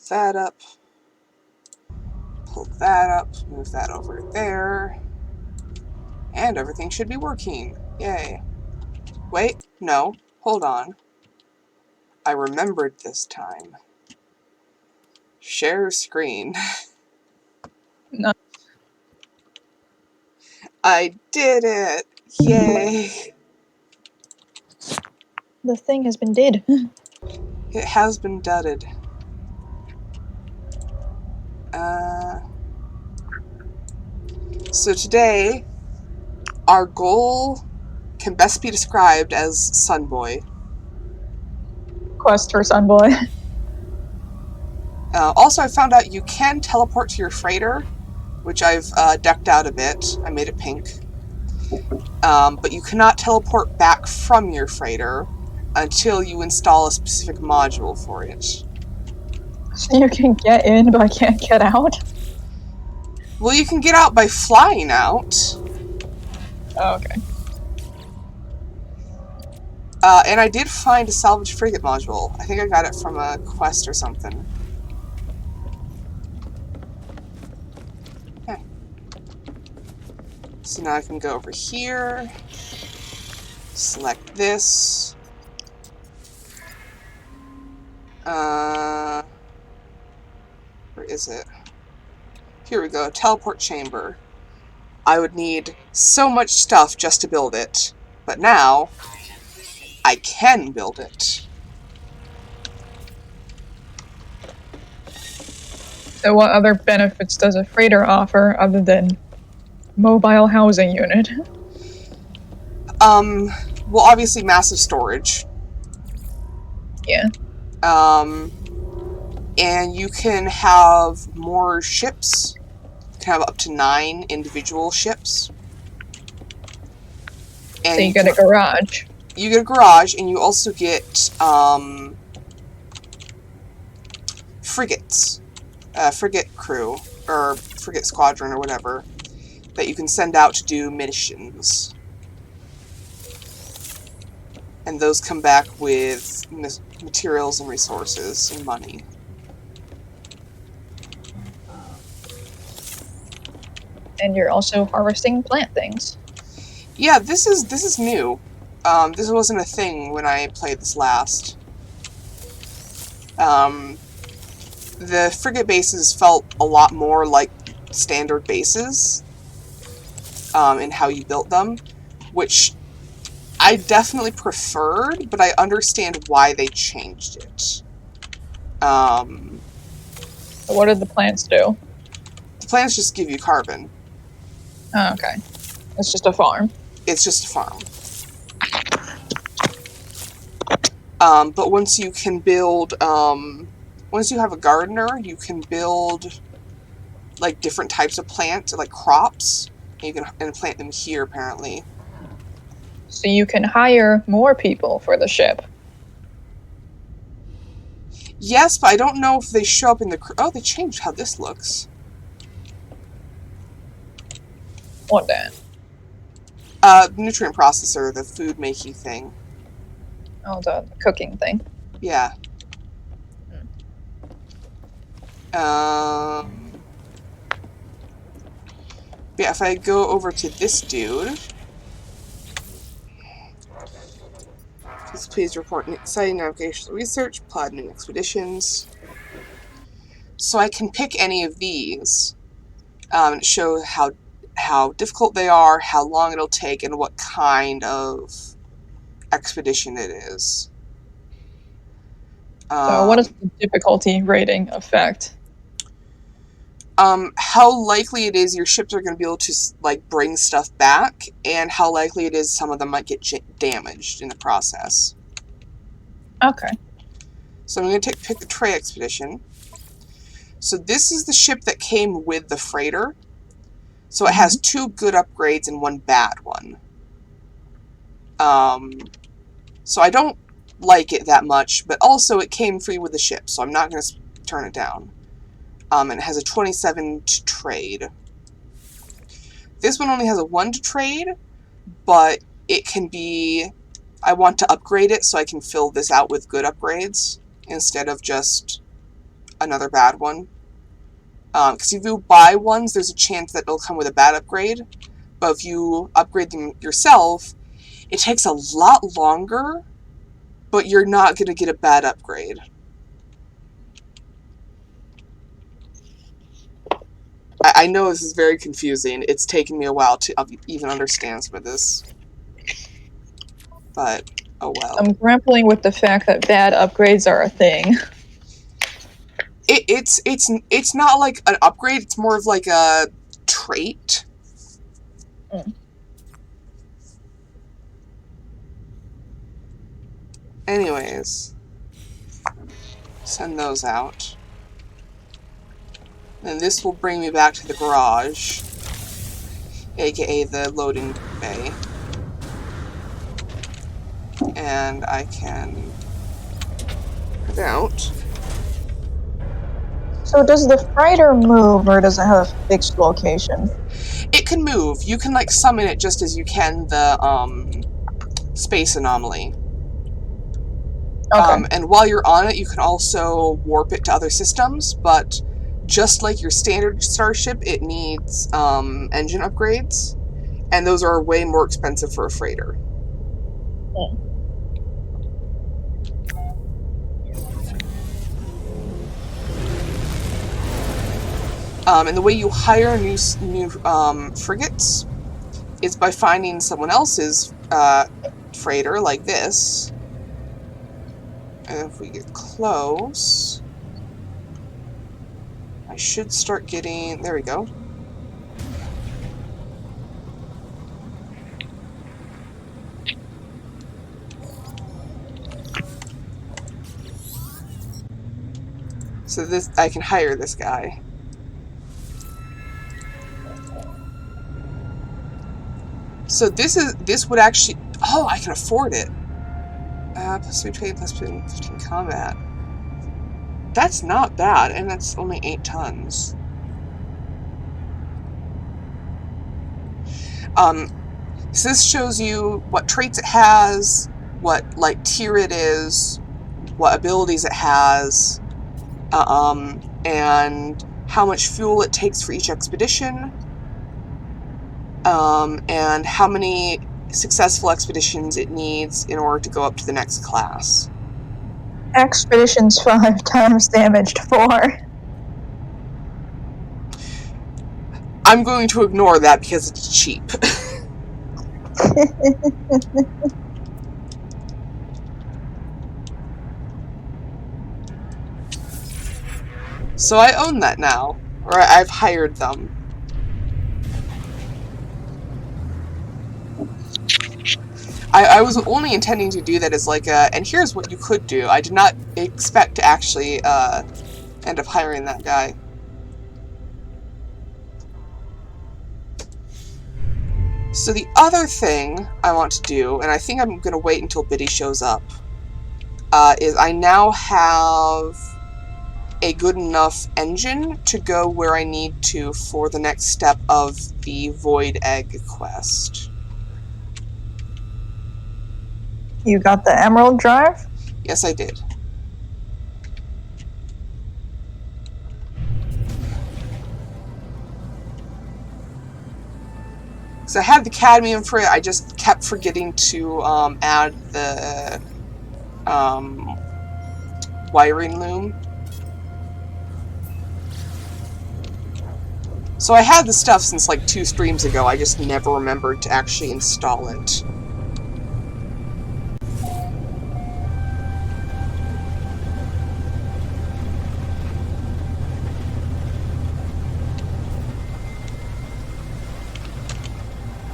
that up. Pull that up. Move that over there. And everything should be working. Yay. Wait, no. Hold on. I remembered this time. Share screen. No. I did it! Yay! The thing has been did. It has been dudded. So today, our goal can best be described as Sunboy. Quest for Sunboy. Also, I found out you can teleport to your freighter, which I've decked out a bit. I made it pink. But you cannot teleport back from your freighter until you install a specific module for it. So you can get in, but I can't get out? Well, you can get out by flying out. Oh, okay. And I did find a salvage frigate module. I think I got it from a quest or something. Okay. So now I can go over here, select this. Where is it? Here we go, teleport chamber. I would need so much stuff just to build it, but now I can build it. So what other benefits does a freighter offer other than mobile housing unit? Well, obviously massive storage. Yeah. And you can have more ships. You can have up to 9 individual ships. And so you get a garage. You get a garage, and you also get frigates. Frigate crew, or frigate squadron, or whatever, that you can send out to do missions. And those come back with materials and resources and money. And you're also harvesting plant things. Yeah, this is new. This wasn't a thing when I played this last. The frigate bases felt a lot more like standard bases in how you built them, which I definitely preferred, but I understand why they changed it. So what did the plants do? The plants just give you carbon. Oh, okay. It's just a farm. It's just a farm. But once you can build, once you have a gardener, you can build like different types of plants, like crops, and you can plant them here apparently. So you can hire more people for the ship. Yes, but I don't know if they show up in the... Oh, they changed how this looks. What then? Nutrient processor, the food making thing. Oh, the cooking thing. Yeah. Yeah, if I go over to this dude... Please report exciting navigational research, plot new expeditions. So I can pick any of these and show how difficult they are, how long it'll take, and what kind of expedition it is. So what is the difficulty rating affect? How likely it is your ships are going to be able to like bring stuff back, and how likely it is some of them might get damaged in the process. Okay. So I'm going to pick the Trey expedition. So this is the ship that came with the freighter. So it has 2 good upgrades and 1 bad one. So I don't like it that much, but also it came free with the ship, so I'm not going to turn it down. And it has a 27 to trade. This one only has a 1 to trade, but it can be... I want to upgrade it so I can fill this out with good upgrades instead of just another bad one. Because if you buy ones, there's a chance that it'll come with a bad upgrade. But if you upgrade them yourself, it takes a lot longer, but you're not going to get a bad upgrade. I know this is very confusing. It's taken me a while to even understand some of this. But, oh well. I'm grappling with the fact that bad upgrades are a thing. It's not like an upgrade, it's more of like a trait. Anyways, send those out. And this will bring me back to the garage, aka the loading bay. And I can head out. So does the freighter move, or does it have a fixed location? It can move. You can like summon it just as you can the space anomaly. Okay. And while you're on it, you can also warp it to other systems, but just like your standard starship, it needs engine upgrades, and those are way more expensive for a freighter. And the way you hire new frigates is by finding someone else's freighter, like this. And if we get close, I should start getting... There we go. So this, I can hire this guy. So this would actually... Oh, I can afford it. Plus 3 trade, plus 15 combat. That's not bad, and that's only 8 tons. So this shows you what traits it has, what like tier it is, what abilities it has, and how much fuel it takes for each expedition, and how many successful expeditions it needs in order to go up to the next class. Expeditions 5 times damaged 4. I'm going to ignore that because it's cheap. So I own that now, or I've hired them. I was only intending to do that as like a, and here's what you could do. I did not expect to actually end up hiring that guy. So the other thing I want to do, and I think I'm going to wait until Biddy shows up, is I now have a good enough engine to go where I need to for the next step of the Void Egg quest. You got the Emerald Drive? Yes, I did. So I had the cadmium for it, I just kept forgetting to add the wiring loom. So I had the stuff since like 2 streams ago, I just never remembered to actually install it.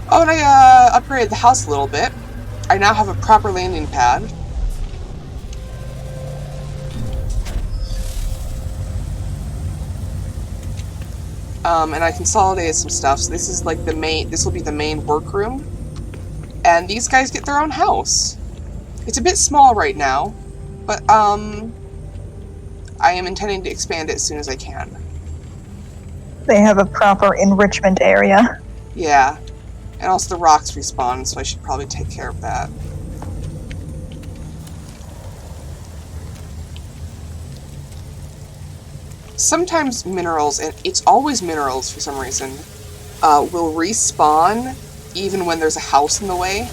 Oh, and I upgraded the house a little bit. I now have a proper landing pad. And I consolidated some stuff, so this is like the main, this will be the main workroom. And these guys get their own house. It's a bit small right now, but I am intending to expand it as soon as I can. They have a proper enrichment area. Yeah. And also the rocks respawn, so I should probably take care of that. Sometimes minerals, and it's always minerals for some reason, will respawn even when there's a house in the way.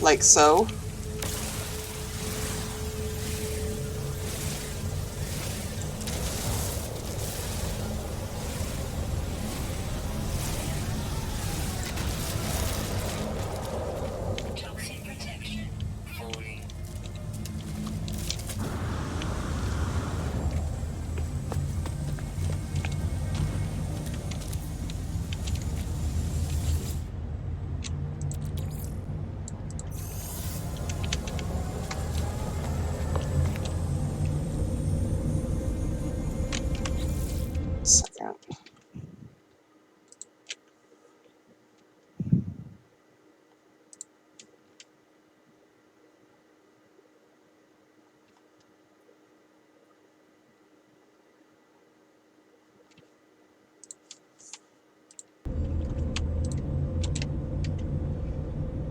Like so. Second.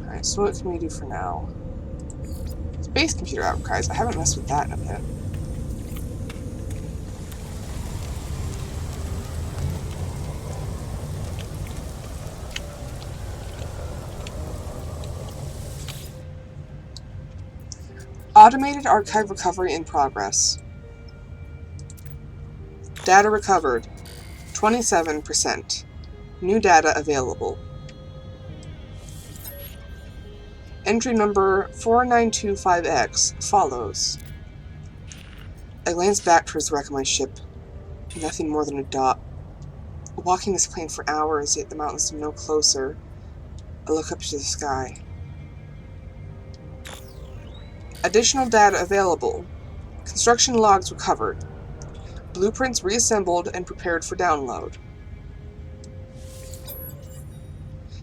Alright, so what can we do for now? Space computer archives. I haven't messed with that in a bit. Automated archive recovery in progress. Data recovered, 27%. New data available. Entry number 4925X follows. I glance back towards the wreck of my ship. Nothing more than a dot. Walking this plane for hours, yet the mountains seem no closer. I look up to the sky. Additional data available. Construction logs recovered. Blueprints reassembled and prepared for download.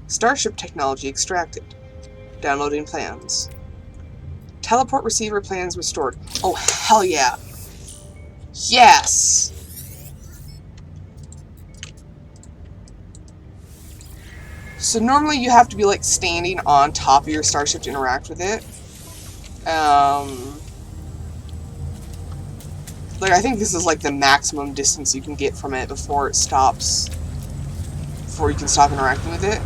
Starship technology extracted. Downloading plans. Teleport receiver plans restored. Oh, hell yeah. Yes! So normally you have to be, like, standing on top of your starship to interact with it. Like, I think this is, like, the maximum distance you can get from it before it stops. Before you can stop interacting with it.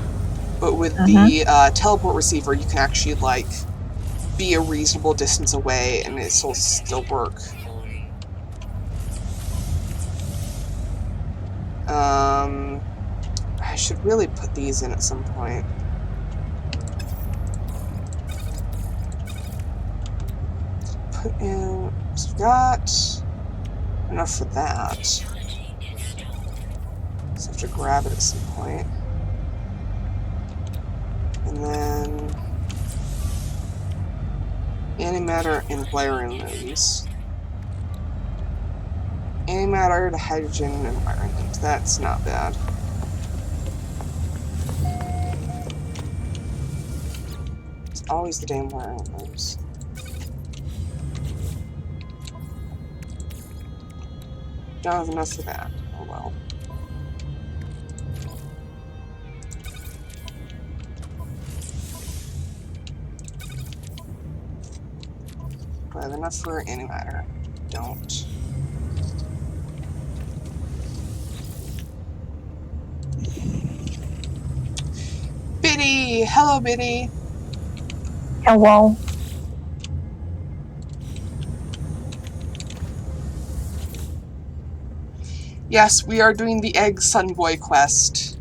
But with the teleport receiver, you can actually, like, be a reasonable distance away and it will still work. I should really put these in at some point. Put in... So we've got enough for that. So I have to grab it at some point. And then... antimatter and wiring looms. Antimatter to hydrogen and wiring looms. That's not bad. It's always the damn wiring looms. Don't have enough for that. Oh well. Do I have enough for antimatter? Don't. Biddy! Hello, Biddy! Hello. Yes, we are doing the Egg Sunboy quest.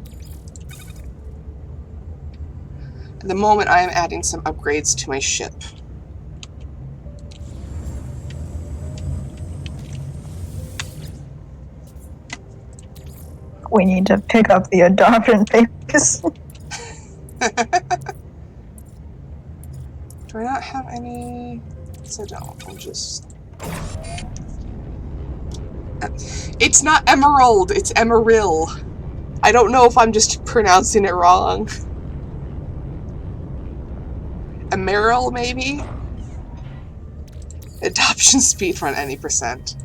At the moment, I am adding some upgrades to my ship. We need to pick up the adoption papers. Do I not have any? So don't. I'll just... It's not Emerald, it's Emeril. I don't know if I'm just pronouncing it wrong. Emeril, maybe? Adoption speed run any percent.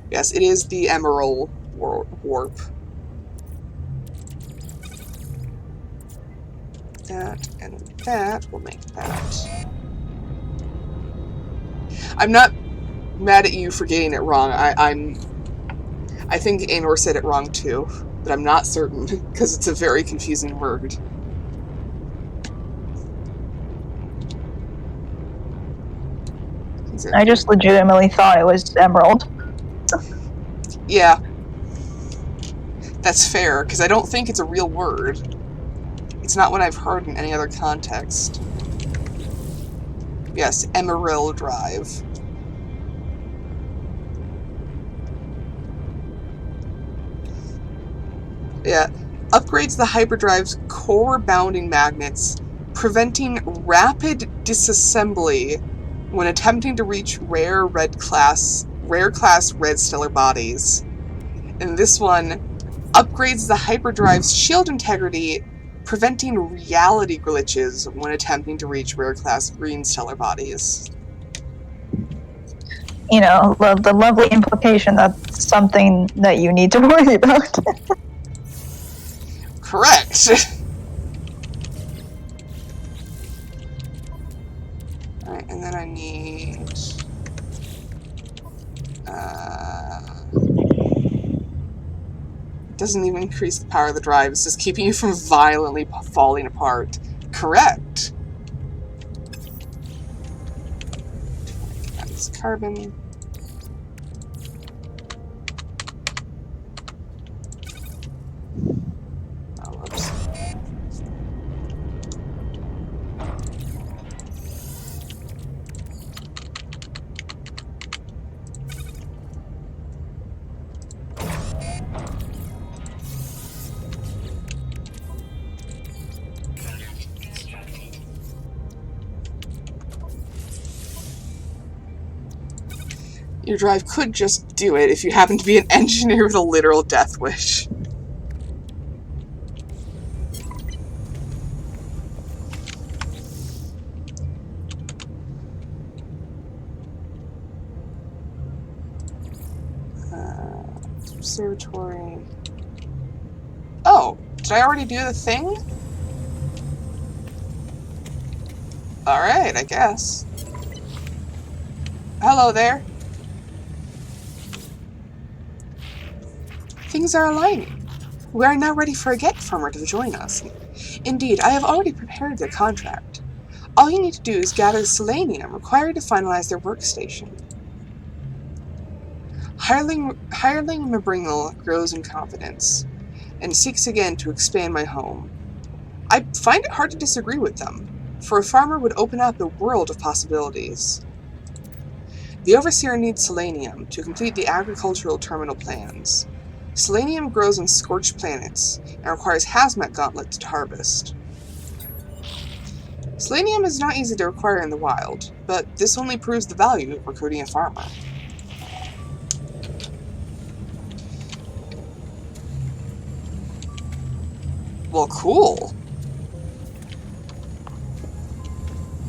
Yes, it is the Emerald warp. That and that will make that. I'm not mad at you for getting it wrong. I think Anor said it wrong too, but I'm not certain because it's a very confusing word. I just legitimately thought it was emerald. Yeah. That's fair, because I don't think it's a real word. It's not one I've heard in any other context. Yes, Emerald Drive. Yeah. Upgrades the hyperdrive's core bounding magnets, preventing rapid disassembly when attempting to reach rare class red stellar bodies. And this one upgrades the hyperdrive's shield integrity, preventing reality glitches when attempting to reach rare class green stellar bodies. You know, the lovely implication that's something that you need to worry about. Correct. Alright, and then I need... doesn't even increase the power of the drive, it's just keeping you from violently falling apart. Correct. That's carbon. Oh, whoops. Your drive could just do it if you happen to be an engineer with a literal death wish. Observatory. Oh, did I already do the thing? Alright, I guess. Hello there. Things are aligning. We are now ready for a Get Farmer to join us. Indeed, I have already prepared their contract. All you need to do is gather the selenium required to finalize their workstation. Hireling Mabringle grows in confidence, and seeks again to expand my home. I find it hard to disagree with them, for a farmer would open up a world of possibilities. The Overseer needs selenium to complete the agricultural terminal plans. Selenium grows on scorched planets, and requires hazmat gauntlets to harvest. Selenium is not easy to acquire in the wild, but this only proves the value of recruiting a farmer. Well, cool.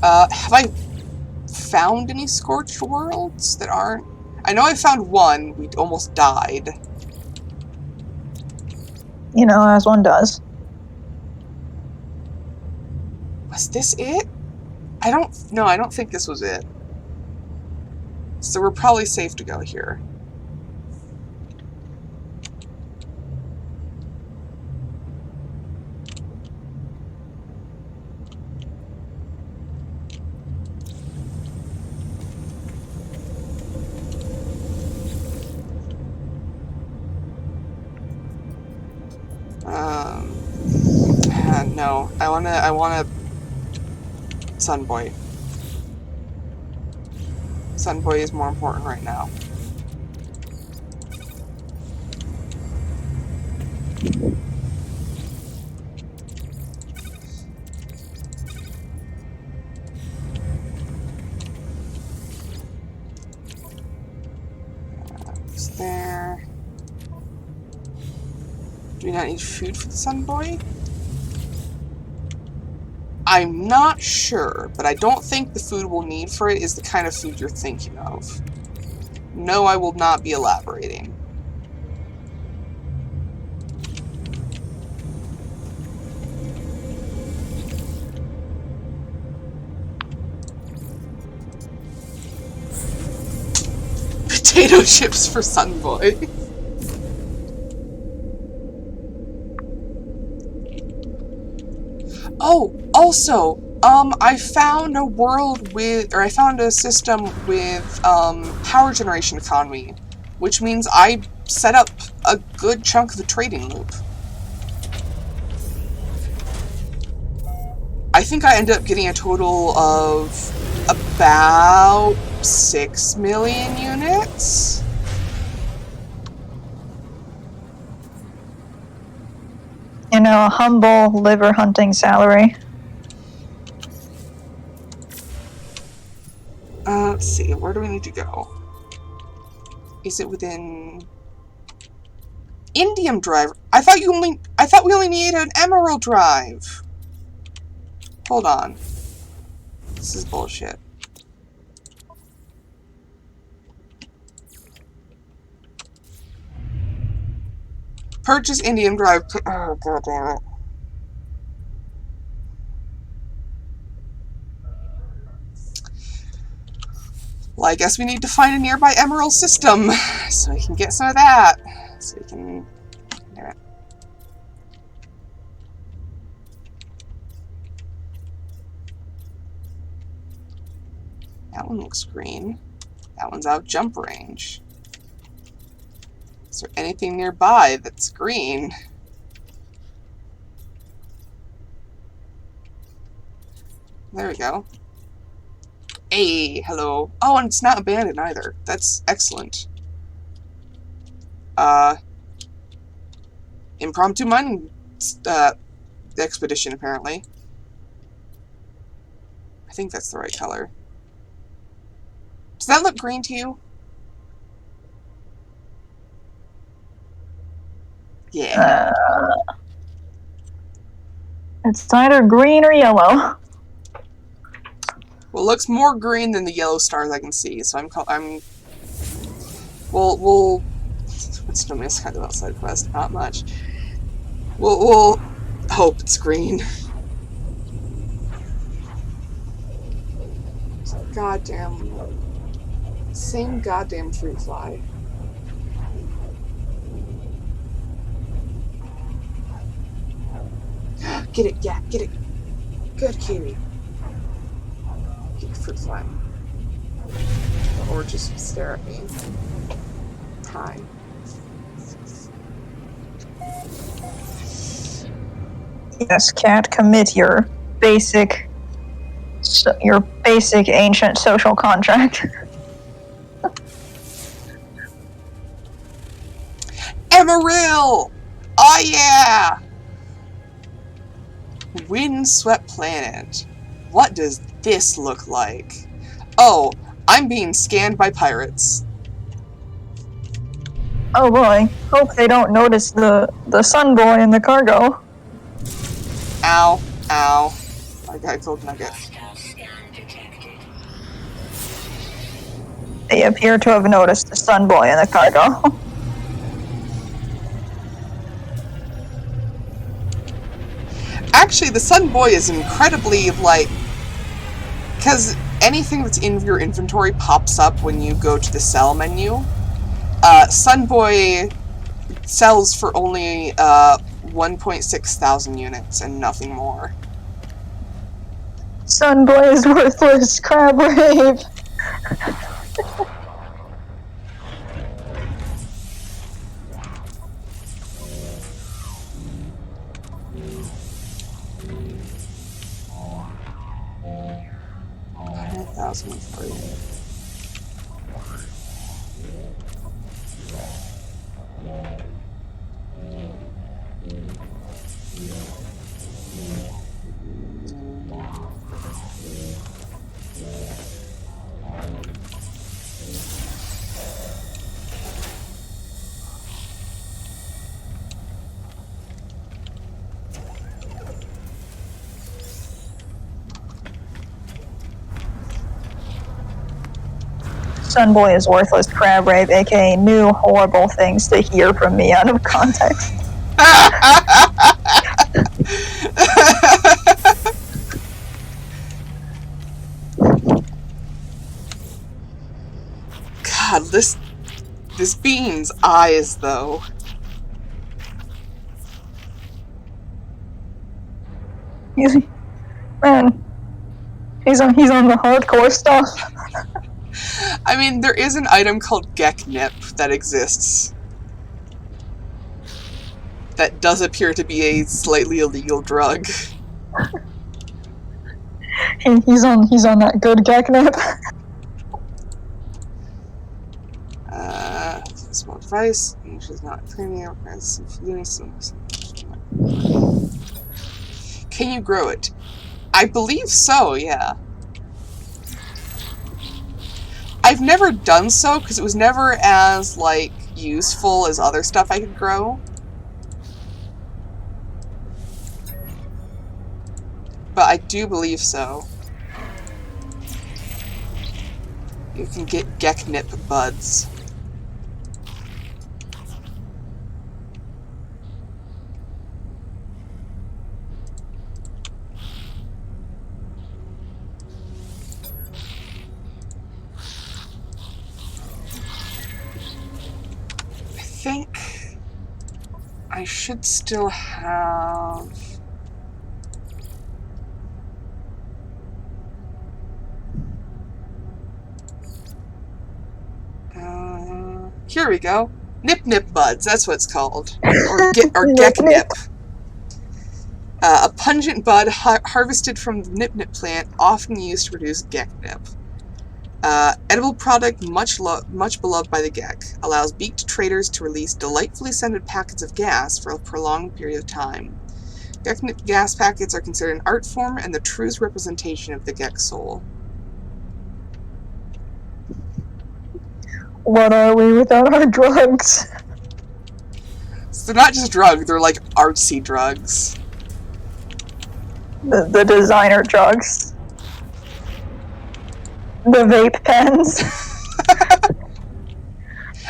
Have I found any scorched worlds that aren't... I know I found one. We almost died. You know, as one does. Was this it? I don't think this was it. So we're probably safe to go here. No, I wanna Sunboy. Sunboy is more important right now. It's there. Do we not need food for the Sunboy? I'm not sure, but I don't think the food we'll need for it is the kind of food you're thinking of. No, I will not be elaborating. potato chips for Sunboy. Oh, also, I found a world with, or I found a system with, power generation economy, which means I set up a good chunk of the trading loop. I think I ended up getting a total of about 6 million units. You know, a humble liver hunting salary. Let's see, where do we need to go? Is it within Indium Drive? I thought we only needed an Emerald Drive. Hold on. This is bullshit. Purchase Indium Drive. Oh, god damn it. Well, I guess we need to find a nearby Emerald system so we can get some of that. So we can... There. That one looks green. That one's out of jump range. Is there anything nearby that's green? There we go. Hey, hello. Oh, and it's not abandoned either. That's excellent. Impromptu mining expedition, apparently. I think that's the right color. Does that look green to you? Yeah. It's either green or yellow. Well, it looks more green than the yellow stars I can see, so we'll what's NoMan'sSky the outside quest? Not much. We'll hope it's green. Goddamn. Same goddamn fruit fly. Get it, yeah, get it. Good kitty. Get the fruit fly. Or just stare at me. Hi. Yes, cat, commit your basic ancient social contract. Emerald! Oh yeah! Windswept planet. What does this look like? Oh, I'm being scanned by pirates. Oh boy, hope they don't notice the sun boy in the cargo. Ow, ow. I got a gold nugget. They appear to have noticed the sun boy in the cargo. Actually, the Sun Boy is incredibly, like... Because anything that's in your inventory pops up when you go to the sell menu. Sun Boy sells for only 1.6 thousand units and nothing more. Sun boy is worthless, crab rave. Sunboy is worthless, crab rave, aka new horrible things to hear from me out of context. God, this This bean's eyes, though. Man, he's on the hardcore stuff. I mean, there is an item called Geknip that exists. That does appear to be a slightly illegal drug. He's on that good catnip. Small device. Which is not premium. Can you grow it? I believe so, yeah. I've never done so because it was never as, like, useful as other stuff I could grow. But I do believe so. You can get Geknip buds. I think I should still have... here we go. Nip Nip buds, that's what it's called. Or Geknip. A pungent bud harvested from the Nip Nip plant, often used to produce Geknip. Edible product much beloved by the Gek. Allows beaked traders to release delightfully scented packets of gas for a prolonged period of time. Geknip gas packets are considered an art form and the truest representation of the Gek soul. What are we without our drugs? So they're not just drugs, they're like artsy drugs. The designer drugs. The vape pens.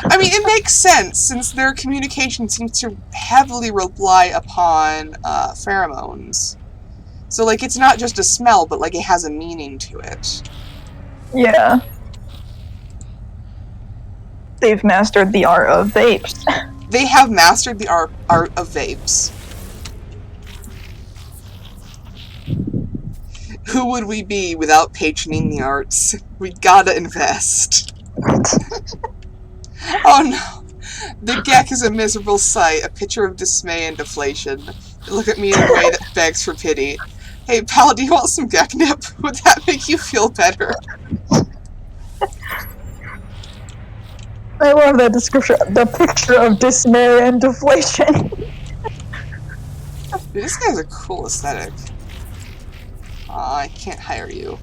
I mean, it makes sense, since their communication seems to heavily rely upon pheromones. So, like, it's not just a smell, but, like, it has a meaning to it. Yeah. They've mastered the art of vapes. They have mastered the art of vapes. Who would we be without patroning the arts? We gotta invest. Oh no. The Gek is a miserable sight, a picture of dismay and deflation. They look at me in a way that begs for pity. Hey pal, do you want some Geknip? Would that make you feel better? I love that description. The picture of dismay and deflation. Dude, this guy's a cool aesthetic. I can't hire you.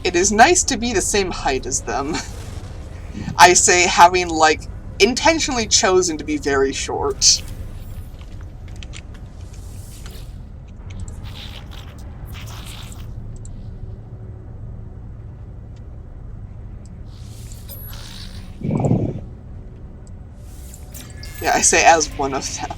It is nice to be the same height as them. I say, having, like, intentionally chosen to be very short. Yeah, I say as one of them.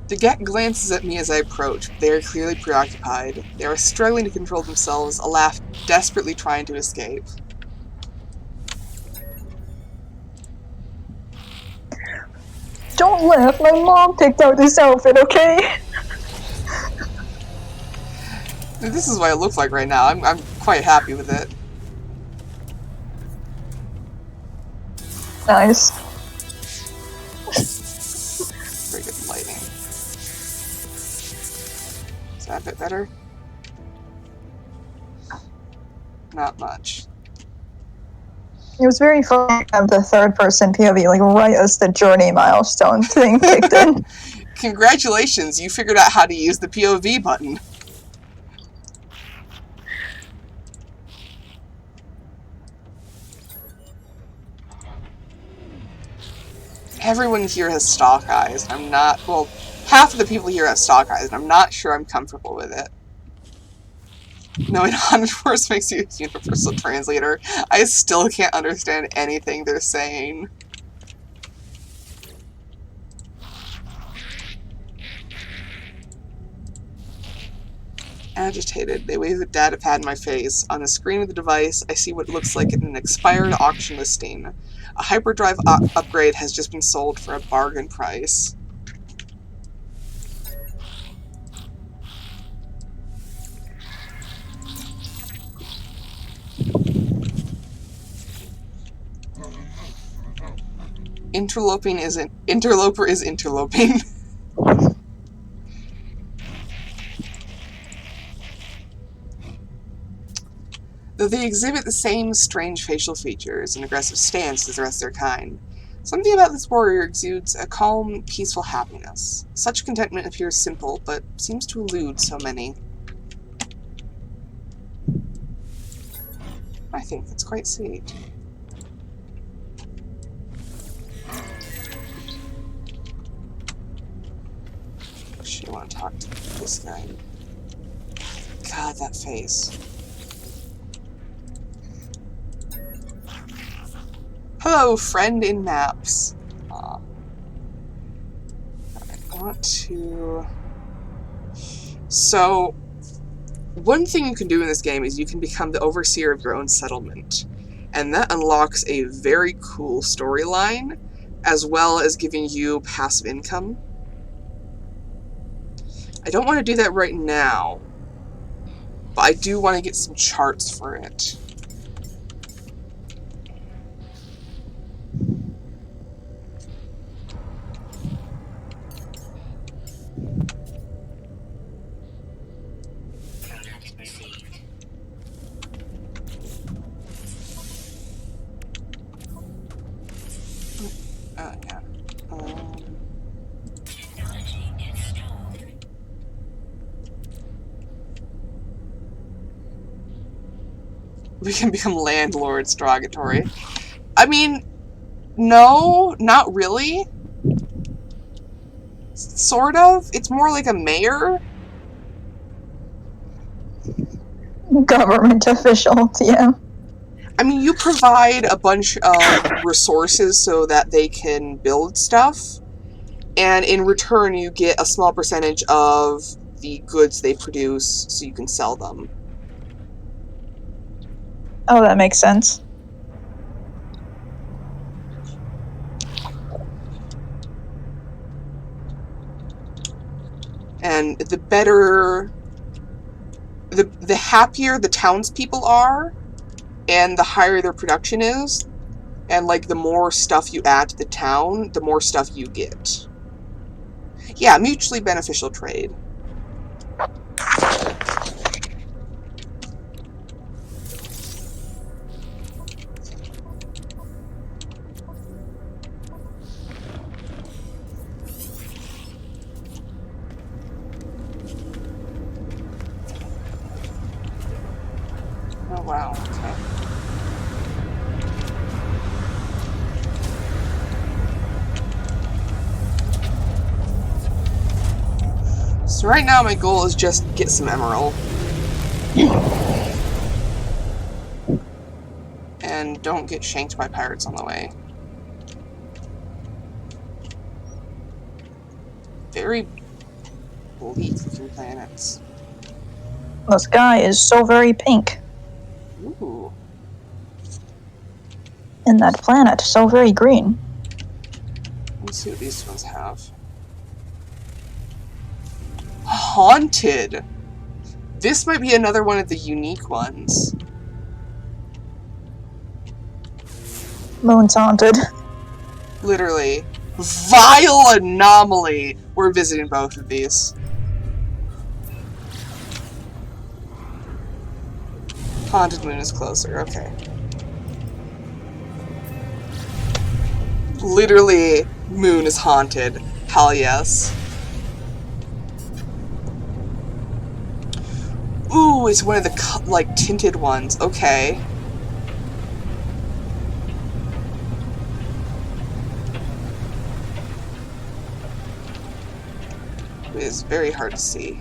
The Gek glances at me as I approach. They are clearly preoccupied. They are struggling to control themselves, a laugh desperately trying to escape. Don't laugh, my mom picked out this outfit, okay? This is what I look like right now. I'm quite happy with it. Nice. Very good lighting. Is that a bit better? Not much. It was very fun to have the third-person POV, like, right as the journey milestone thing kicked in. Congratulations, you figured out how to use the POV button. Everyone here has stalk eyes, and I'm not, well, half of the people here have stalk eyes, and I'm not sure I'm comfortable with it. Knowing Honduras makes you a universal translator, I still can't understand anything they're saying. Agitated, they wave a data pad in my face. On the screen of the device, I see what looks like an expired auction listing. A hyperdrive upgrade has just been sold for a bargain price. Interloper is interloping. Though they exhibit the same strange facial features and aggressive stance as the rest of their kind, something about this warrior exudes a calm, peaceful happiness. Such contentment appears simple, but seems to elude so many. I think that's quite sweet. Actually, I want to talk to this guy. God, that face. Hello, friend in maps. I want to... So, one thing you can do in this game is you can become the overseer of your own settlement. And that unlocks a very cool storyline, as well as giving you passive income. I don't want to do that right now, but I do want to get some charts for it. Yeah. We can become landlords, derogatory. I mean, no, not really. Sort of. It's more like a mayor. Government officials, yeah. I mean, you provide a bunch of resources so that they can build stuff, and in return you get a small percentage of the goods they produce so you can sell them. Oh, that makes sense. And the better... The happier the townspeople are, and the higher their production is, and like the more stuff you add to the town, the more stuff you get. Yeah, mutually beneficial trade. Oh wow, okay. So right now my goal is just get some emerald. And don't get shanked by pirates on the way. Very bleak looking planets. The sky is so very pink. Ooh. And that planet so very green. Let's see what these ones have. Haunted! This might be another one of the unique ones. Moon's haunted. Literally. Vile anomaly! We're visiting both of these. Haunted moon is closer, okay. Literally, moon is haunted. Hell yes. Ooh, it's one of the, like, tinted ones. Okay. It is very hard to see.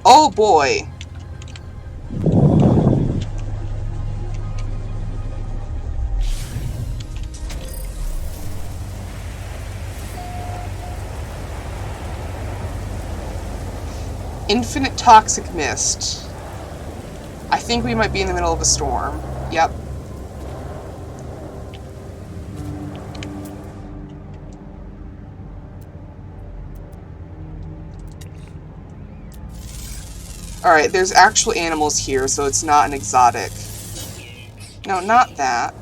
Oh boy! Infinite toxic mist. I think we might be in the middle of a storm. Yep. Alright, there's actual animals here, so it's not an exotic. No, not that.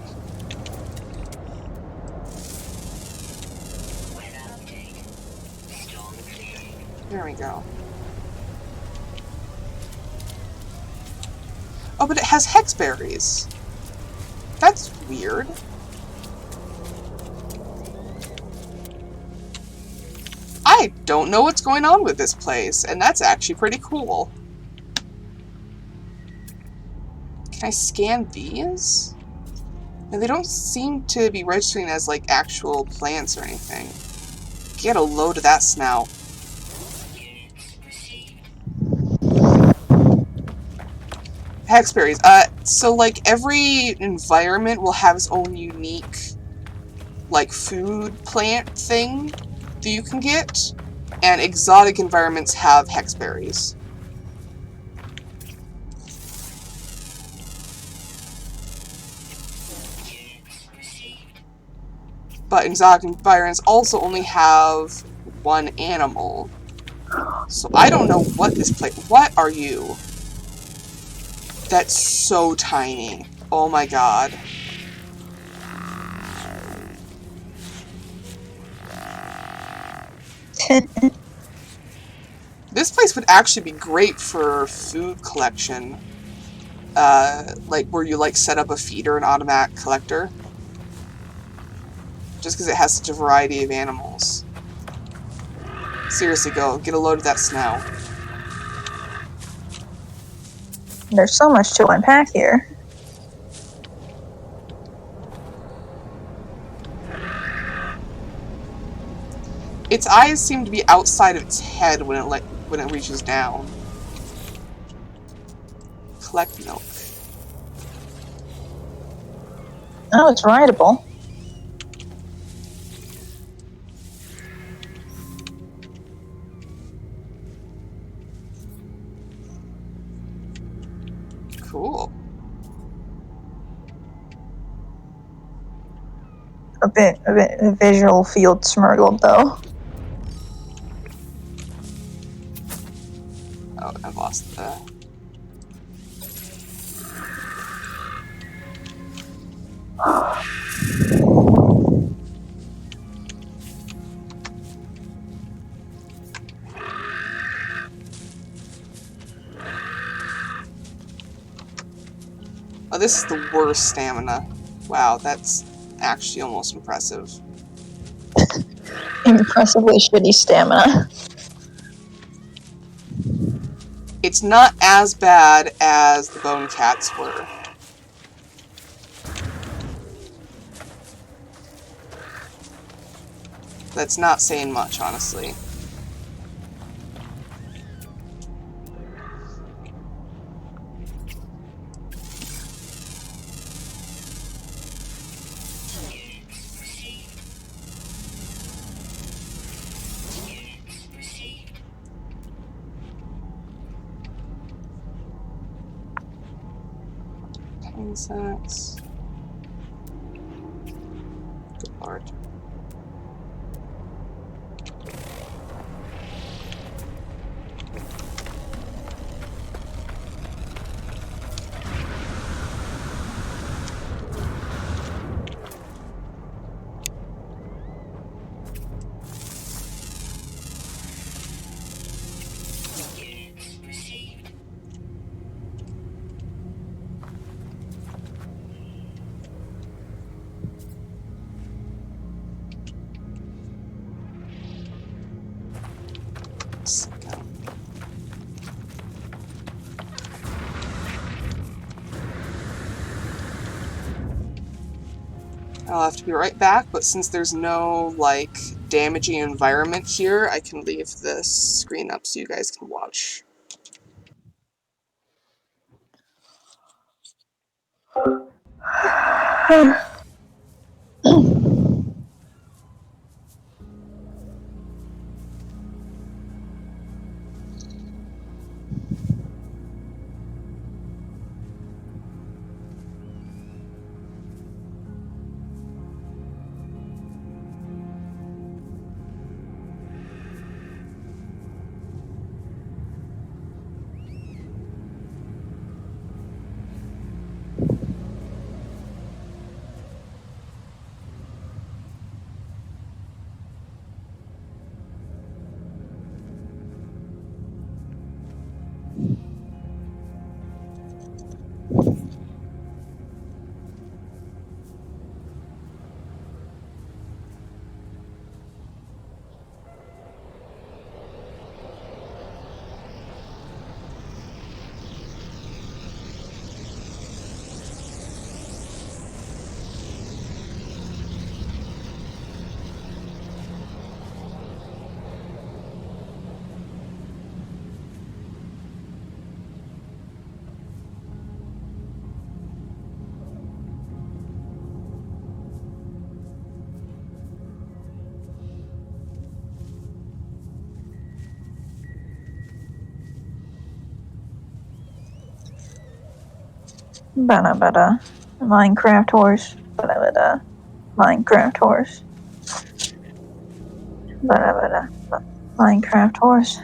There we go. Oh, but it has hexberries. That's weird. I don't know what's going on with this place, and that's actually pretty cool. Can I scan these? No, they don't seem to be registering as, like, actual plants or anything. Get a load of that snout. Hexberries. So, like, every environment will have its own unique, like, food plant thing that you can get, and exotic environments have hexberries. But exotic environments also only have one animal. So I don't know what this place... What are you? That's so tiny. Oh my god. This place would actually be great for food collection. Like where you like set up a feeder and automatic collector. Just because it has such a variety of animals. Seriously, go. Get a load of that snow. There's so much to unpack here. Its eyes seem to be outside of its head when it reaches down. Collect milk. Oh, it's rideable. Cool. A bit visual field smurgled though. Oh, I've lost the... Oh, this is the worst stamina. Wow, that's actually almost impressive. Impressively shitty stamina. It's not as bad as the bone cats were. That's not saying much, honestly. Insects. Good lord. I'll have to be right back, but since there's no, like, damaging environment here, I can leave this screen up so you guys can watch. Bada Minecraft horse. Bada Minecraft horse. Bada Minecraft horse.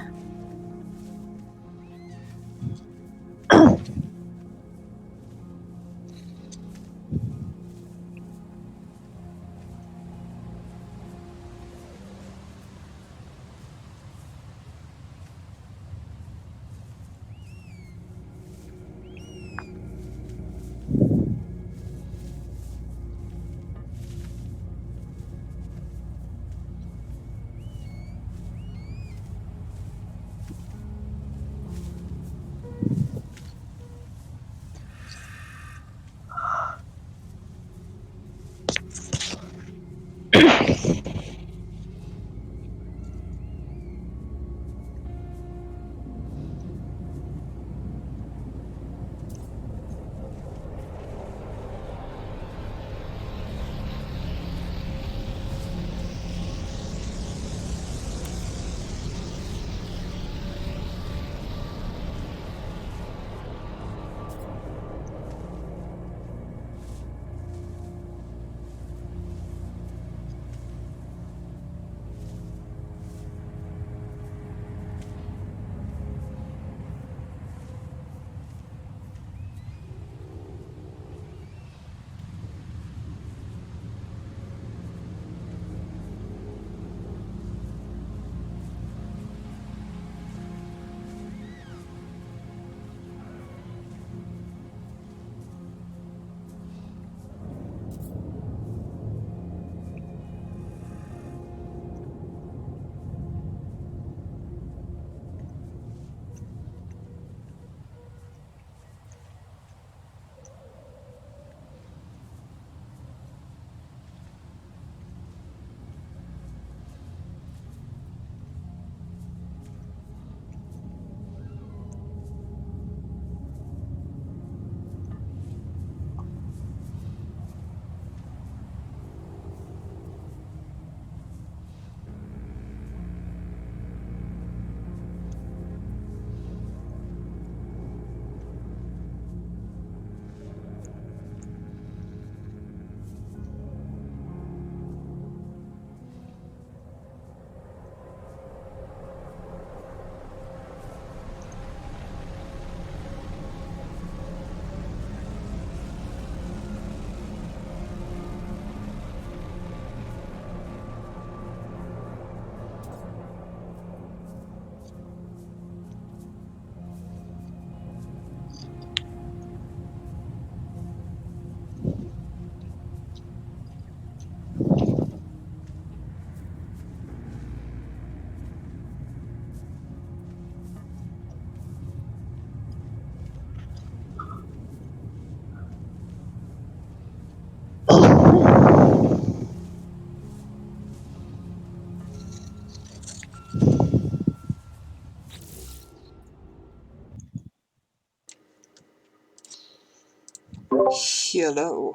Hello.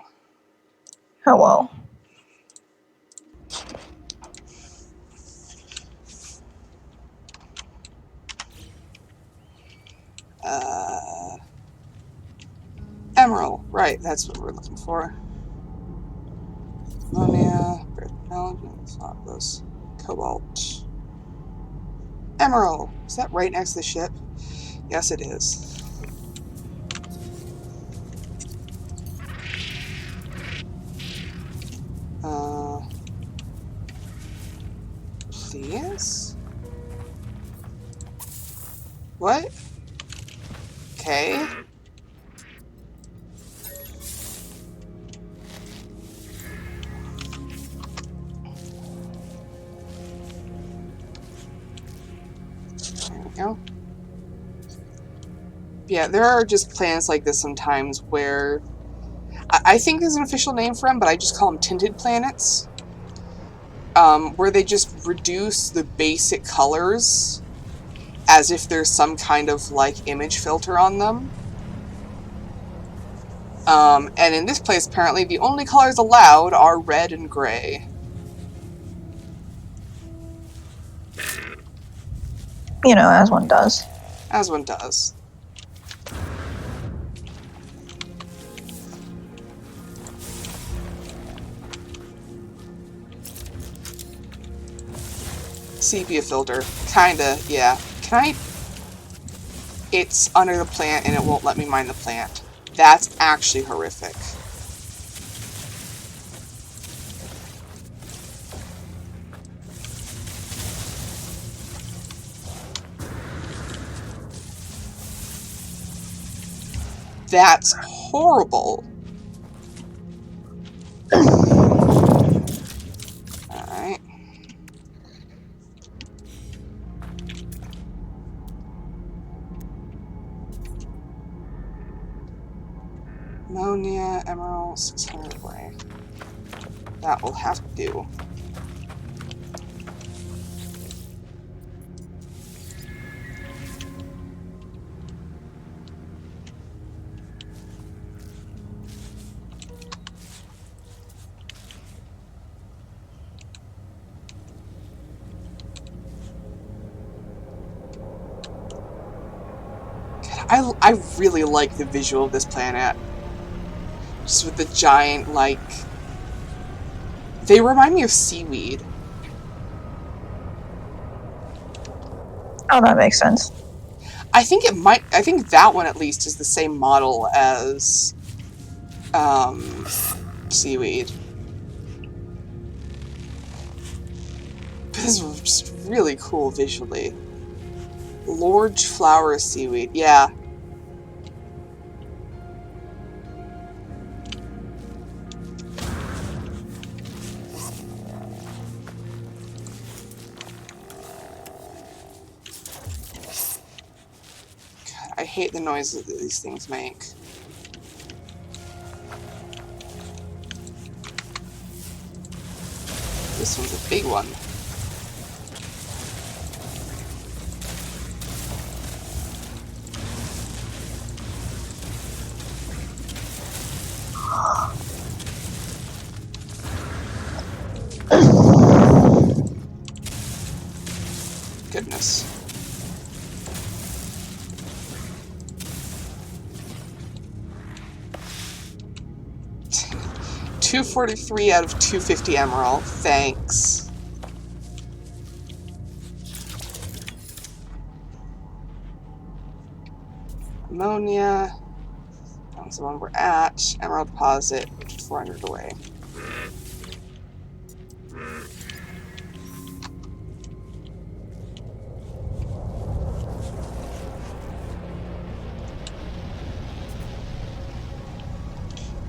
Hello. Emerald. Right, that's what we're looking for. Ammonia, intelligence, Octopus, Cobalt. Emerald. Is that right next to the ship? Yes, it is. Please? What? Okay. There we go. Yeah, there are just planets like this sometimes where I think there's an official name for them, but I just call them tinted planets. Where they just reduce the basic colors as if there's some kind of like image filter on them. And in this place, apparently, the only colors allowed are red and gray. You know, as one does. As one does. Sepia filter. Kinda, yeah. Can I... It's under the plant and it won't let me mine the plant. That's actually horrific. That's horrible. Alright. Ammonia, emerald, 600 away. That will have to do. I really like the visual of this planet. Just with the giant, like... They remind me of seaweed. Oh, that makes sense. I think that one at least is the same model as seaweed. This is just really cool visually. Large flower seaweed, yeah. God, I hate the noises that these things make. This one's a big one. Goodness. $243 out of 250 emerald. Thanks. Ammonia. That's the one we're at. Emerald deposit, 400 away.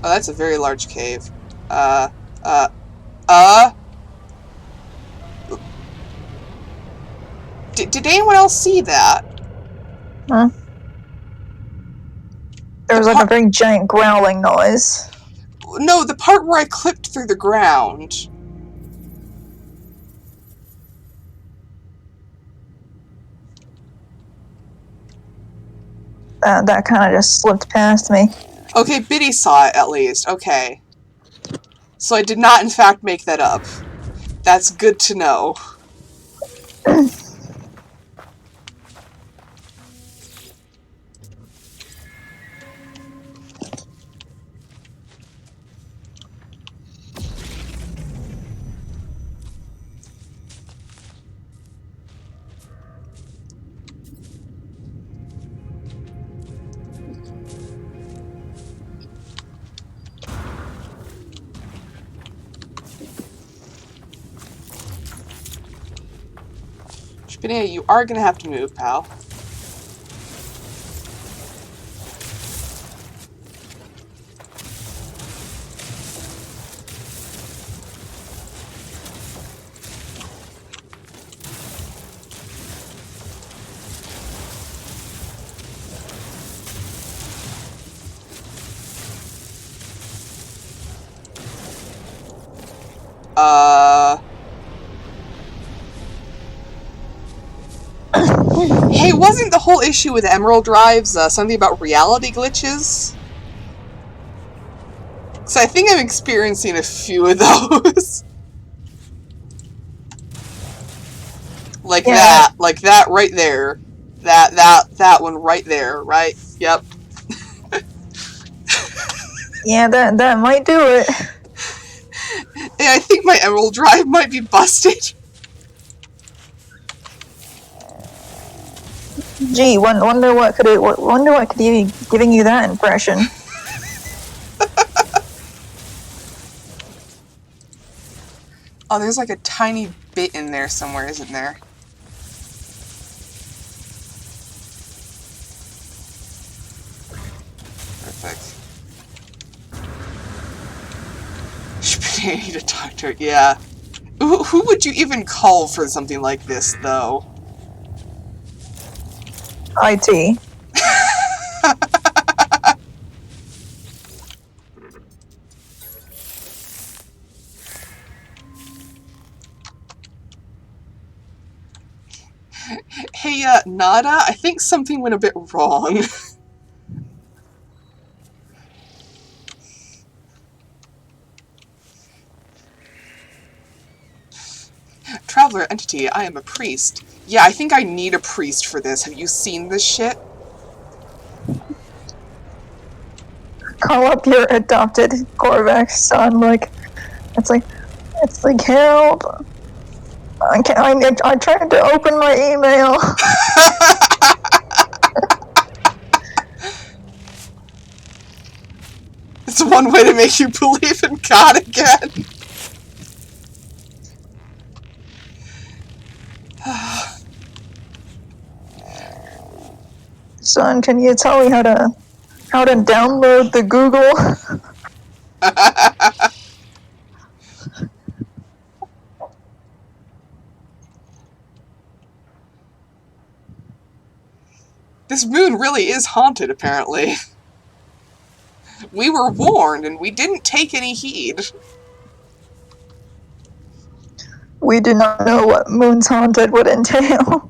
Oh, that's a very large cave. Did anyone else see that? Huh? There was like a very giant growling noise. No, the part where I clipped through the ground. That kind of just slipped past me. Okay, Biddy saw it at least. Okay. So I did not in fact make that up. That's good to know. Spinia, you are gonna have to move, pal. Hey, wasn't the whole issue with Emerald Drives something about reality glitches? So I think I'm experiencing a few of those. Like that right there. That one right there, right? Yep. Yeah, that might do it. Hey, I think my Emerald Drive might be busted. Gee, wonder what could be giving you that impression. Oh, there's like a tiny bit in there somewhere, isn't there? Perfect. I need a doctor, yeah. Who would you even call for something like this, though? IT. Hey, Nada, I think something went a bit wrong. Traveler entity, I am a priest. Yeah, I think I need a priest for this. Have you seen this shit? Call up your adopted Corvax son. It's like help. I tried to open my email. It's one way to make you believe in God again. Son, can you tell me how to download the Google? This moon really is haunted, apparently. We were warned, and we didn't take any heed. We do not know what Moon's Haunted would entail.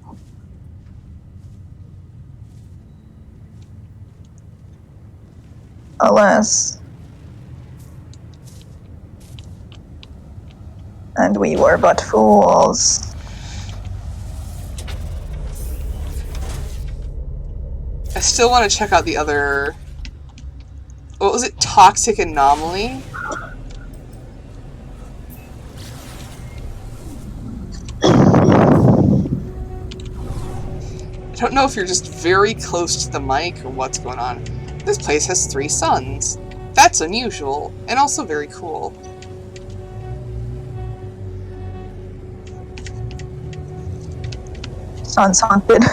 Alas. And we were but fools. I still want to check out the other... What was it? Toxic Anomaly? I don't know if you're just very close to the mic or what's going on. This place has 3 suns. That's unusual, and also very cool. Sun's haunted.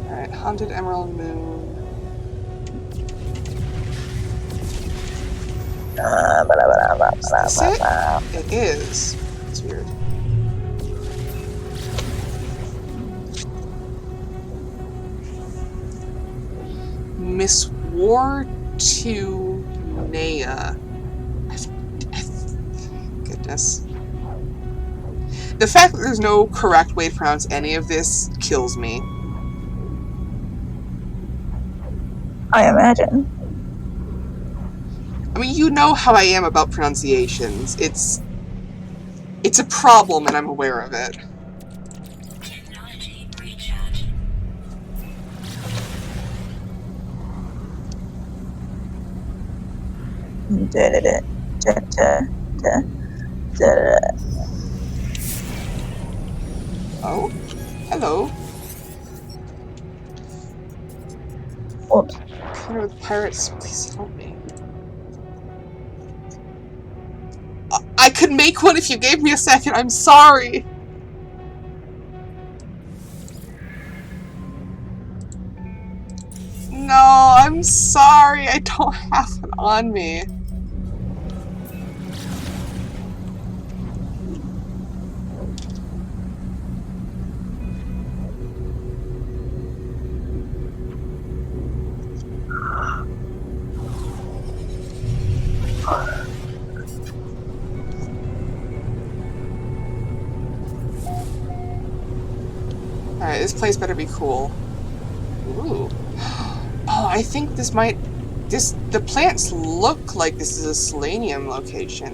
Alright, Haunted Emerald Moon. Is this it? It is. It's weird. Miss War to Nea. Goodness. The fact that there's no correct way to pronounce any of this kills me. I imagine. I mean, you know how I am about pronunciations. It's a problem, and I'm aware of it. Technology recharge. Oh, hello. Whoops. Encounter with pirates, please help me. I could make one if you gave me a second. I'm sorry. No, I'm sorry. I don't have one on me. Alright, this place better be cool. Ooh. Oh, I think this might... The plants look like this is a selenium location.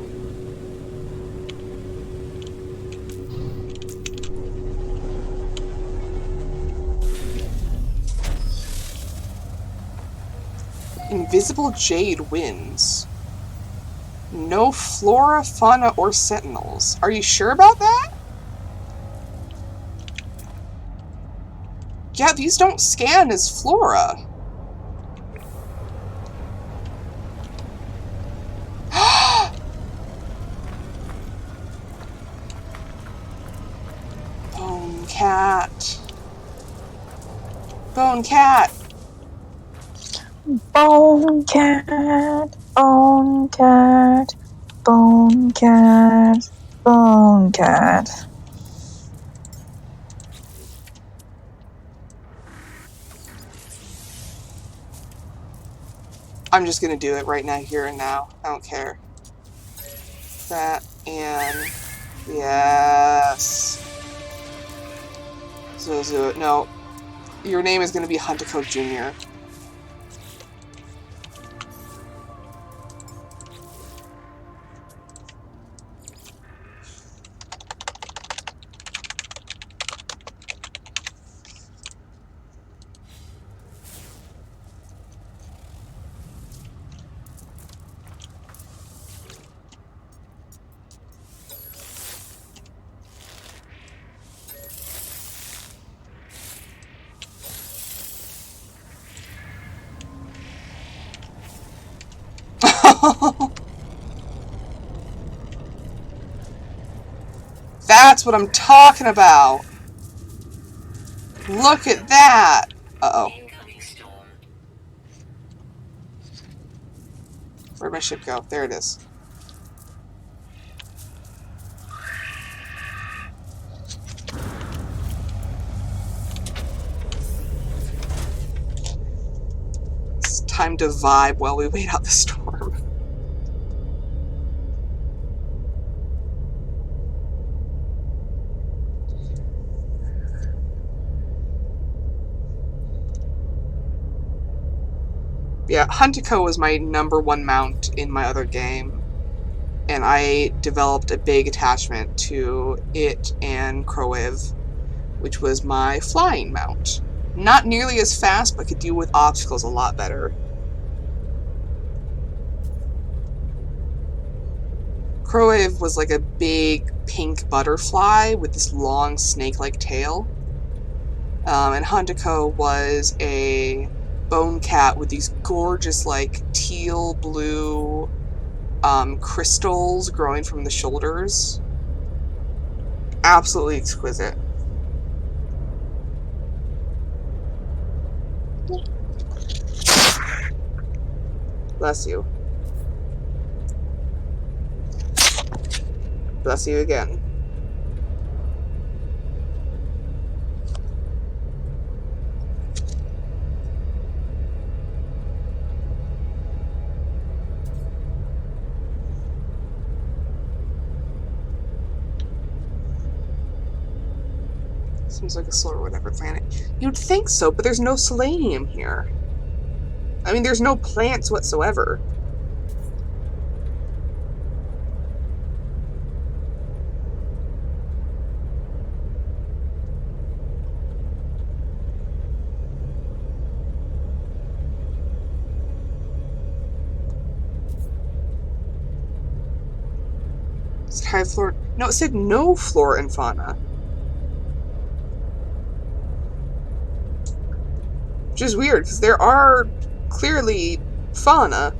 Invisible jade wins. No flora, fauna, or sentinels. Are you sure about that? Yeah, these don't scan as flora. Bone cat. Bone cat. Bone cat, bone cat, bone cat, bone cat. I'm just gonna do it right now, here and now. I don't care. That and yes. So no, your name is gonna be Huntico Jr. That's what I'm talking about. Look at that. Uh-oh. Where'd my ship go? There it is. It's time to vibe while we wait out the storm. Yeah, Huntico was my #1 mount in my other game, and I developed a big attachment to it and Crowiv, which was my flying mount. Not nearly as fast, but could deal with obstacles a lot better. Crowiv was like a big pink butterfly with this long snake-like tail. And Huntico was a bone cat with these gorgeous, like, teal blue crystals growing from the shoulders. Absolutely exquisite. Bless you. Bless you again. Seems like a solar whatever planet. You'd think so, but there's no selenium here. I mean, there's no plants whatsoever. Is it high flora? No, it said no flora and fauna. Which is weird, because there are clearly fauna.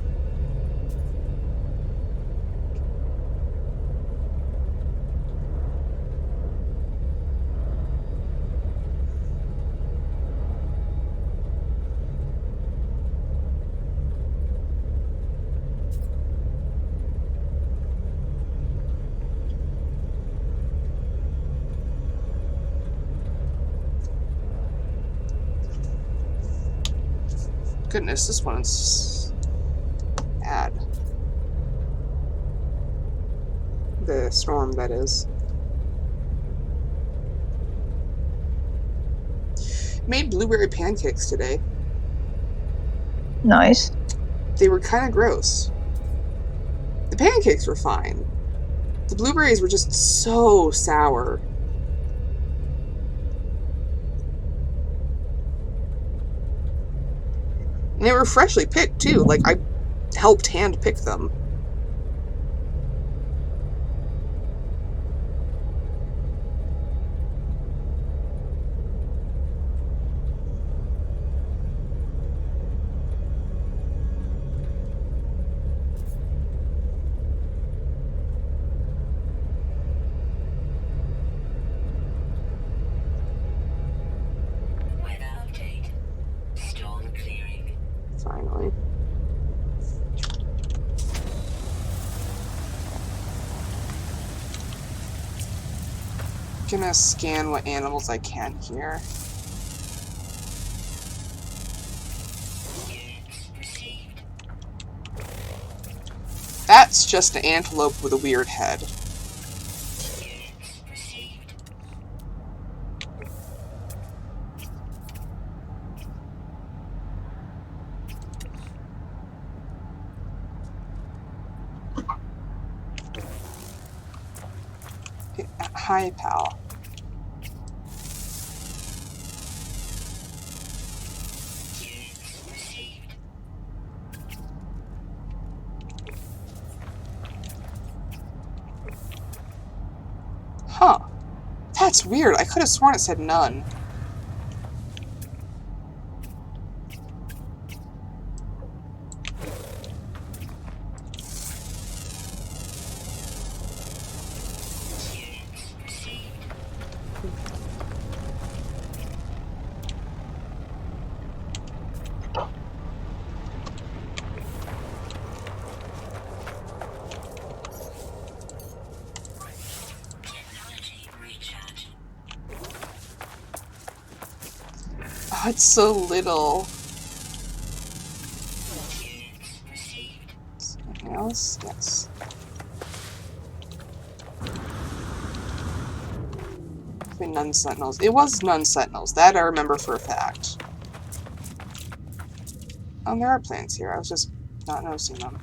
Goodness, this one's bad. The storm, that is. Made blueberry pancakes today. Nice. They were kind of gross. The pancakes were fine. The blueberries were just so sour. And they were freshly picked, too. Like, I helped hand pick them. gonna scan what animals I can here. That's just an antelope with a weird head. Hi, pal. Huh. That's weird. I could have sworn it said none. Oh, it's so little. Something else? Yes. None sentinels. It was none sentinels. That I remember for a fact. Oh, there are plants here. I was just not noticing them.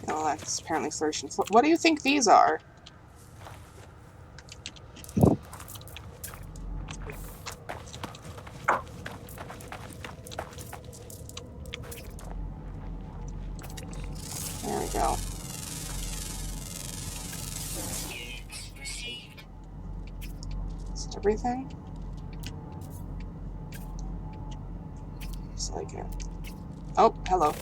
Oh, that's apparently flourishing. What do you think these are? There we go. Is it everything? Just like it. Oh, hello.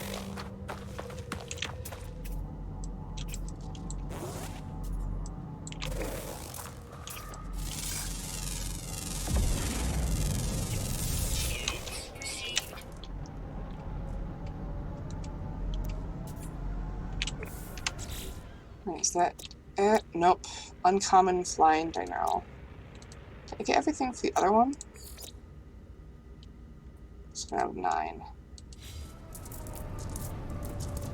Wait, is that it? Nope. Uncommon flying diurnal. Did I get everything for the other one? It's gonna have 9.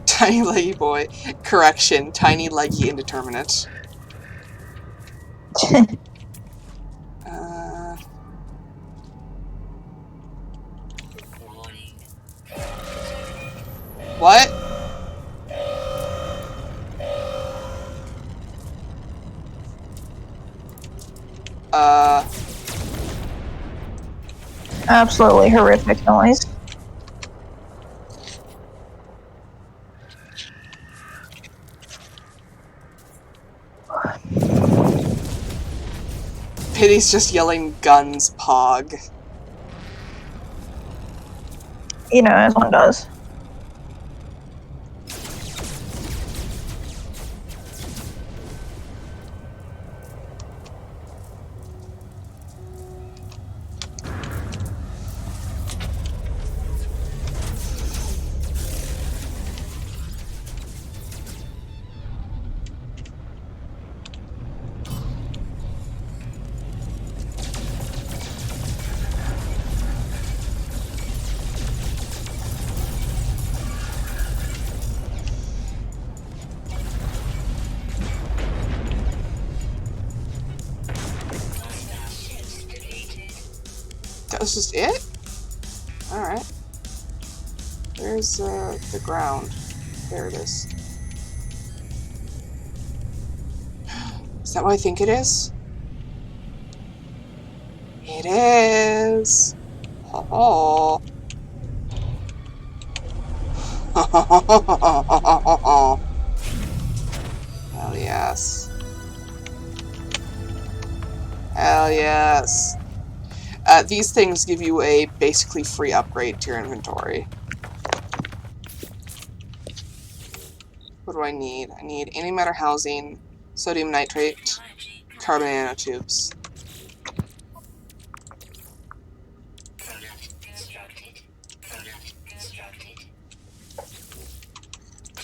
Tiny leggy boy. Correction. Tiny leggy indeterminate. What? Absolutely horrific noise. Pity's just yelling guns, pog. You know, as one does. That was just it? Alright. Where's the ground? There it is. Is that what I think it is? It is! Oh. Hell yes. Hell yes. These things give you a basically free upgrade to your inventory. What do I need? I need antimatter housing, sodium nitrate, carbon nanotubes.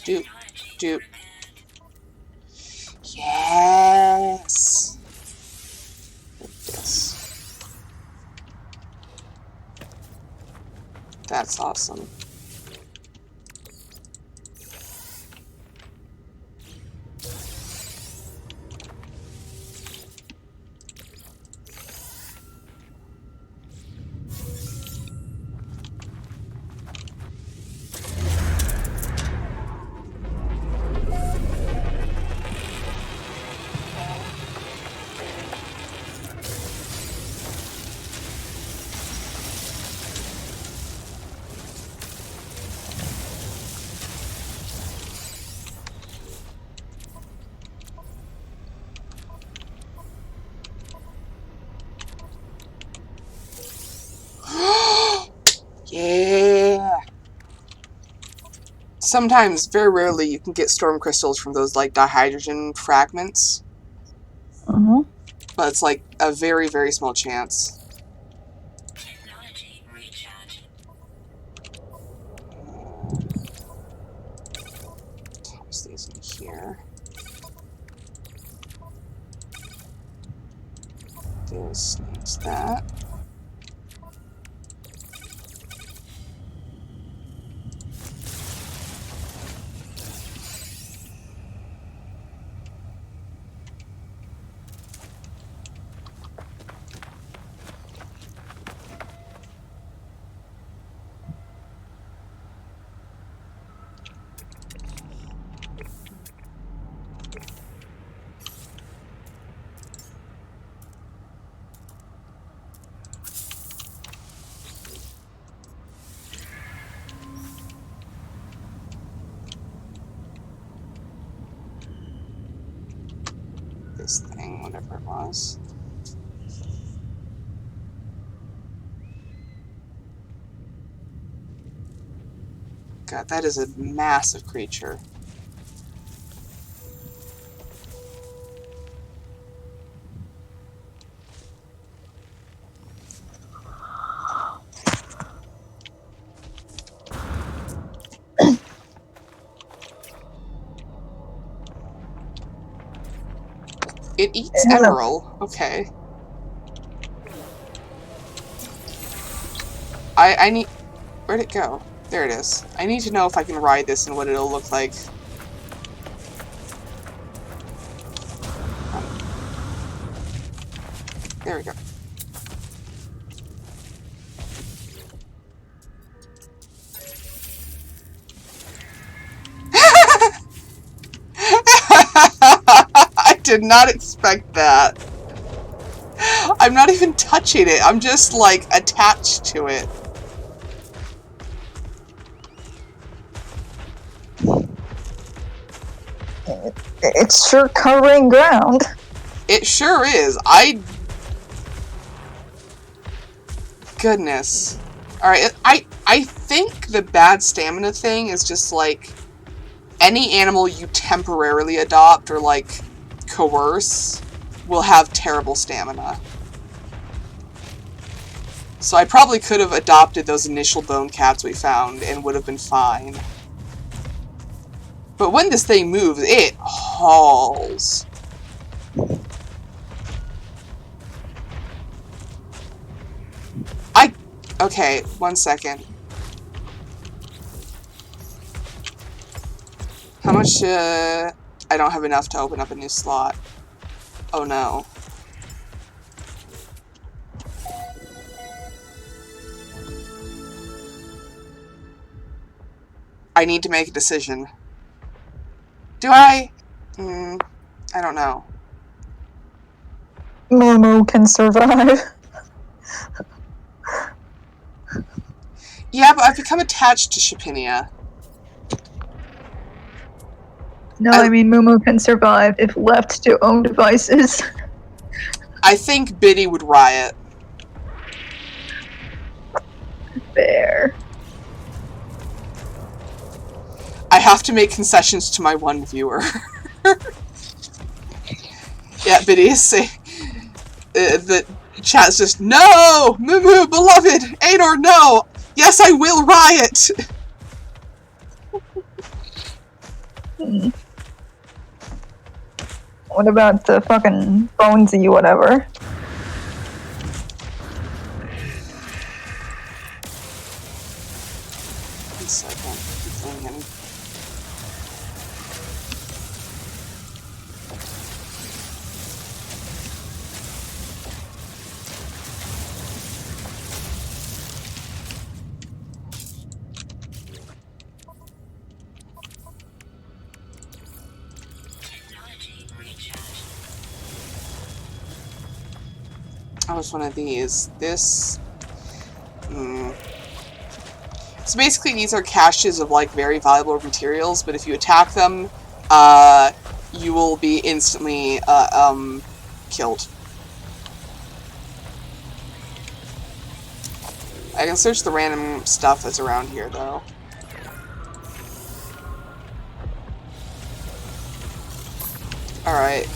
Doop, doop. Yes! Yes. That's awesome. Yeah! Sometimes, very rarely, you can get storm crystals from those, like, dihydrogen fragments. Mm-hmm. But it's, like, a very, very small chance. Toss these in here. This needs that. This thing, whatever it was. God, that is a massive creature. It eats It has a emerald. Okay. I need... Where'd it go? There it is. I need to know if I can ride this and what it'll look like. There we go. I did not expect that. I'm not even touching it. I'm just, like, attached to it. It's sure covering ground. It sure is. Goodness. Alright, I think the bad stamina thing is just, like, any animal you temporarily adopt or, like, coerce will have terrible stamina. So I probably could have adopted those initial bone cats we found and would have been fine. But when this thing moves, it hauls. Okay, 1 second. How much, I don't have enough to open up a new slot. Oh no. I need to make a decision. Do I? I don't know. Momo can survive. Yeah, but I've become attached to Shapinia. No, I mean Momo can survive if left to own devices. I think Biddy would riot. Fair. I have to make concessions to my one viewer. Yeah, Biddy is saying... the chat's just, no! Moo beloved! Aenor, no! Yes, I will riot! What about the fucking Bonesy whatever? One second. I'm thinking. I was one of these. This... So basically these are caches of like very valuable materials, but if you attack them, you will be instantly killed. I can search the random stuff that's around here though. Alright.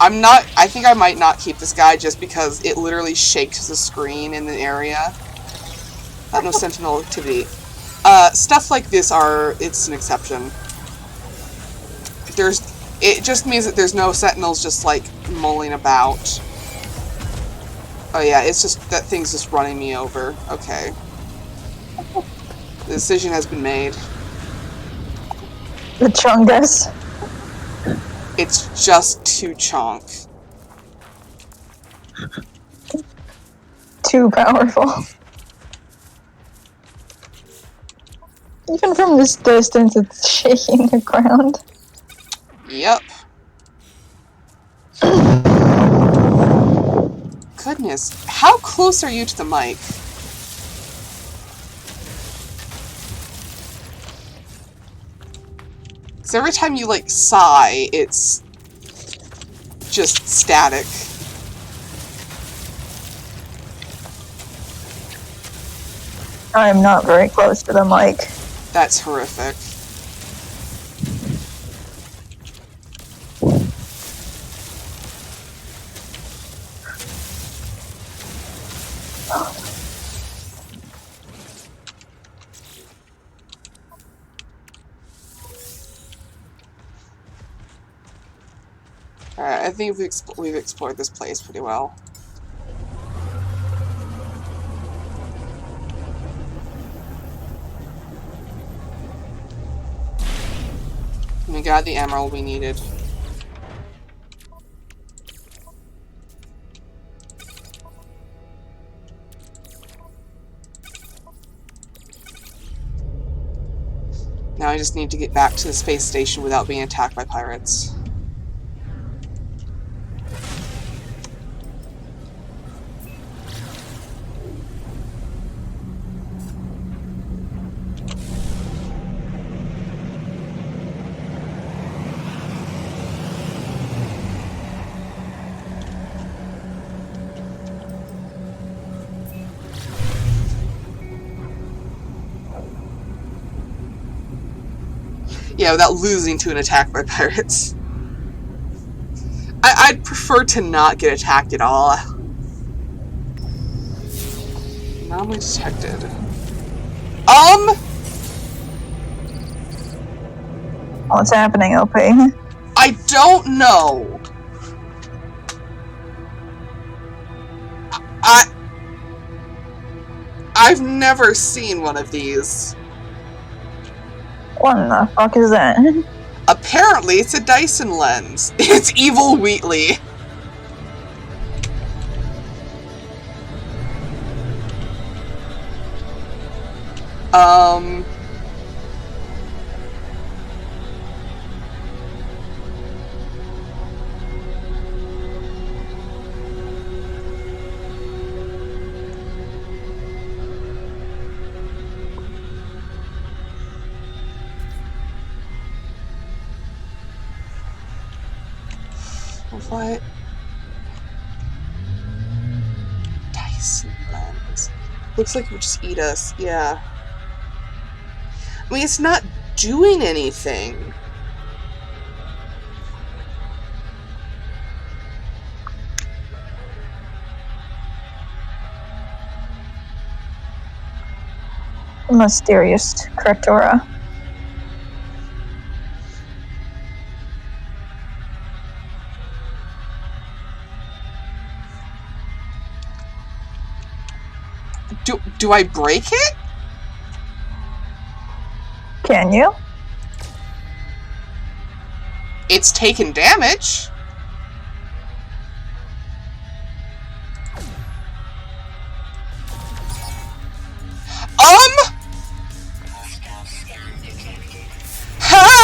I think I might not keep this guy just because it literally shakes the screen in the area. No sentinel activity. Stuff like this it's an exception. It just means that there's no sentinels just like mulling about. Oh yeah, it's just that thing's just running me over. Okay. The decision has been made. The Chungus. It's just too chonk. Too powerful. Even from this distance, it's shaking the ground. Yep. Goodness, how close are you to the mic? Because every time you, like, sigh, it's just static. I am not very close to the mic. That's horrific. Alright, I think we've explored this place pretty well. We got the emerald we needed. Now I just need to get back to the space station without being attacked by pirates. Yeah, without losing to an attack by pirates. I'd prefer to not get attacked at all. Anomaly detected. What's happening, OP? I don't know. I've never seen one of these. What the fuck is that? Apparently, it's a Dyson lens. It's evil Wheatley. What? Looks like it would just eat us. Yeah. I mean, it's not doing anything. Mysterious Creatura. Do I break it? Can you? It's taken damage. Ha!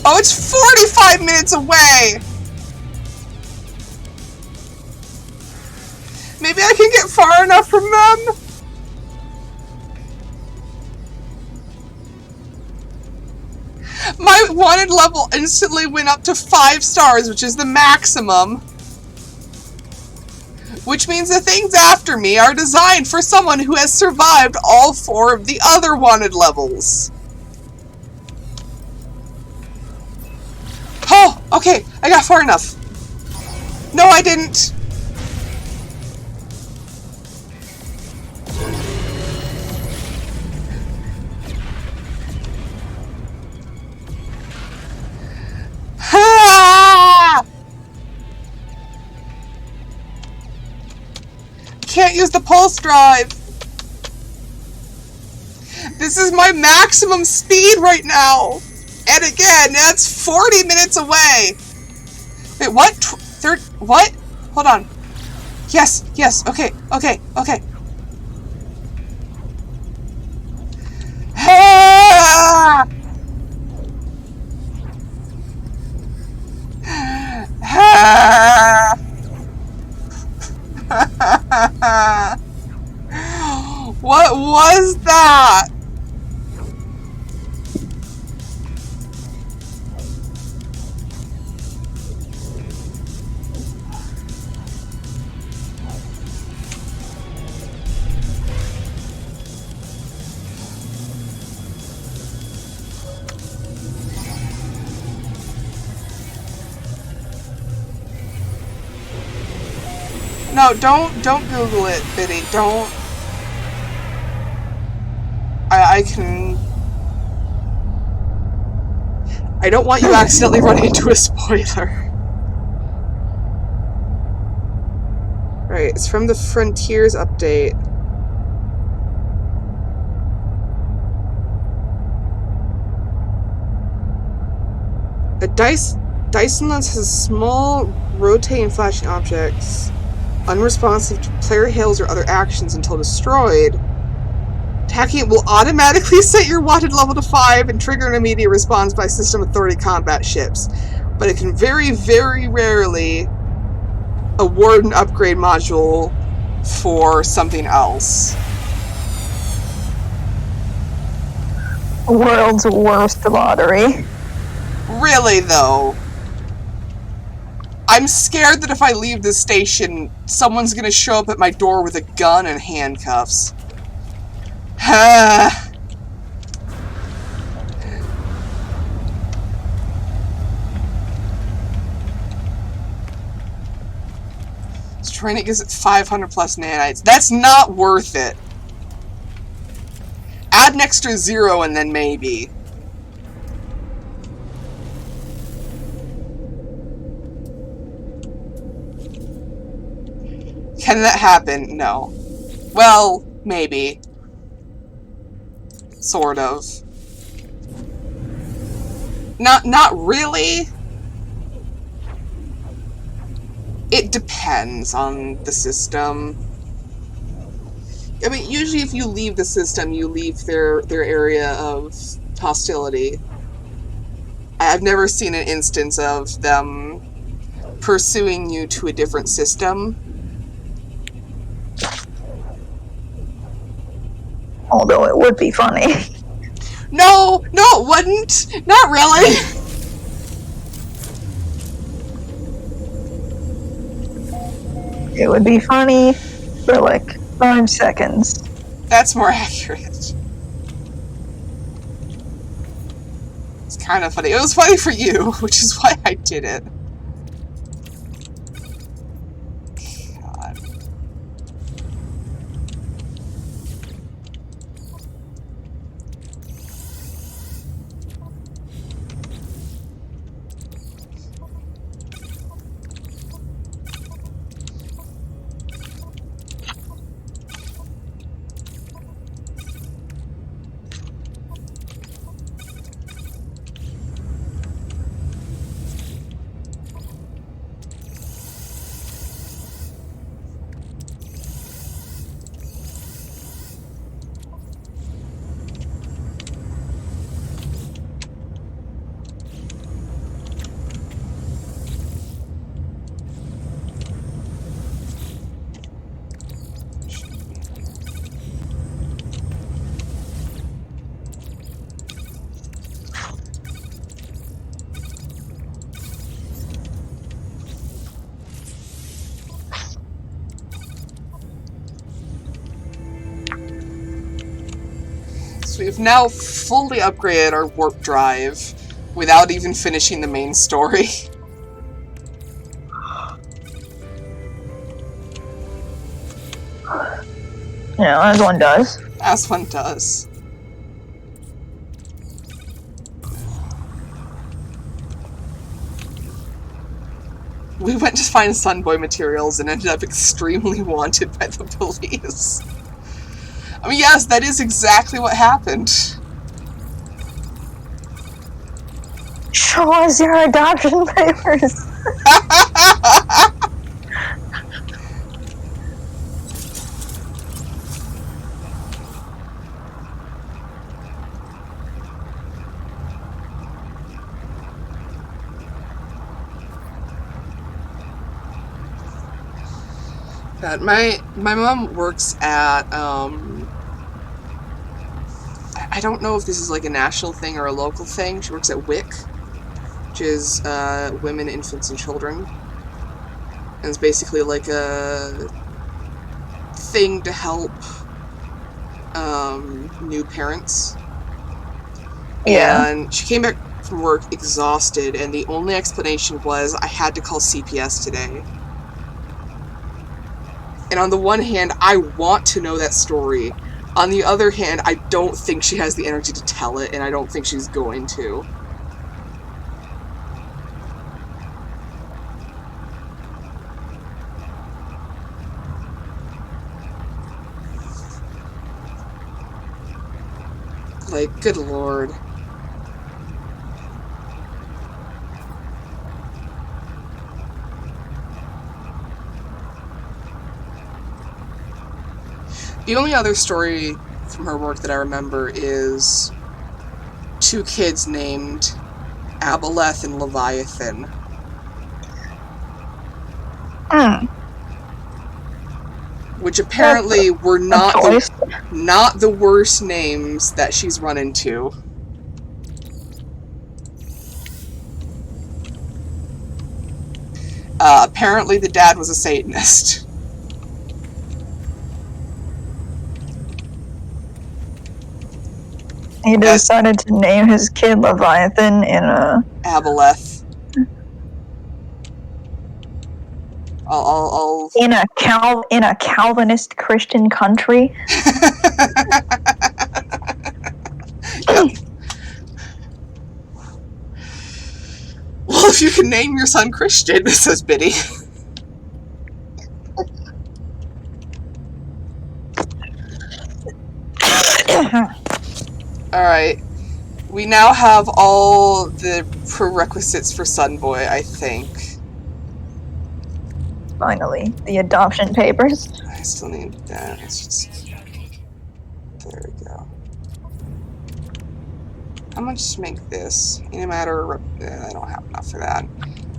Oh, it's 45 minutes away! Maybe I can get far enough from them? My wanted level instantly went up to 5 stars, which is the maximum. Which means the things after me are designed for someone who has survived all 4 of the other wanted levels. Oh, okay, I got far enough. No, I didn't. Ah! Can't use the pulse drive. This is my maximum speed right now. And again, that's 40 minutes away. Wait, what? What? Hold on. Yes, okay. Ah! Ah! What was that? No, don't Google it, Biddy. Don't. I can. I don't want you accidentally running into a spoiler. Right, it's from the Frontiers update. A Dyson lens has small, rotating, flashing objects, unresponsive to player hails or other actions until destroyed. Attacking it will automatically set your wanted level to 5 and trigger an immediate response by System Authority combat ships, but it can very, very rarely award an upgrade module for something else. World's worst lottery. Really, though. I'm scared that if I leave this station, someone's gonna show up at my door with a gun and handcuffs. Training gives it 500 plus nanites. That's not worth it. Add an extra 0 and then maybe. Can that happen? No. Well, maybe. Sort of. Not really. It depends on the system. I mean, usually if you leave the system, you leave their area of hostility. I've never seen an instance of them pursuing you to a different system. Although it would be funny. No, it wouldn't. Not really. It would be funny for like 5 seconds. That's more accurate. It's kind of funny. It was funny for you, which is why I did it. God. So we've now fully upgraded our warp drive without even finishing the main story. Yeah, as one does. As one does. We went to find Sunboy materials and ended up extremely wanted by the police. I mean, yes, that is exactly what happened. Show us your adoption papers. God, my mom works at, I don't know if this is like a national thing or a local thing. She works at WIC, which is Women, Infants, and Children. And it's basically like a thing to help new parents. Yeah. And she came back from work exhausted, and the only explanation was, I had to call CPS today. And on the one hand, I want to know that story. On the other hand, I don't think she has the energy to tell it, and I don't think she's going to. Like, good lord. The only other story from her work that I remember is 2 kids named Aboleth and Leviathan. Which apparently were not the worst names that she's run into. Apparently the dad was a Satanist. He decided to name his kid Leviathan in a... Aboleth. I'll... In a Calvinist Christian country? Yep. Well, if you can name your son Christian, says Biddy. Alright. We now have all the prerequisites for Sunboy, I think. Finally, the adoption papers. I still need that. It's just... There we go. I'm gonna just make this. In a matter of... I don't have enough for that.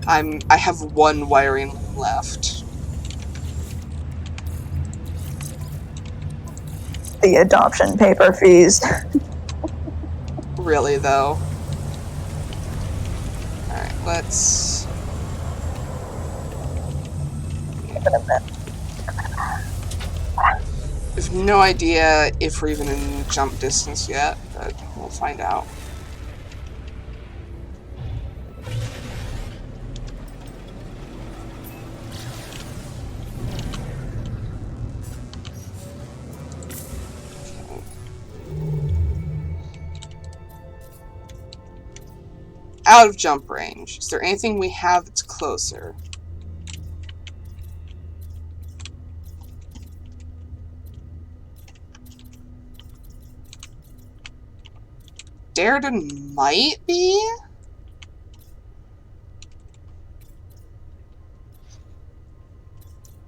I have 1 wiring loom left. The adoption paper fees. Really, though. Alright, let's... Give it a minute. No idea if we're even in jump distance yet, but we'll find out. Out of jump range. Is there anything we have that's closer? Darden might be?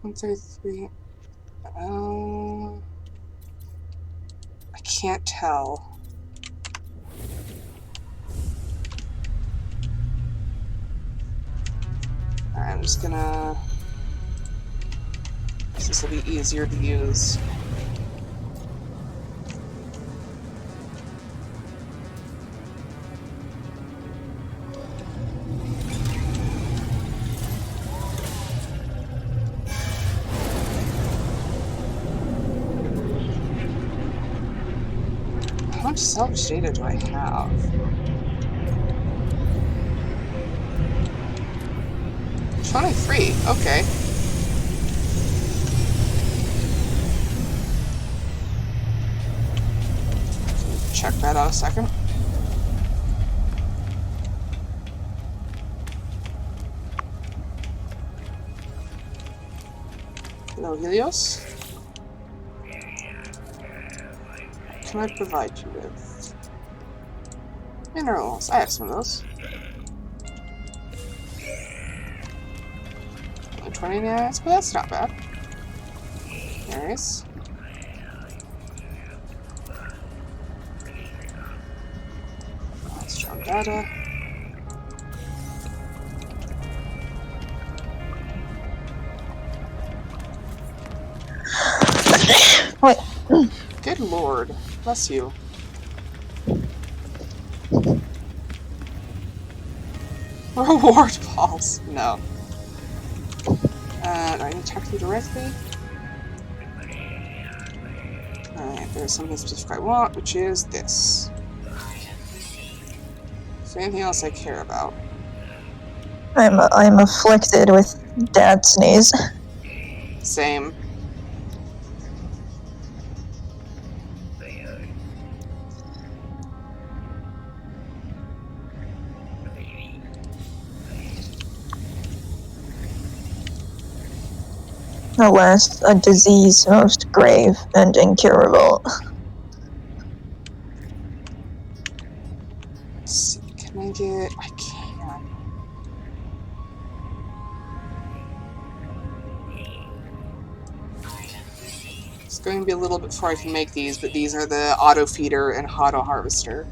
One, two, three. I can't tell. Alright, I'm just gonna... This will be easier to use. How much salvage data do I have? $23, okay. Check that out a second. Hello, Helios. What can I provide you with? Minerals. I have some of those. Only 29, but that's not bad. Nice. Strong data. Wait. Good lord. Bless you. Reward balls. No. Do I need to talk to you directly? Alright, there's something specific I want, which is this. Is there anything else I care about? I'm afflicted with dad sneeze. Same. Alas, a disease most grave and incurable. Let's see, can I get... I can. It's going to be a little bit before I can make these, but these are the auto feeder and auto harvester.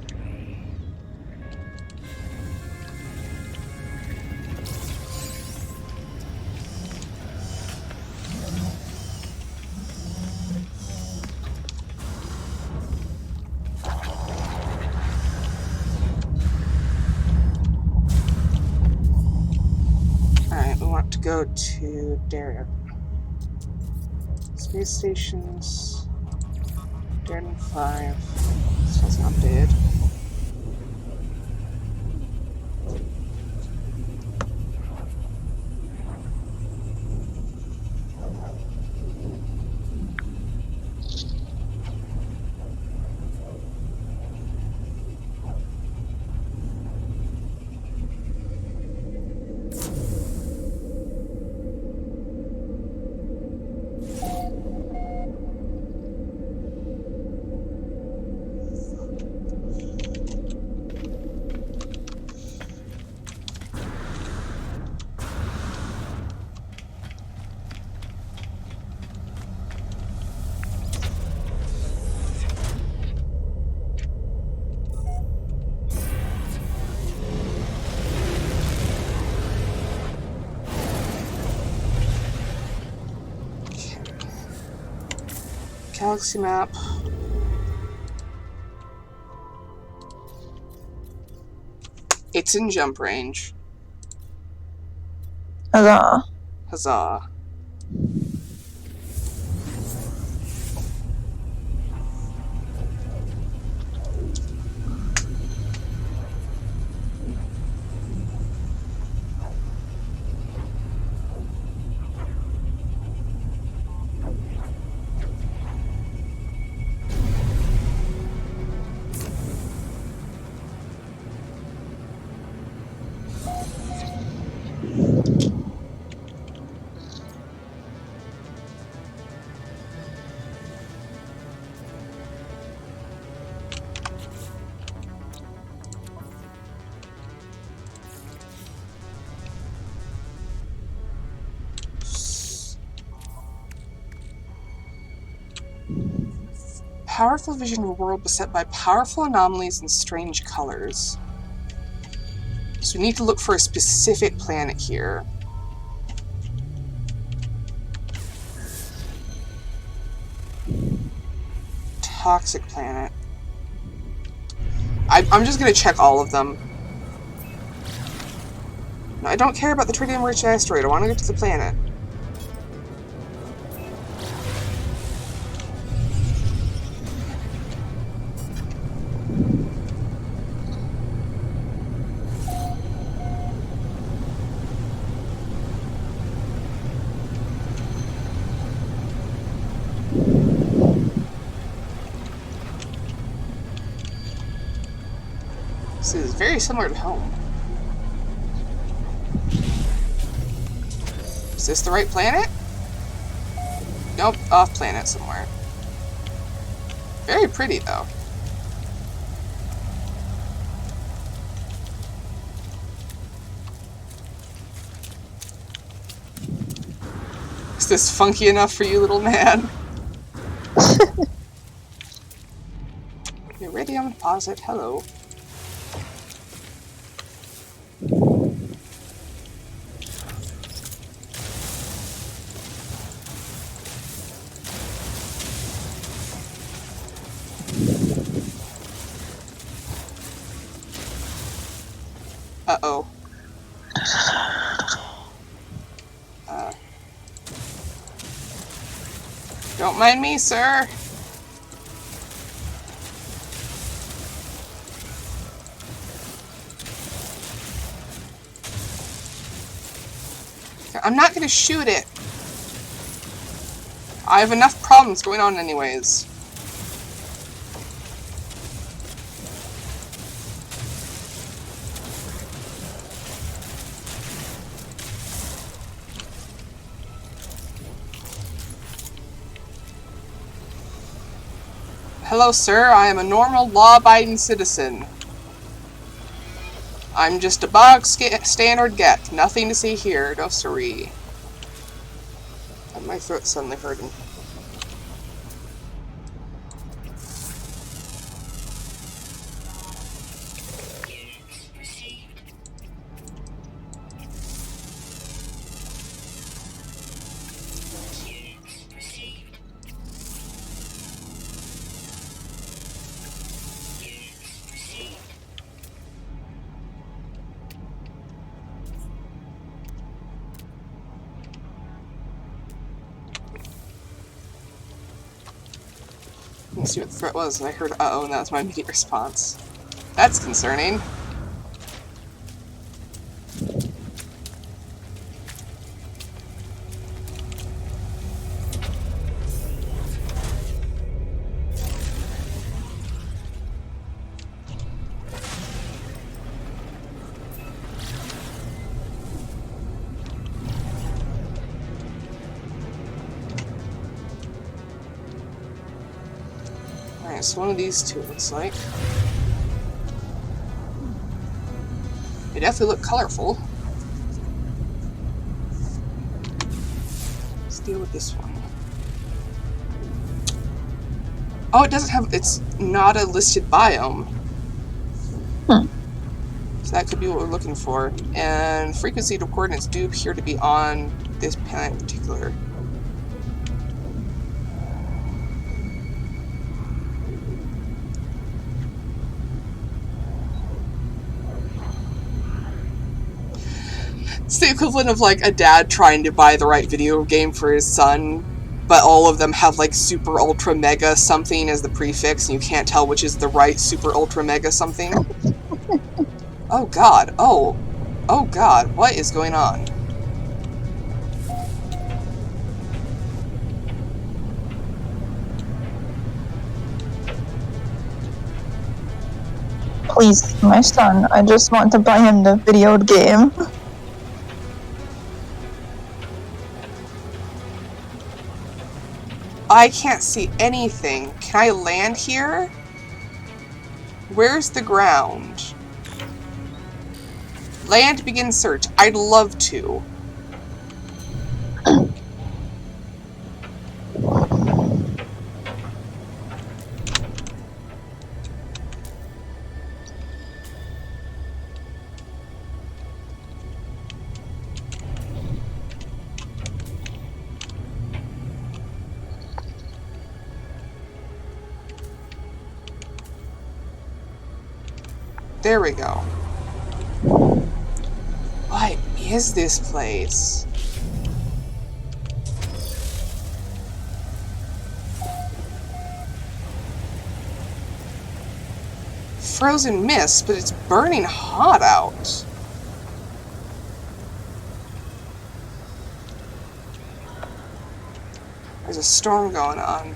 Alright, we want to go to Darien. Space stations. Darien 5. This one's not dead. Galaxy map. It's in jump range. Huzzah. Huzzah. Powerful vision of a world beset by powerful anomalies and strange colors. So we need to look for a specific planet here. Toxic planet. I'm just gonna check all of them. No, I don't care about the tritium-rich asteroid. I want to get to the planet. This is very similar to home. Is this the right planet? Nope, off planet somewhere. Very pretty though. Is this funky enough for you, little man? Iridium deposit, hello. Uh-oh. Don't mind me, sir. I'm not gonna shoot it. I have enough problems going on anyways. Hello, sir. I am a normal, law-abiding citizen. I'm just a bog standard get. Nothing to see here. No siree. And my throat's suddenly hurting. Let's see what the threat was, and I heard uh-oh, and that was my immediate response. That's concerning. Alright, so one of these two looks like. They definitely look colorful. Let's deal with this one. Oh, it doesn't have, it's not a listed biome. So that could be what we're looking for. And frequency to coordinates do appear to be on this planet in particular. It's the equivalent of like a dad trying to buy the right video game for his son, but all of them have like super ultra mega something as the prefix, and you can't tell which is the right super ultra mega something. Oh god, oh god, what is going on? Please, my son. I just want to buy him the video game. I can't see anything. Can I land here? Where's the ground? Land, begin search. I'd love to. There we go. What is this place? Frozen mist, but it's burning hot out. There's a storm going on.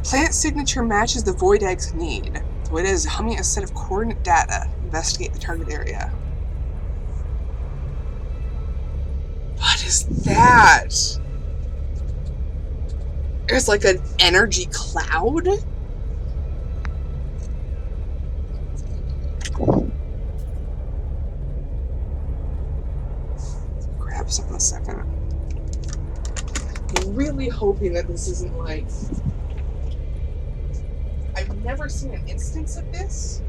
Plant signature matches the Void Egg's need. The Void Egg is humming a set of coordinate data. Investigate the target area. What is that? There's like an energy cloud? Grab something a second. I'm really hoping that this isn't like... I've never seen an instance of this,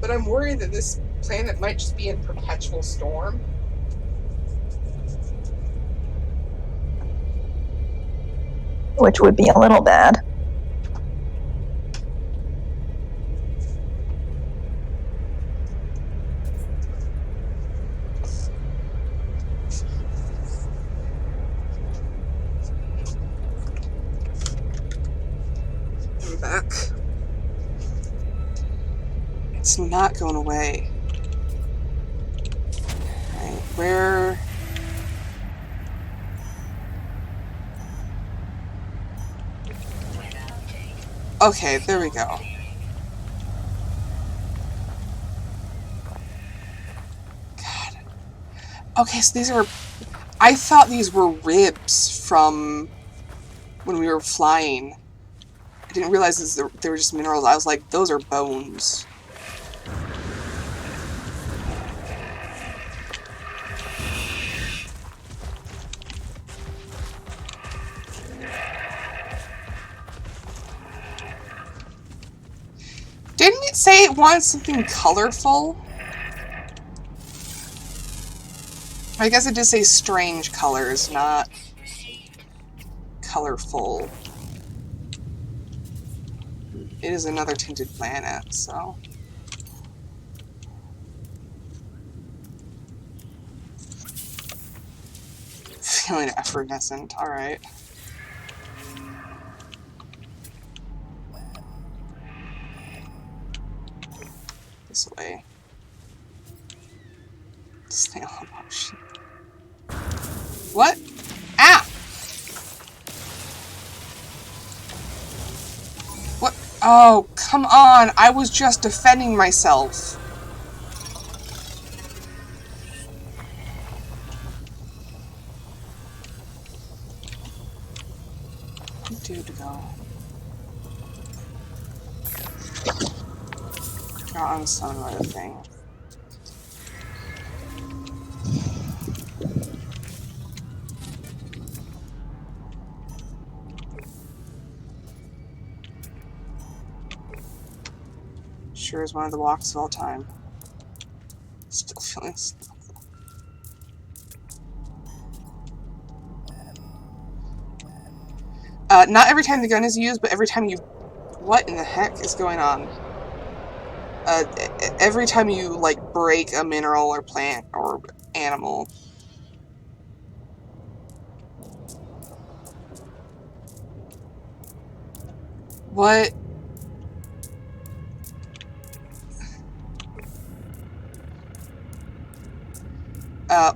but I'm worried that this planet might just be in perpetual storm. Which would be a little bad. I'm back. It's not going away. Right, where... Okay, there we go. God. Okay, so these are... I thought these were ribs from when we were flying. I didn't realize they were just minerals. I was like, those are bones. Didn't it say it wanted something colorful? I guess it did say strange colors, not colorful. It is another tinted planet, so... Feeling effervescent, alright. This way. Snail emotion. What? Ah! What? Oh, come on! I was just defending myself. Dude, go. Got on some other thing. Sure is one of the walks of all time. Still feeling stuck. Not every time the gun is used, but every time you... What in the heck is going on? Every time you, like, break a mineral or plant or animal. What?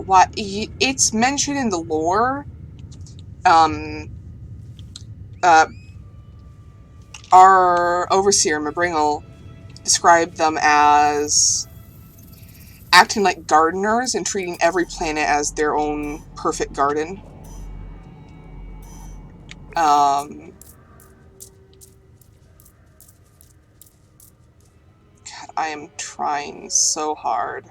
What? It's mentioned in the lore. Our overseer, Mabringle, described them as acting like gardeners and treating every planet as their own perfect garden. God, I am trying so hard.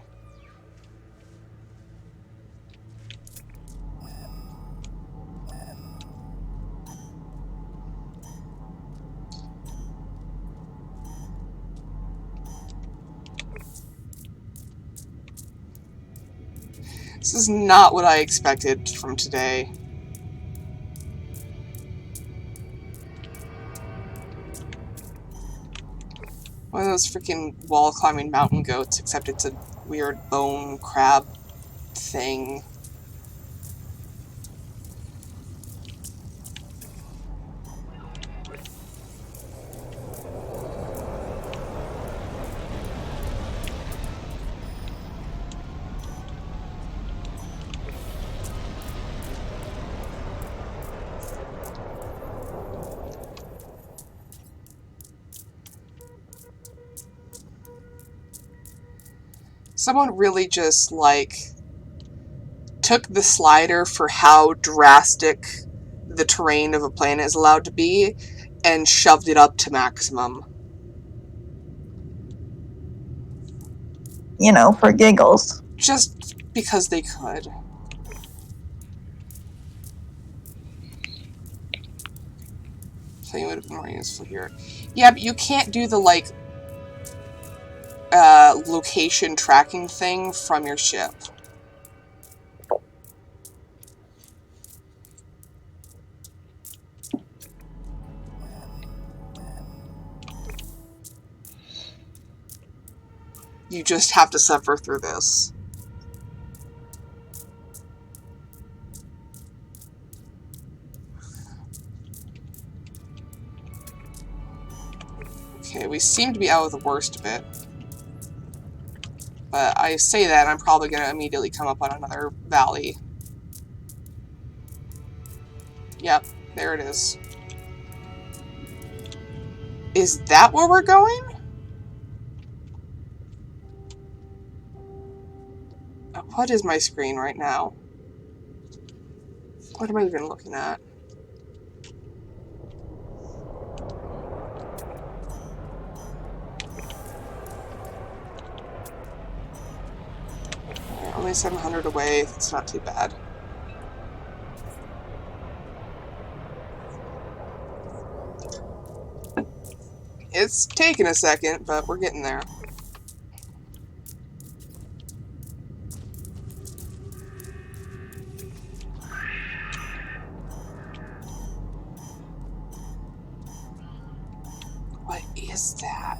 This is not what I expected from today. One of those freaking wall climbing mountain goats, except it's a weird bone crab thing. Someone really just, like, took the slider for how drastic the terrain of a planet is allowed to be and shoved it up to maximum. You know, for giggles. Just because they could. Something would have been more useful here. Yeah, but you can't do the, like, location tracking thing from your ship. You just have to suffer through this. Okay, we seem to be out of the worst of it. But I say that, and I'm probably going to immediately come up on another valley. Yep, there it is. Is that where we're going? What is my screen right now? What am I even looking at? Only 700 away. It's not too bad. It's taken a second, but we're getting there. What is that?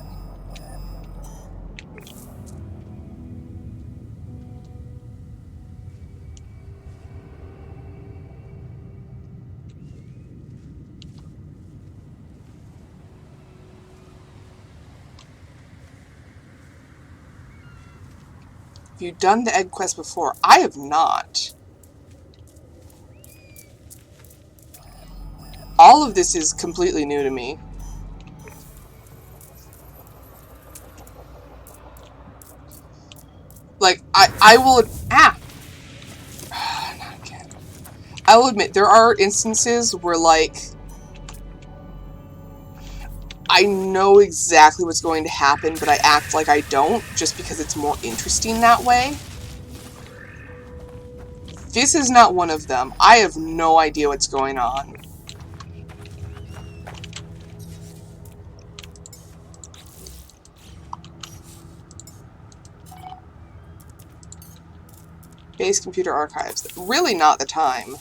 Have you done the egg quest before? I have not. All of this is completely new to me. Like, I will... Ah! Not again. I will admit, there are instances where, like, I know exactly what's going to happen, but I act like I don't, just because it's more interesting that way. This is not one of them. I have no idea what's going on. Base computer archives. Really not the time.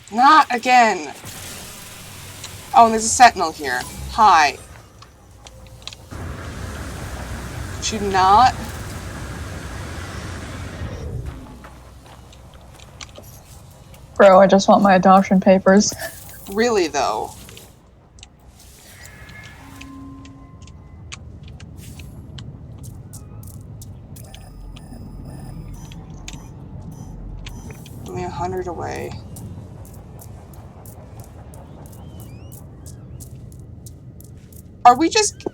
Not again! Oh, and there's a sentinel here. Hi. Could you not? Bro, I just want my adoption papers. Really, though. 100 away. Are we just...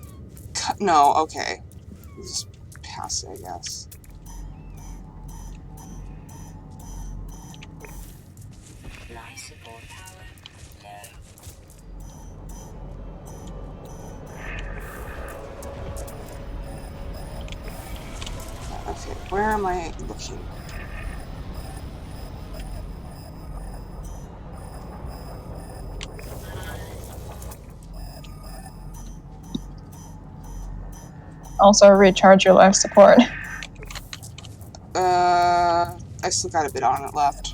No, okay. Just pass it, I guess. Okay, where am I looking? Also, recharge your life support. I still got a bit on it left.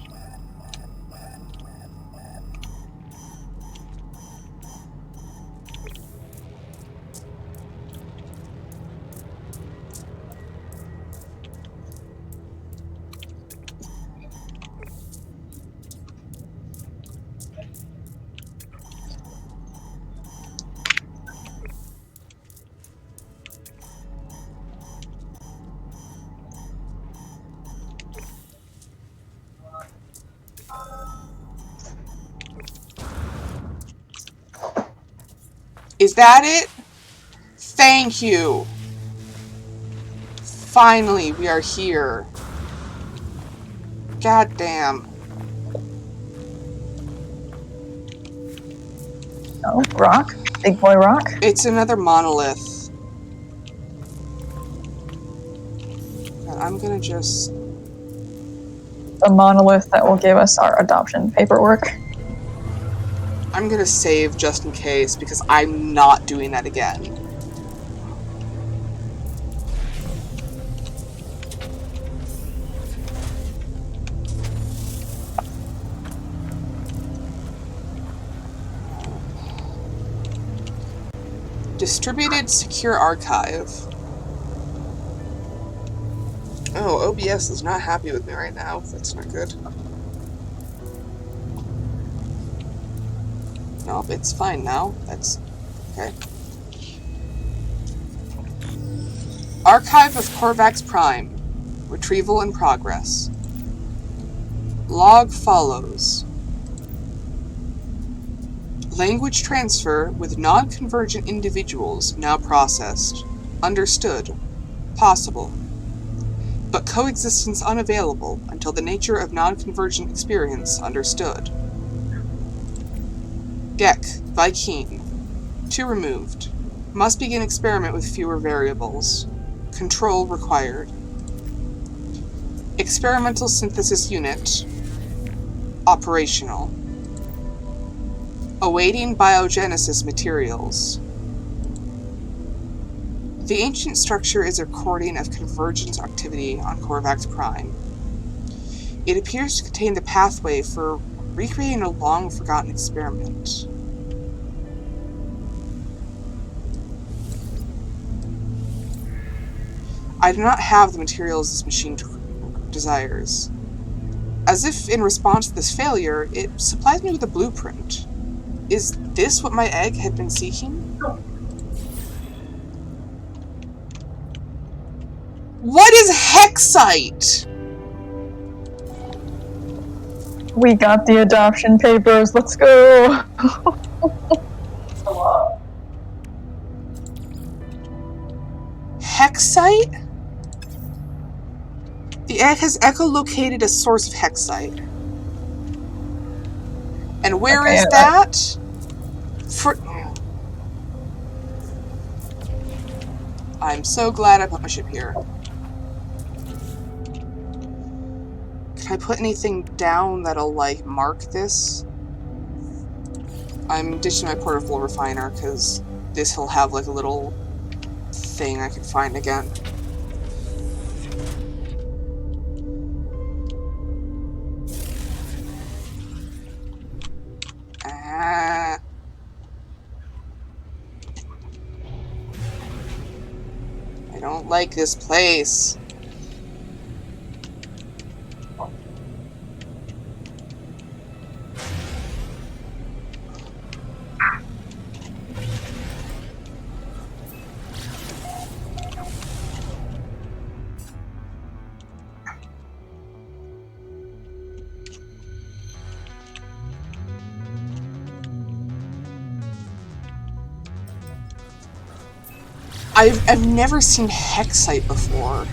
Is that it? Thank you. Finally, we are here. God damn. Oh, rock? Big boy rock? It's another monolith. God, I'm gonna just... The monolith that will give us our adoption paperwork. I'm gonna save just in case, because I'm not doing that again. Distributed Secure Archive. Oh, OBS is not happy with me right now. That's not good. No, it's fine now. That's... okay. Archive of Korvax Prime. Retrieval in progress. Log follows. Language transfer with non-convergent individuals now processed. Understood. Possible. But coexistence unavailable until the nature of non-convergent experience understood. Gek, Vikine. 2 removed. Must begin experiment with fewer variables. Control required. Experimental synthesis unit. Operational. Awaiting biogenesis materials. The ancient structure is a recording of convergence activity on Korvax Prime. It appears to contain the pathway for recreating a long-forgotten experiment. I do not have the materials this machine desires. As if in response to this failure, it supplies me with a blueprint. Is this what my egg had been seeking? What is Hexite? We got the adoption papers. Let's go. Hexite? The egg has echolocated a source of Hexite. And where is that? I'm so glad I put my ship here. Can I put anything down that'll, like, mark this? I'm ditching my portable refiner, because this will have, like, a little thing I can find again. I don't like this place. I've never seen hexite before.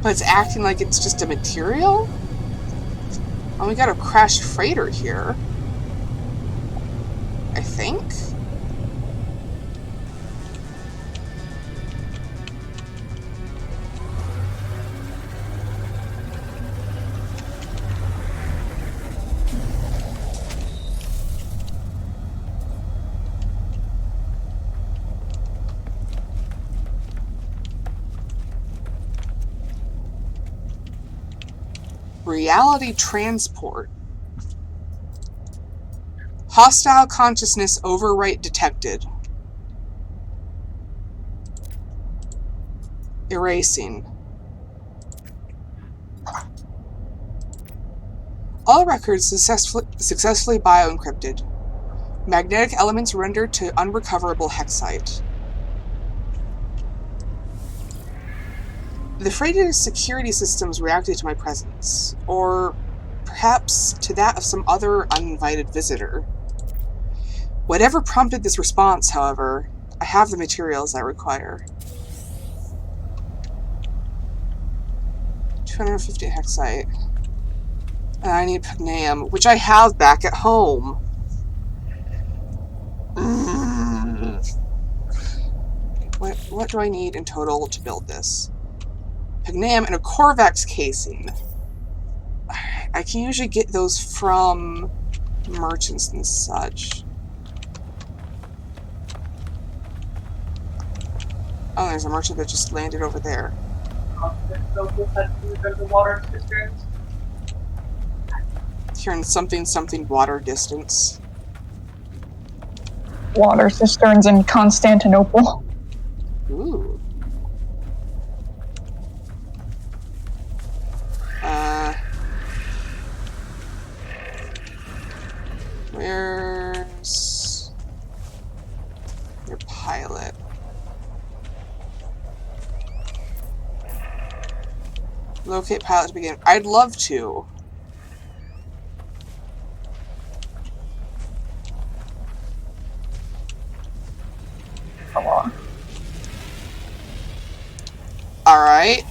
But it's acting like it's just a material? Oh, we got a crashed freighter here. I think? Reality transport. Hostile consciousness overwrite detected. Erasing. All records successfully bioencrypted. Magnetic elements rendered to unrecoverable hexite. The freighter's security systems reacted to my presence, or perhaps to that of some other uninvited visitor. Whatever prompted this response, however, I have the materials I require. 250 hexite. And I need Pagnam, which I have back at home. What do I need in total to build this? Pagnam and a Corvax casing. I can usually get those from merchants and such. Oh, there's a merchant that just landed over there. Here in something water distance. Water cisterns in Constantinople. Ooh. Where's your pilot? Locate pilot to begin. I'd love to. Come on. Alright.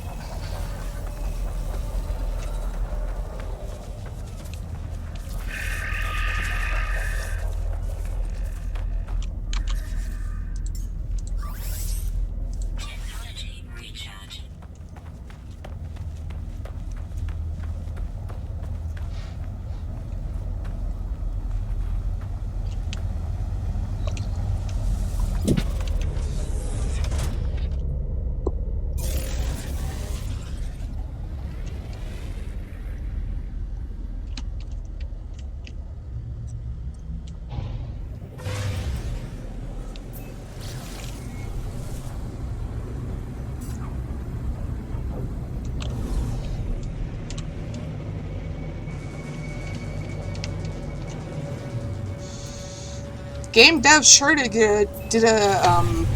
Game devs sure did a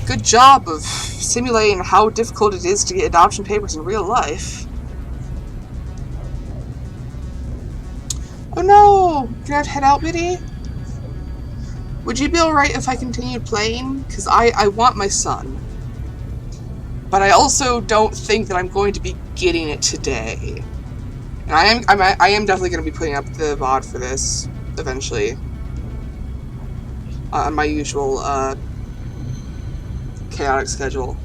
good job of simulating how difficult it is to get adoption papers in real life. Oh no! Can I head out, Biddy? Would you be alright if I continued playing? Because I want my son. But I also don't think that I'm going to be getting it today. And I am definitely going to be putting up the VOD for this eventually. On my usual chaotic schedule.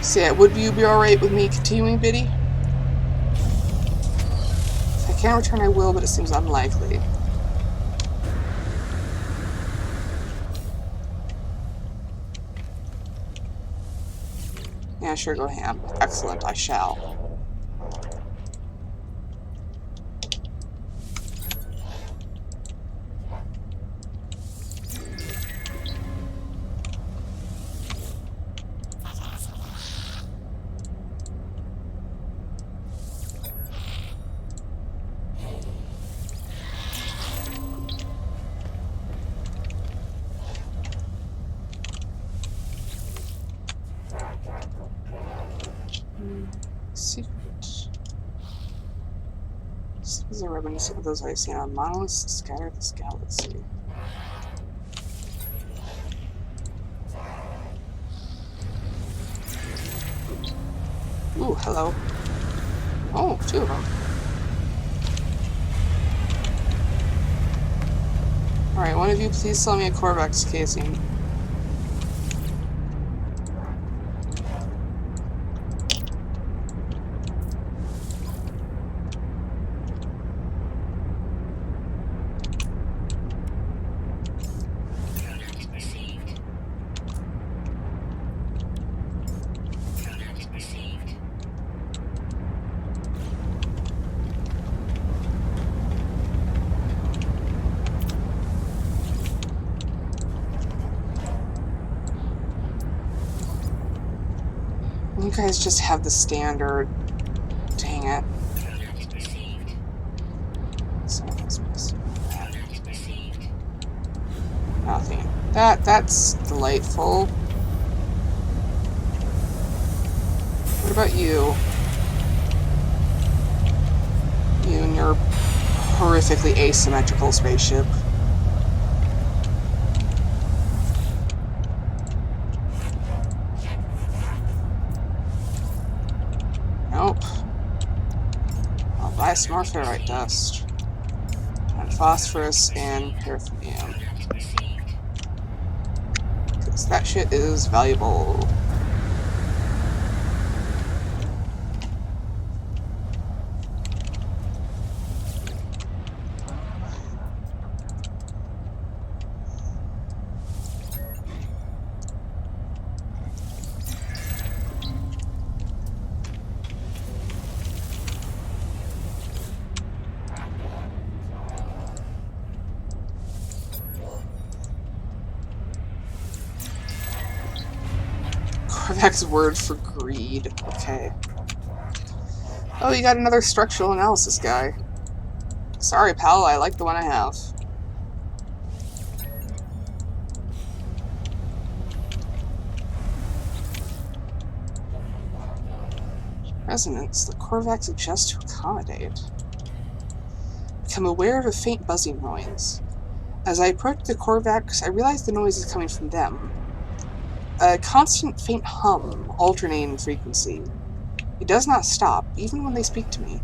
So yeah, would you be alright with me continuing, Biddy? If I can't return, I will, but it seems unlikely. Yeah, sure, go ham. Excellent, I shall. These are reminiscent of those I've seen on monoliths scattered this galaxy. Ooh, hello. Oh, 2 of them. Alright, one of you please sell me a Corvax casing. You guys just have the standard. Dang it. Nothing. That's delightful. What about you? You and your horrifically asymmetrical spaceship. Nope. I'll buy some more ferrite dust. And phosphorus and paraffinium. Because that shit is valuable. Corvac's word for greed. Okay. Oh, you got another structural analysis guy. Sorry, pal, I like the one I have. Resonance. The Corvax suggests to accommodate. Become aware of a faint buzzing noise. As I approach the Corvax, I realize the noise is coming from them. A constant faint hum, alternating in frequency. It does not stop, even when they speak to me.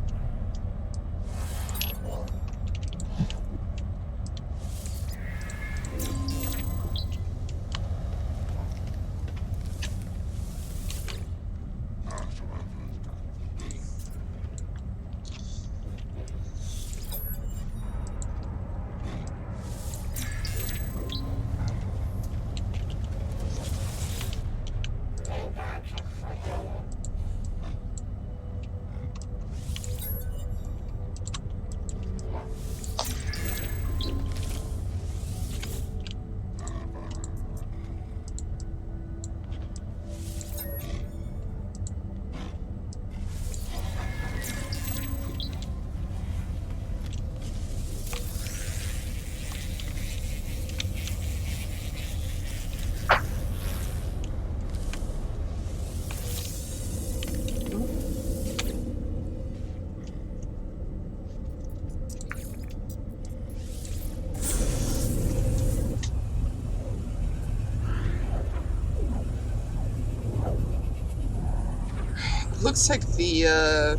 Looks like the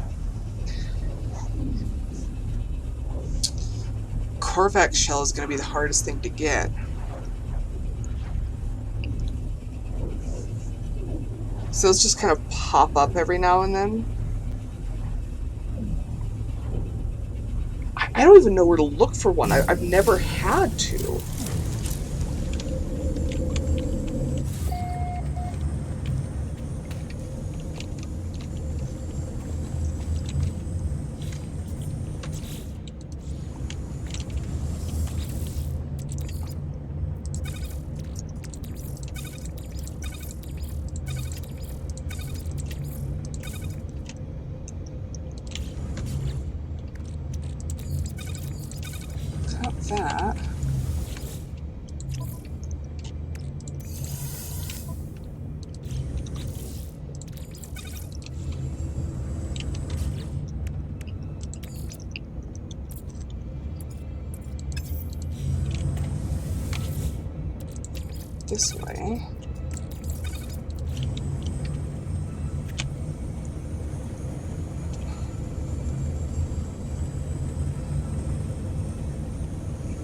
Corvax shell is going to be the hardest thing to get. So it's just kind of pop up every now and then. I don't even know where to look for one. I've never had to. That. this way.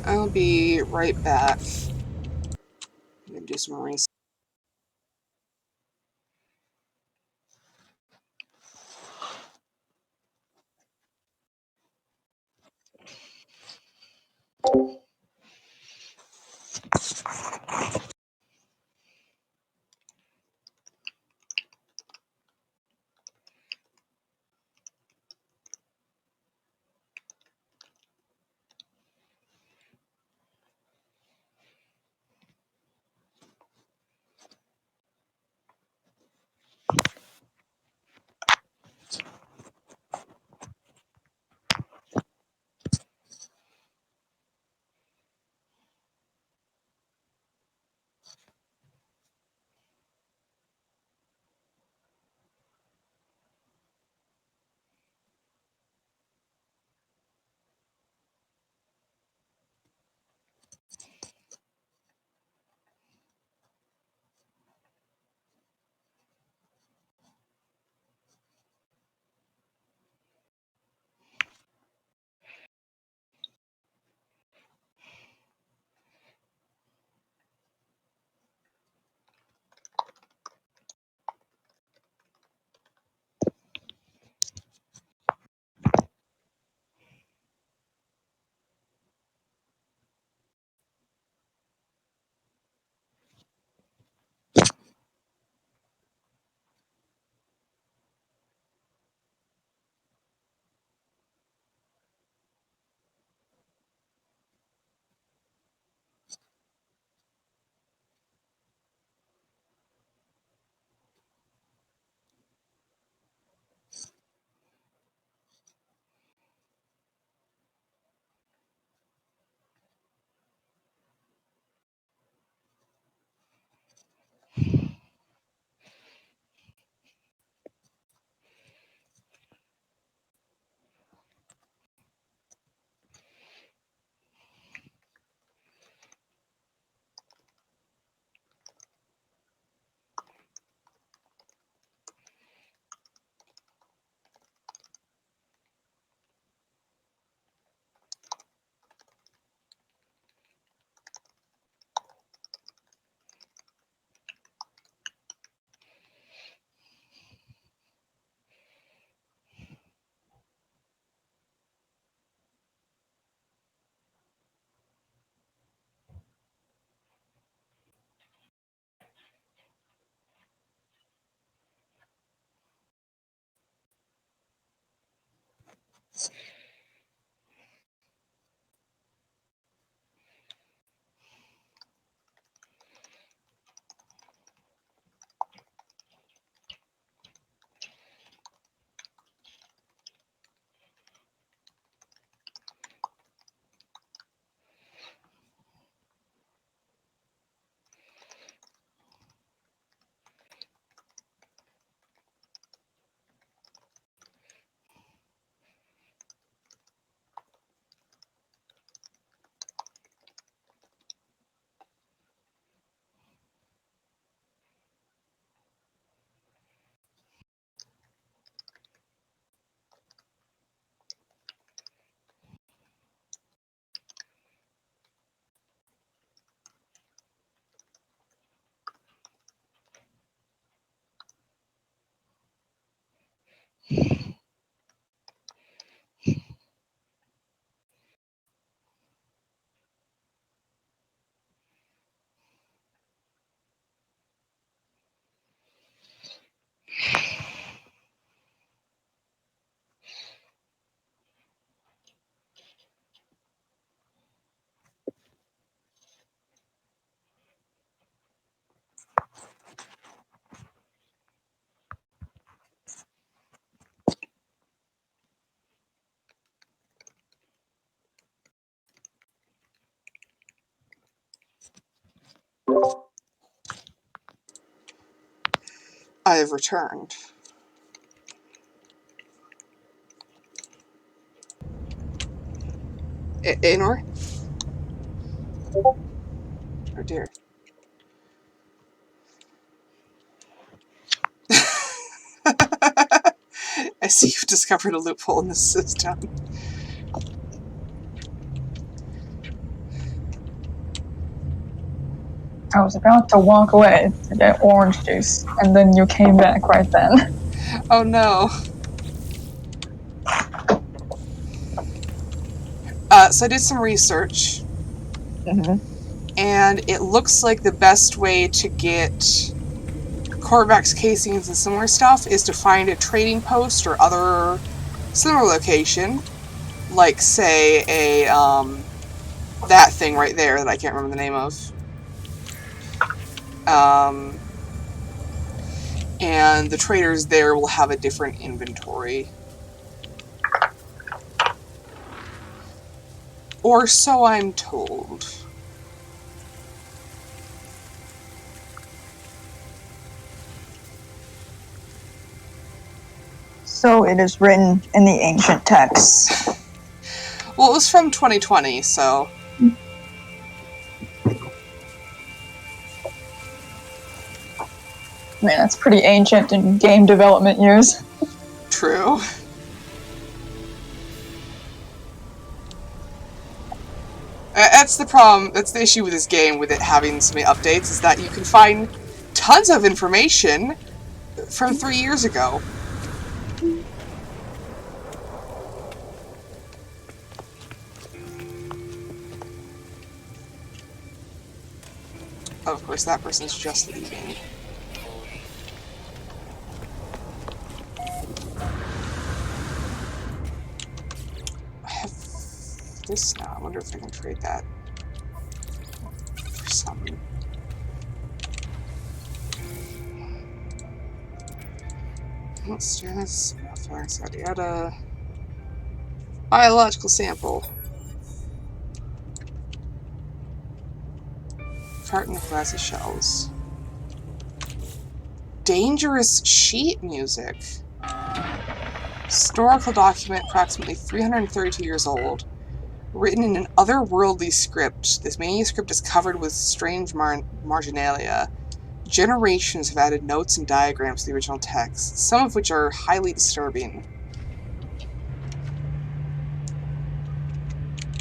I'll be right back. I'm gonna do some research. I have returned. Inor? Oh dear. see you've discovered a loophole in the system. I was about to walk away to get orange juice, and then you came back right then. Oh no. So I did some research, and it looks like the best way to get Korvax casings and similar stuff is to find a trading post or other similar location, like, say, that thing right there that I can't remember the name of. And the traders there will have a different inventory. Or so I'm told. So it is written in the ancient texts. Well, it was from 2020, so... Man, that's pretty ancient in game development years. True. That's the problem, that's the issue with this game, with it having so many updates, is that you can find tons of information from 3 years ago. Oh, of course, that person's just leaving. I have this now. I wonder if I can trade that for something. Stairs, yada yada. Biological sample. Carton of glassy shells. Dangerous sheet music. Historical document approximately 332 years old. Written in an otherworldly script, this manuscript is covered with strange marginalia. Generations have added notes and diagrams to the original text, some of which are highly disturbing.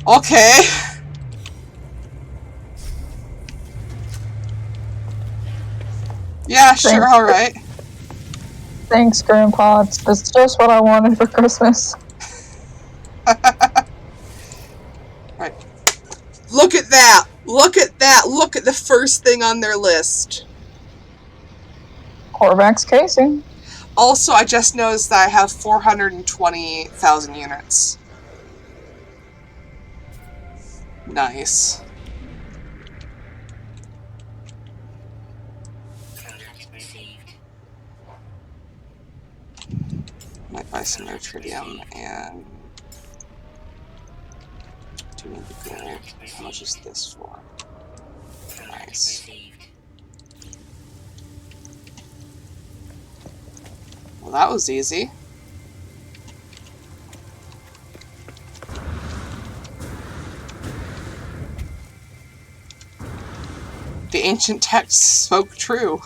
Okay. Yeah, sure, alright. Thanks, Grandpa. It's just what I wanted for Christmas. Right. Look at that! Look at that! Look at the first thing on their list. Korvax casing. Also, I just noticed that I have 420,000 units. Nice. Might buy some more tritium and do need the gold. How much is this for? Nice. Well, that was easy. The ancient text spoke true.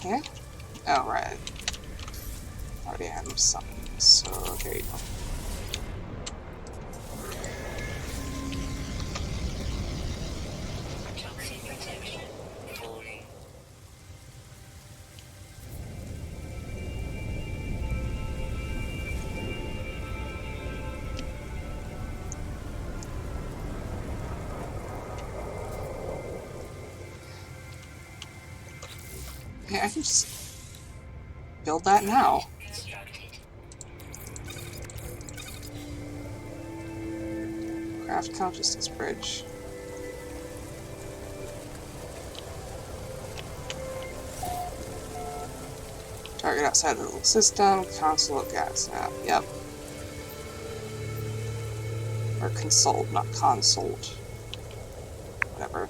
Yeah? Oh, right. Already had some, so there you go. Okay, I can just build that now. Craft consciousness bridge. Target outside the little system. Console gas. Yep. Or consult, not consult. Whatever.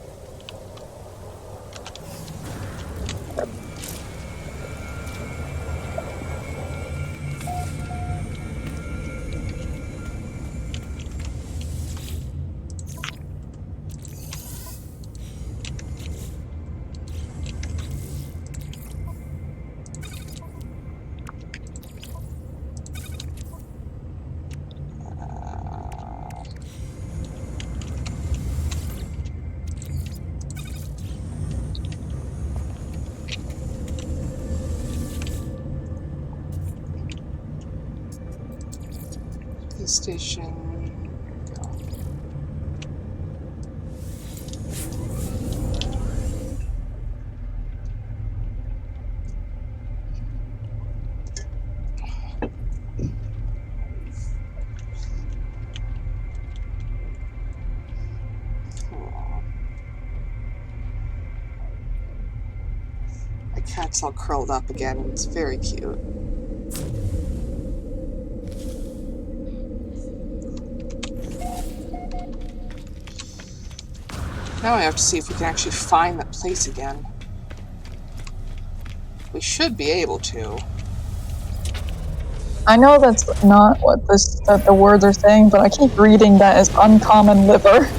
Space station. My cat's all curled up again, and it's very cute. Now I have to see if we can actually find that place again. We should be able to. I know that's not what the words are saying, but I keep reading that as uncommon liver.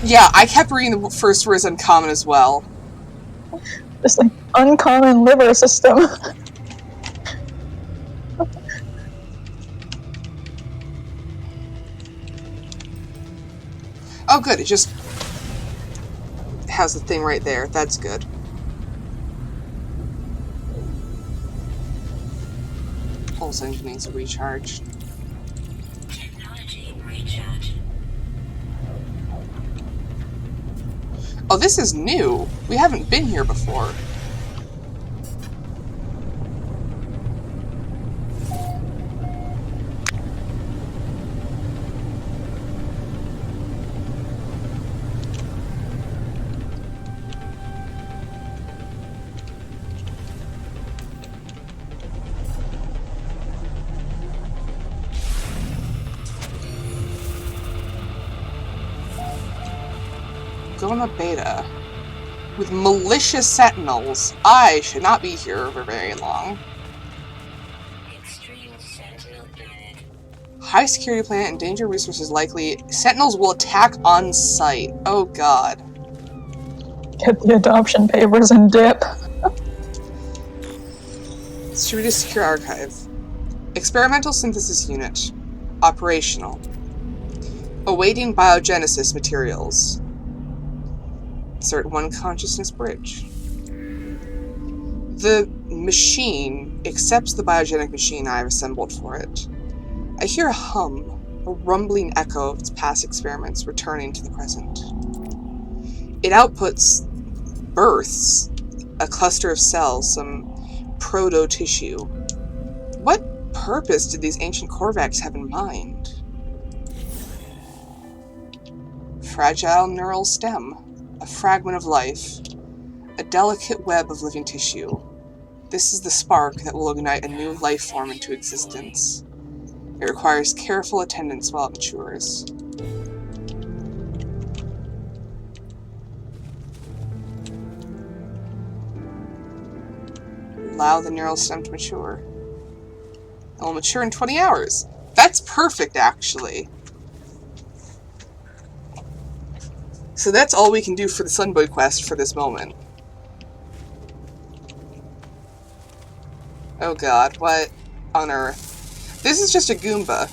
Yeah, I kept reading the first word as uncommon as well. Just like uncommon liver system. Oh, good. It just has the thing right there. That's good. Pulse engine needs a recharge. Technology recharge. Oh, this is new. We haven't been here before. Go on the beta. With malicious sentinels. I should not be here for very long. Extreme sentinel planet. High security planet, endangered resources likely. Sentinels will attack on sight. Oh god. Get the adoption papers and dip. Distributed secure archive. Experimental synthesis unit. Operational. Awaiting biogenesis materials. Insert one consciousness bridge. The machine accepts the biogenic machine I have assembled for it. I hear a hum, a rumbling echo of its past experiments returning to the present. It births, a cluster of cells, some proto-tissue. What purpose did these ancient Korvax have in mind? Fragile neural stem, a fragment of life, a delicate web of living tissue. This is the spark that will ignite a new life form into existence. It requires careful attendance while it matures. Allow the neural stem to mature. It will mature in 20 hours. That's perfect, actually. So that's all we can do for the Sunboy quest for this moment. Oh god, what on earth? This is just a Goomba.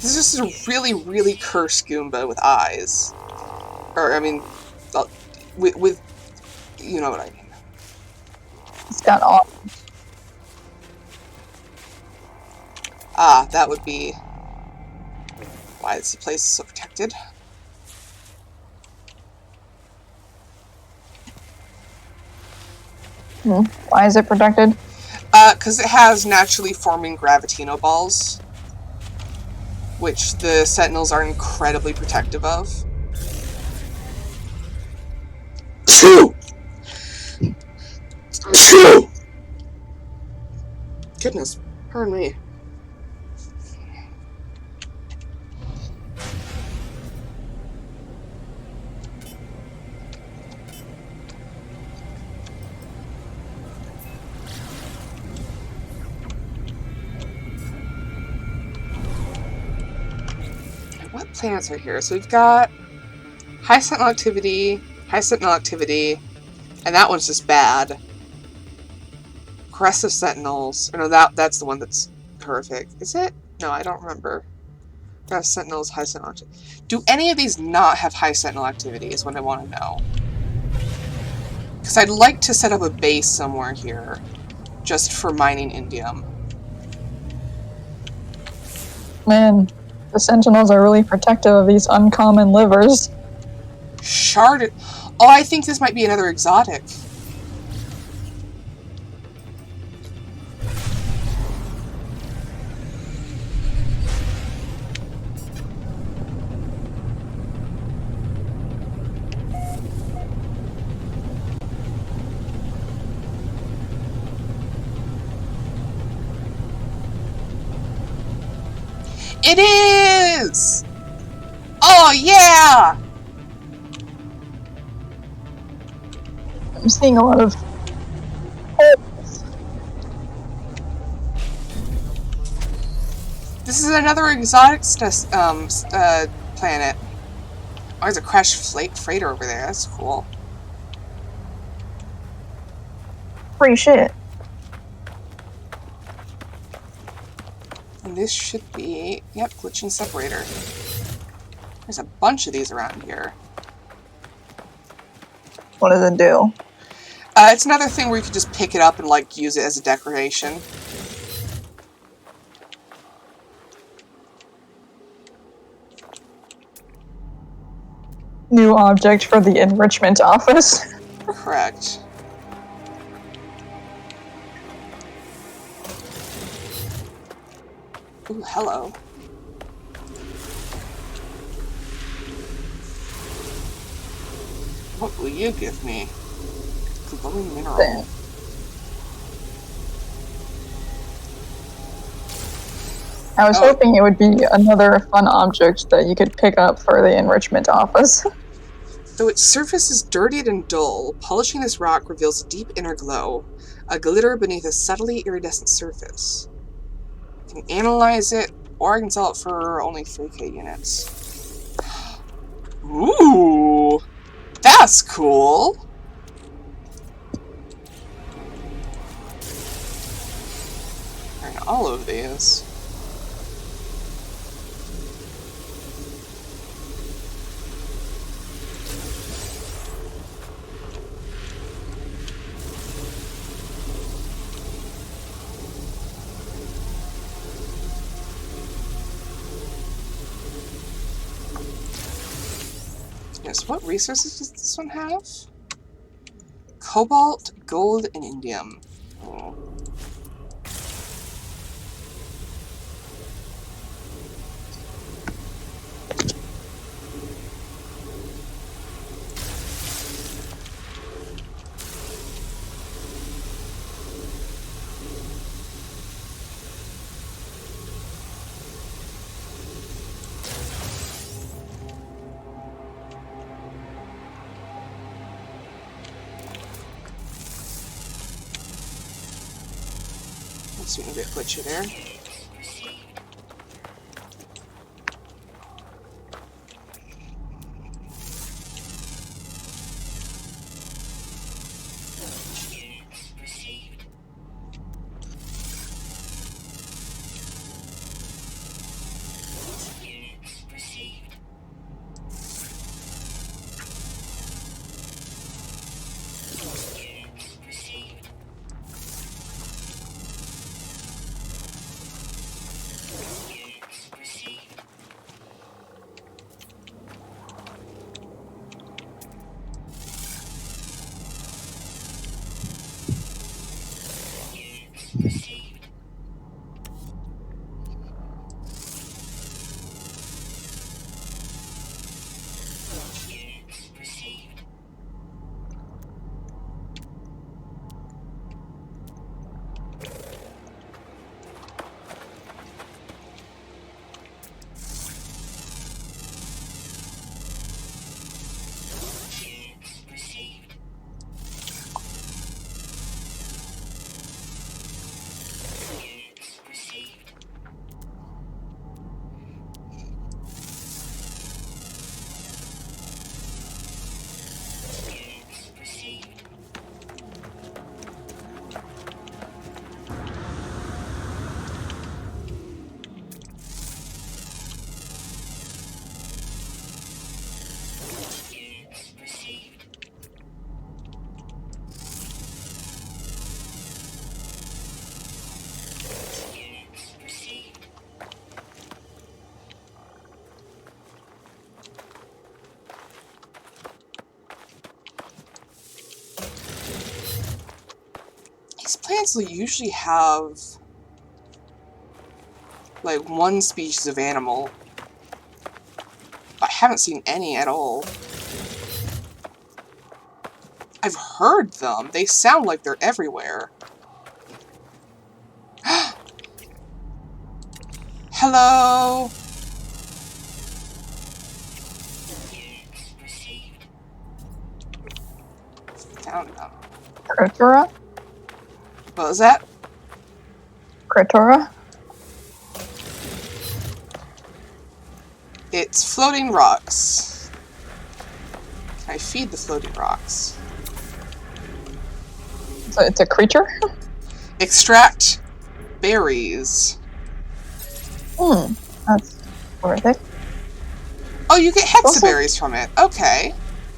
This is just a really, really cursed Goomba with eyes. Or, I mean, with you know what I mean. It's got all. Ah, that would be why this place is so protected. Why is it protected? Because it has naturally forming gravitino balls, which the Sentinels are incredibly protective of. Goodness, pardon me. What planets are here? So we've got high sentinel activity, and that one's just bad. Aggressive sentinels. Oh, no, that's the one that's horrific. Is it? No, I don't remember. Aggressive sentinels, high sentinel activity. Do any of these not have high sentinel activity is what I want to know. Because I'd like to set up a base somewhere here, just for mining indium. Man, the Sentinels are really protective of these uncommon livers. Sharded. Oh, I think this might be another exotic. It is! Oh, yeah! I'm seeing a lot of... This is another exotic planet. Oh, there's a crashed freighter over there. That's cool. Free shit. And this should be... Yep, glitching separator. There's a bunch of these around here. What does it do? It's another thing where you could just pick it up and, like, use it as a decoration. New object for the enrichment office. Correct. Ooh, hello. What will you give me? Glowing mineral. Damn. I was hoping it would be another fun object that you could pick up for the enrichment office. Though its surface is dirtied and dull, polishing this rock reveals a deep inner glow, a glitter beneath a subtly iridescent surface. I can analyze it, or I can sell it for only 3k units. Ooh! That's cool! And all of these. Yes, what resources does this one have? Cobalt, gold, and indium. Oh. Let's see if we can get glitchy there. These plants will usually have like one species of animal. I haven't seen any at all. I've heard them. They sound like they're everywhere. Hello? Found them. Kritora? What was that? Kritora? It's floating rocks. Can I feed the floating rocks? So it's a creature? Extract berries. That's worth it. Oh, you get Also- hexaberries from it. Okay.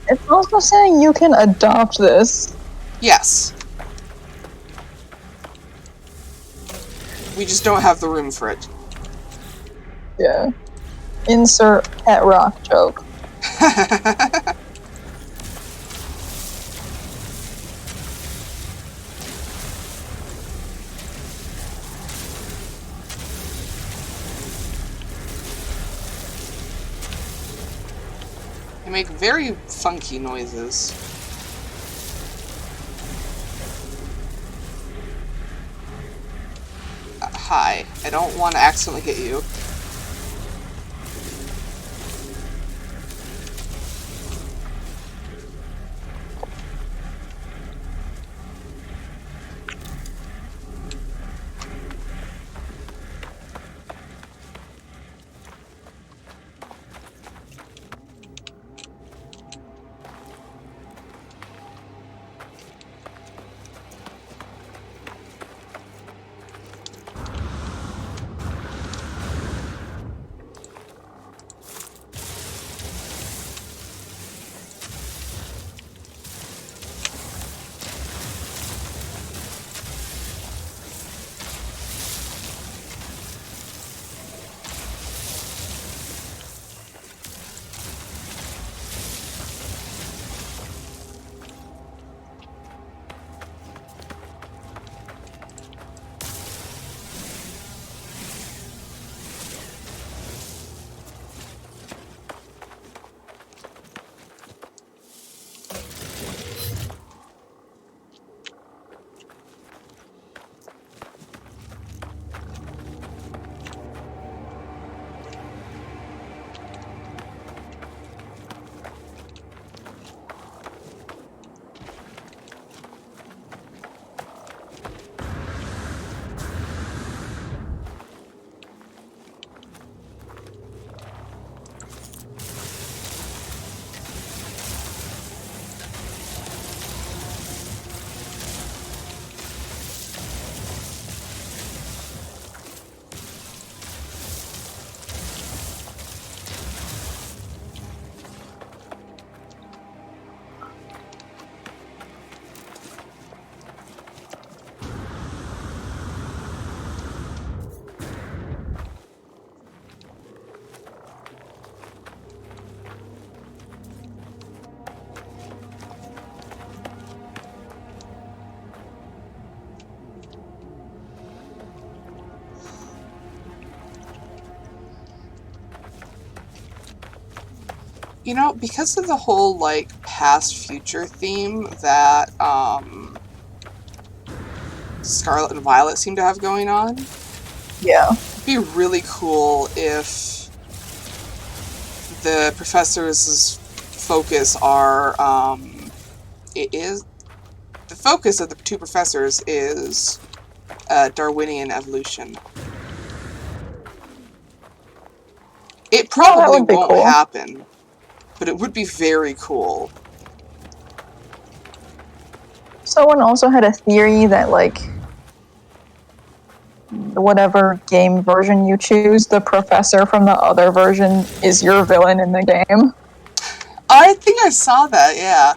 It's also saying you can adopt this. Yes. We just don't have the room for it. Yeah. Insert pet rock joke. They make very funky noises. Hi. I don't want to accidentally hit you. You know, because of the whole, like, past-future theme that, Scarlet and Violet seem to have going on, Yeah. it'd be really cool if the professors' focus are, the focus of the two professors is, Darwinian evolution. It probably would be won't cool. happen, but it would be very cool. Someone also had a theory that, like, whatever game version you choose, the professor from the other version is your villain in the game. I think I saw that, yeah.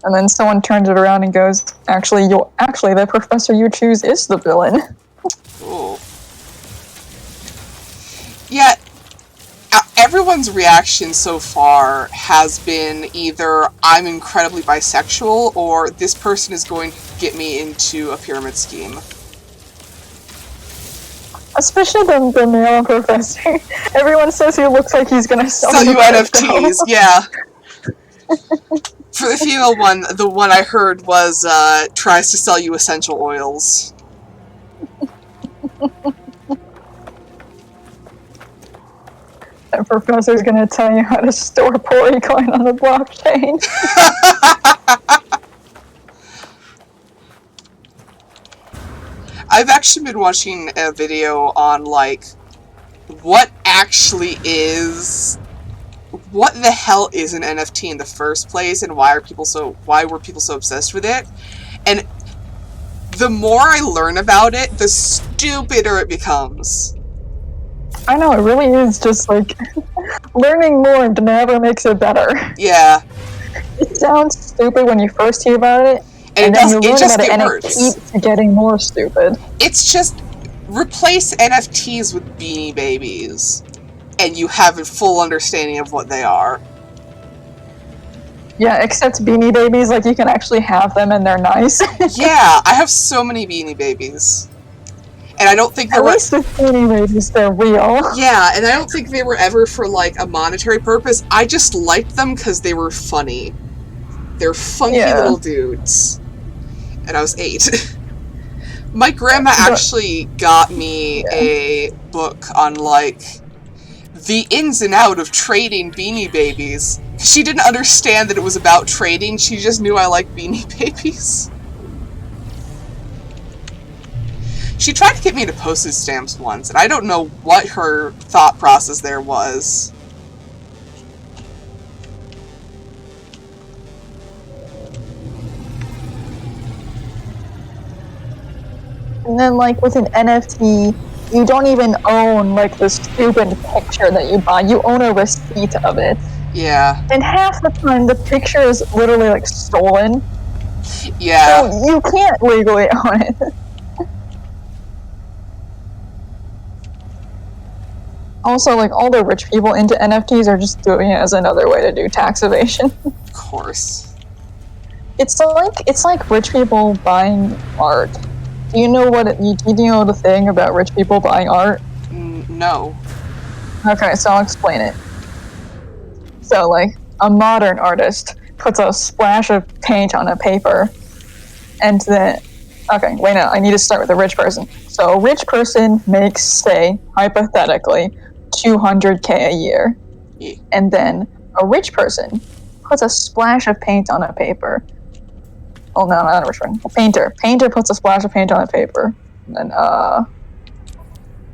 And then someone turns it around and goes, actually, the professor you choose is the villain. Ooh. Yeah, everyone's reaction so far has been either I'm incredibly bisexual or this person is going to get me into a pyramid scheme. Especially the male professor. Everyone says he looks like he's gonna Sell you NFTs, yeah. For the female one, the one I heard was tries to sell you essential oils. That professor's gonna tell you how to store Porycoin on the blockchain. I've actually been watching a video on, like, what the hell is an NFT in the first place, and why were people so obsessed with it? And the more I learn about it, the stupider it becomes. I know, it really is just like learning more never makes it better. Yeah. It sounds stupid when you first hear about it, and then you learn about it and it keeps getting more stupid. It's just replace NFTs with Beanie Babies, and you have a full understanding of what they are. Yeah, except Beanie Babies, like, you can actually have them and they're nice. Yeah, I have so many Beanie Babies. And I don't think At least with Beanie Babies, they're real. Yeah, and I don't think they were ever for, like, a monetary purpose. I just liked them because they were funny. They're funky little dudes. And I was 8. My grandma actually got me a book on, like, the ins and out of trading Beanie Babies. She didn't understand that it was about trading, she just knew I liked Beanie Babies. She tried to get me into postage stamps once, and I don't know what her thought process there was. And then, like, with an NFT, you don't even own, like, the stupid picture that you buy. You own a receipt of it. Yeah. And half the time, the picture is literally, like, stolen. Yeah. So you can't legally own it. Also, like, all the rich people into NFTs are just doing it as another way to do tax evasion. Of course. It's like rich people buying art. Do you know the thing about rich people buying art? No. Okay, so I'll explain it. So, like, a modern artist puts a splash of paint on a paper, and then... Okay, wait, no, I need to start with a rich person. So a rich person makes, say, hypothetically, $200K a year. Yeah. And then a rich person puts a splash of paint on a paper. Oh, no, not a rich person. A painter. Painter puts a splash of paint on a paper. And then,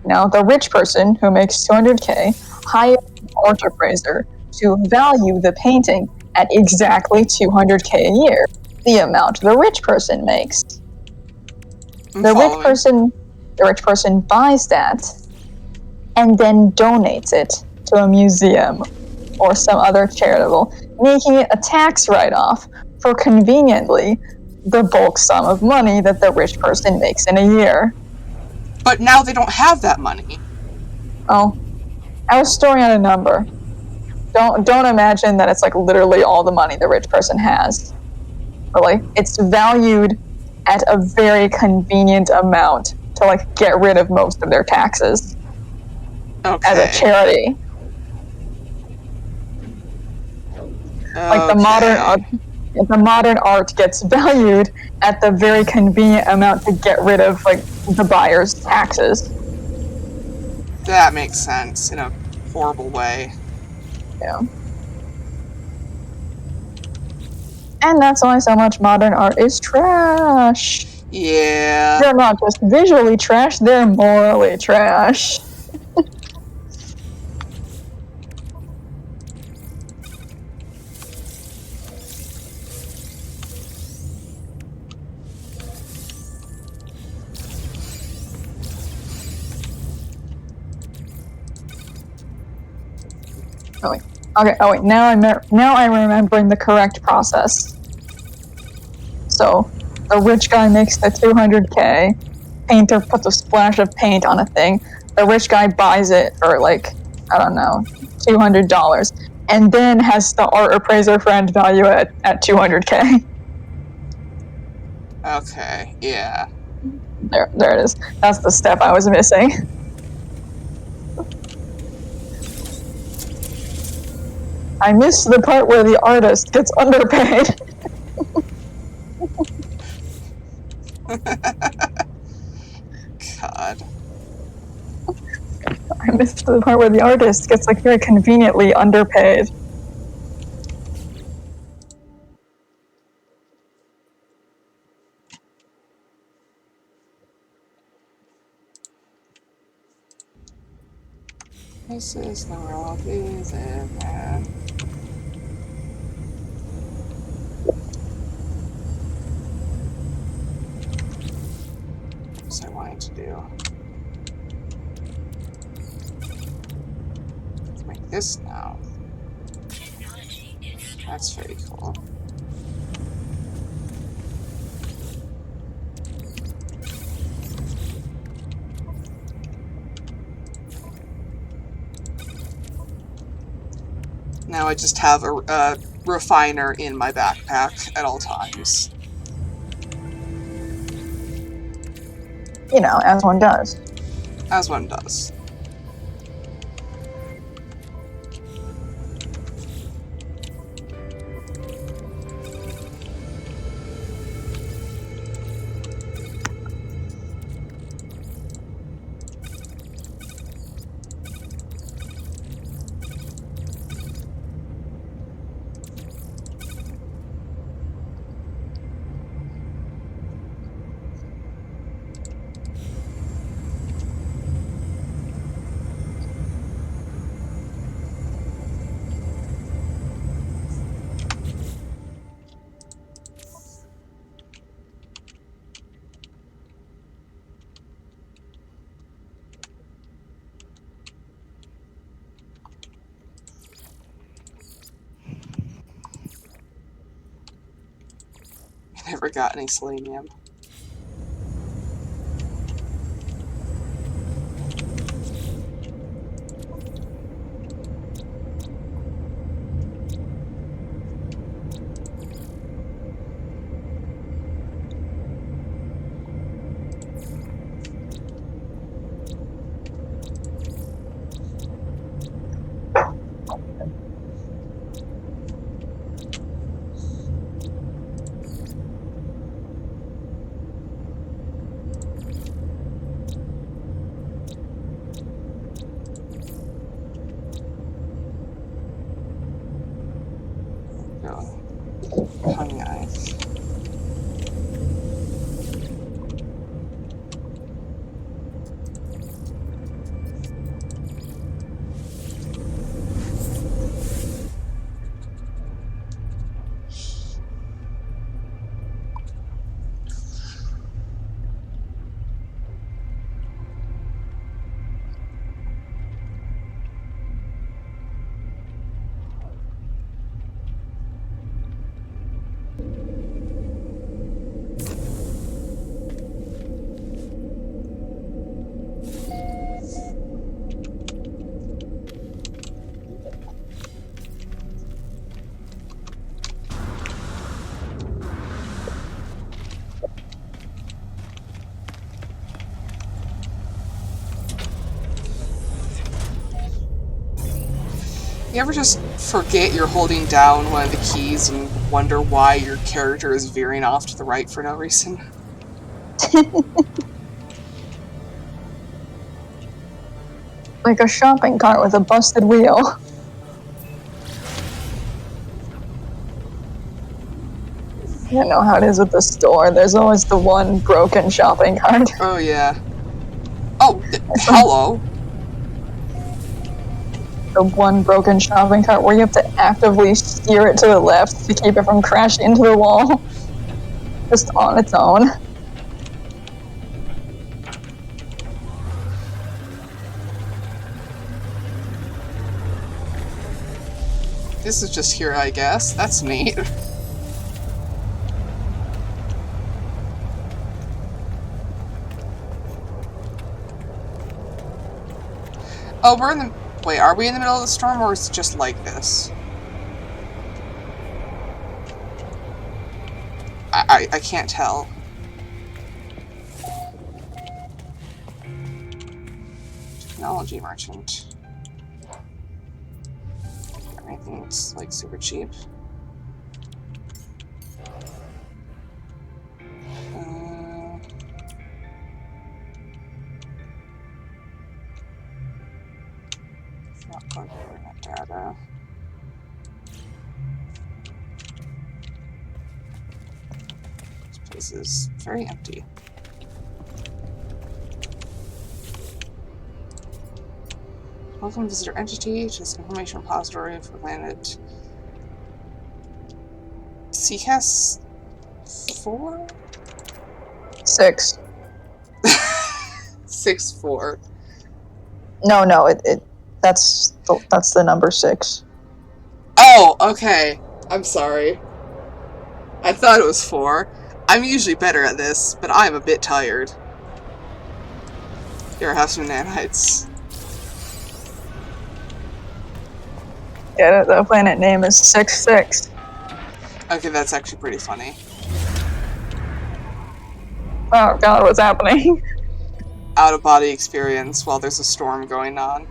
now the rich person who makes $200K hires an art appraiser to value the painting at exactly $200K a year, the amount the rich person makes. The rich person buys that and then donates it to a museum or some other charitable, making it a tax write-off for conveniently the bulk sum of money that the rich person makes in a year. But now they don't have that money. Oh, I was storing out a number. Don't imagine that it's like literally all the money the rich person has. But like, it's valued at a very convenient amount to like get rid of most of their taxes. Okay. As a charity. Like the modern art gets valued at the very convenient amount to get rid of like the buyer's taxes. That makes sense in a horrible way. Yeah. And that's why so much modern art is trash. Yeah. They're not just visually trash, they're morally trash. Now I'm remembering the correct process. So, the rich guy makes the 200K, painter puts a splash of paint on a thing, the rich guy buys it for like I don't know, $200, and then has the art appraiser friend value it at 200K. Okay, yeah. There it is. That's the step I was missing. I missed the part where the artist gets underpaid. God. I missed the part where the artist gets like very conveniently underpaid. This is the world we live in. What was I wanting to do? Let's make this now. Technology is strong. That's very cool. Now I just have a refiner in my backpack at all times. You know, as one does. As one does. I never got any selenium. Honey knife. You ever just forget you're holding down one of the keys and wonder why your character is veering off to the right for no reason? Like a shopping cart with a busted wheel. You know how it is with the store. There's always the one broken shopping cart. Oh, yeah. Oh, hello. The one broken shopping cart where you have to actively steer it to the left to keep it from crashing into the wall. Just on its own. This is just here, I guess. That's neat. Oh, we're in the Wait, are we in the middle of the storm, or is it just like this? I can't tell. Technology merchant. Anything that's like super cheap. Not going to internet data. This place is very empty. Welcome visitor entity to this information repository for planet CCAS 4? 6. 6-4. No, that's the number 6. Oh, okay. I'm sorry. I thought it was 4. I'm usually better at this, but I'm a bit tired. Here, have some nanites. Yeah, the planet name is 6-6. Okay, that's actually pretty funny. Oh god, what's happening? Out-of-body experience while there's a storm going on.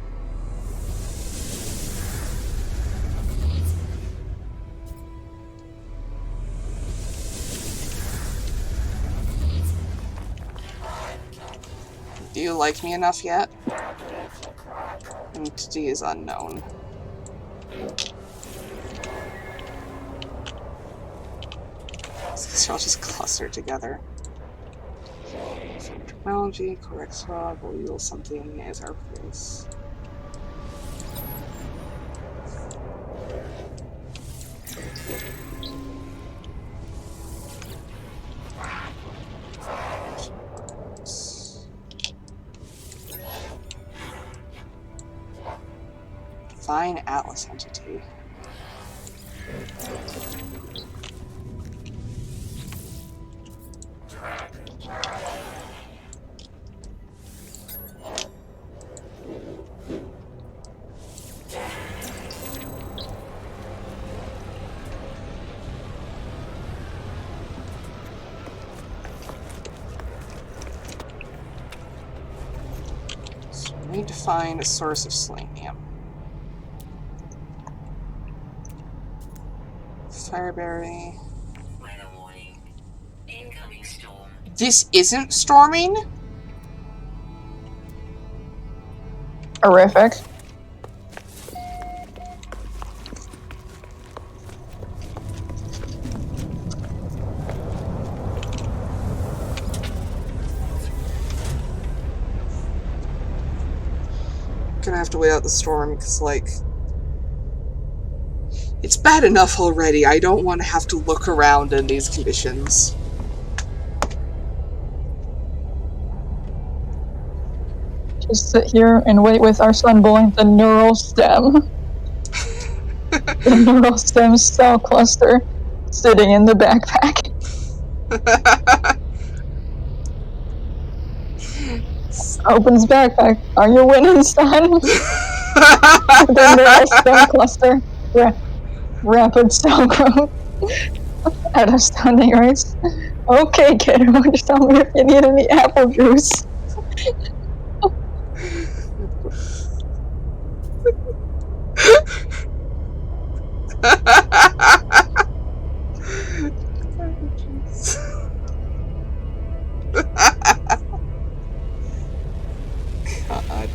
Do you like me enough yet? Entity is unknown. These all just cluster together. Technology, correct swab, will yield something as our place. Fine Atlas entity. So we need to find a source of selenium. Fireberry. Weather warning. Incoming storm. This isn't storming? Horrific. Gonna have to wait out the storm because, like, it's bad enough already. I don't want to have to look around in these conditions. Just sit here and wait with our sun boy, the neural stem. The neural stem cell cluster sitting in the backpack. Opens backpack. Are you winning, son? The neural stem cluster. Rapid cell growth at astounding rates. Okay, kiddo, just tell me if you need any apple juice. God.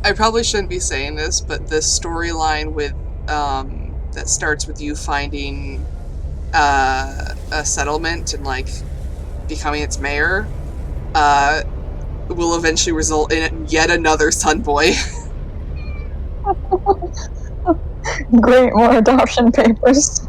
I probably shouldn't be saying this, but this storyline with that starts with you finding a settlement and like becoming its mayor will eventually result in yet another son boy. Great, more adoption papers.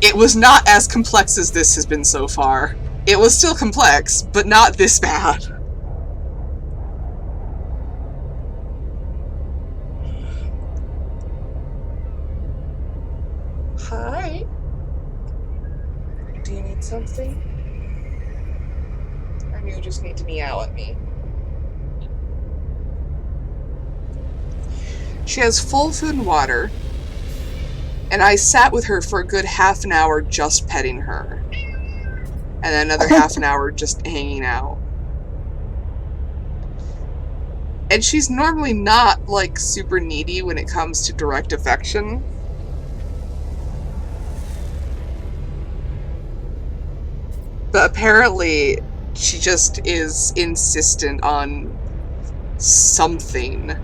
It was not as complex as this has been so far. It was still complex, but not this bad. Hi. Do you need something? Or do you just need to meow at me? She has full food and water, and I sat with her for a good half an hour just petting her. And then another half an hour just hanging out. And she's normally not, like, super needy when it comes to direct affection. But apparently, she just is insistent on something.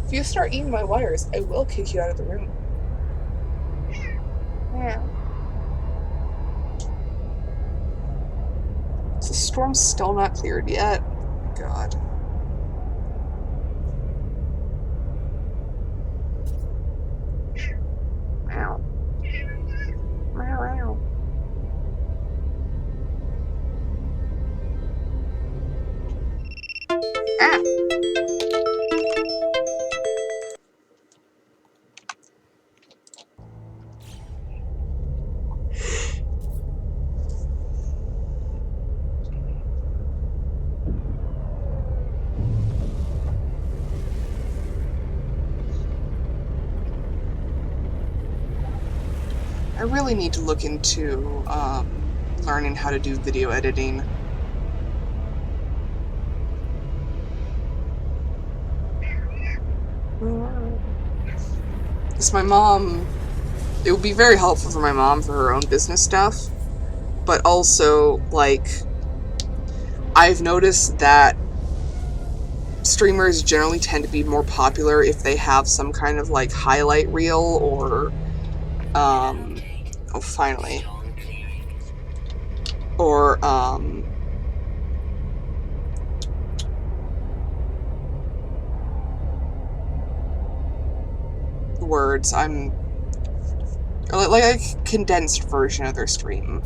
If you start eating my wires, I will kick you out of the room. Yeah. Is the storm still not cleared yet? God. Meow. Meow, meow. Ah! I really need to look into learning how to do video editing. Because my mom, it would be very helpful for my mom for her own business stuff, but also, like, I've noticed that streamers generally tend to be more popular if they have some kind of, like, highlight reel or, oh, finally. Or, words, or like a condensed version of their stream.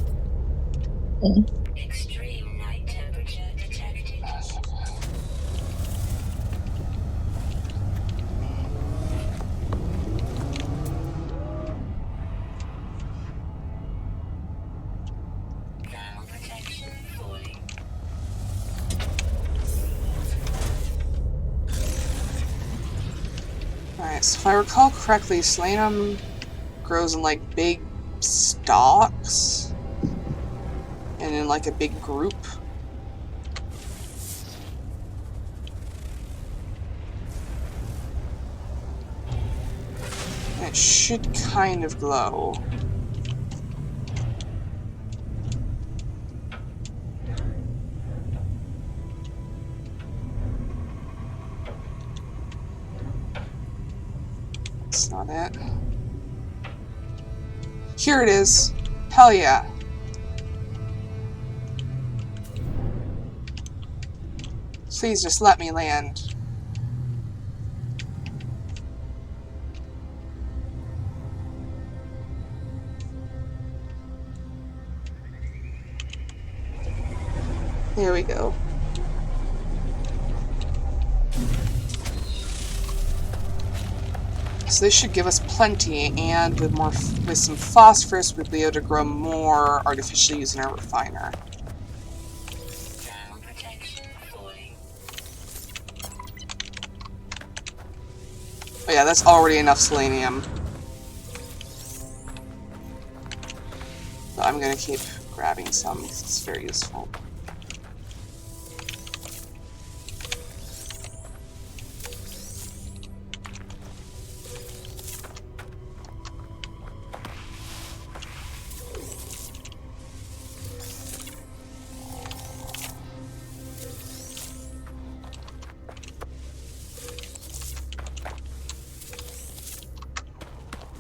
Extreme night temperature detected. Thermal protection falling. Alright, so if I recall correctly, Selenium grows in, like, big stalks and in, like, a big group. And it should kind of glow. That's not it. Here it is. Hell yeah. Please just let me land. There we go. So this should give us plenty, and with some phosphorus, we'll be able to grow more artificially using our refiner. Thermal protection falling. Oh yeah, that's already enough selenium. But I'm gonna keep grabbing some because it's very useful.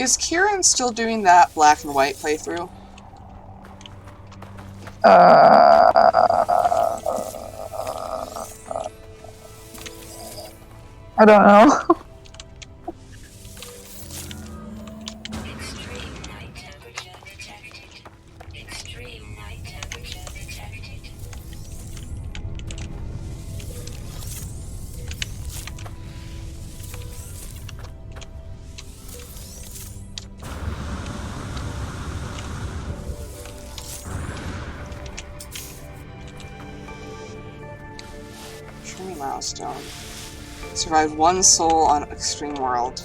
Is Kieran still doing that black and white playthrough? I don't know. Extreme night temperature detected. Extreme night temperature detected. Extreme milestone. Survive one soul on Extreme World.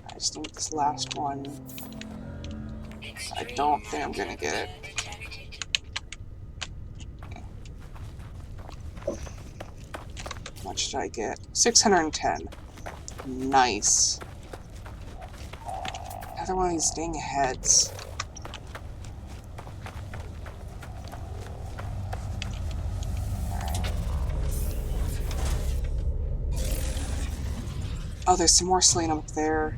I just need this last one. I don't think I'm gonna get it. How much did I get? 610. Nice. Another one of these dang heads. Oh, there's some more selenium up there.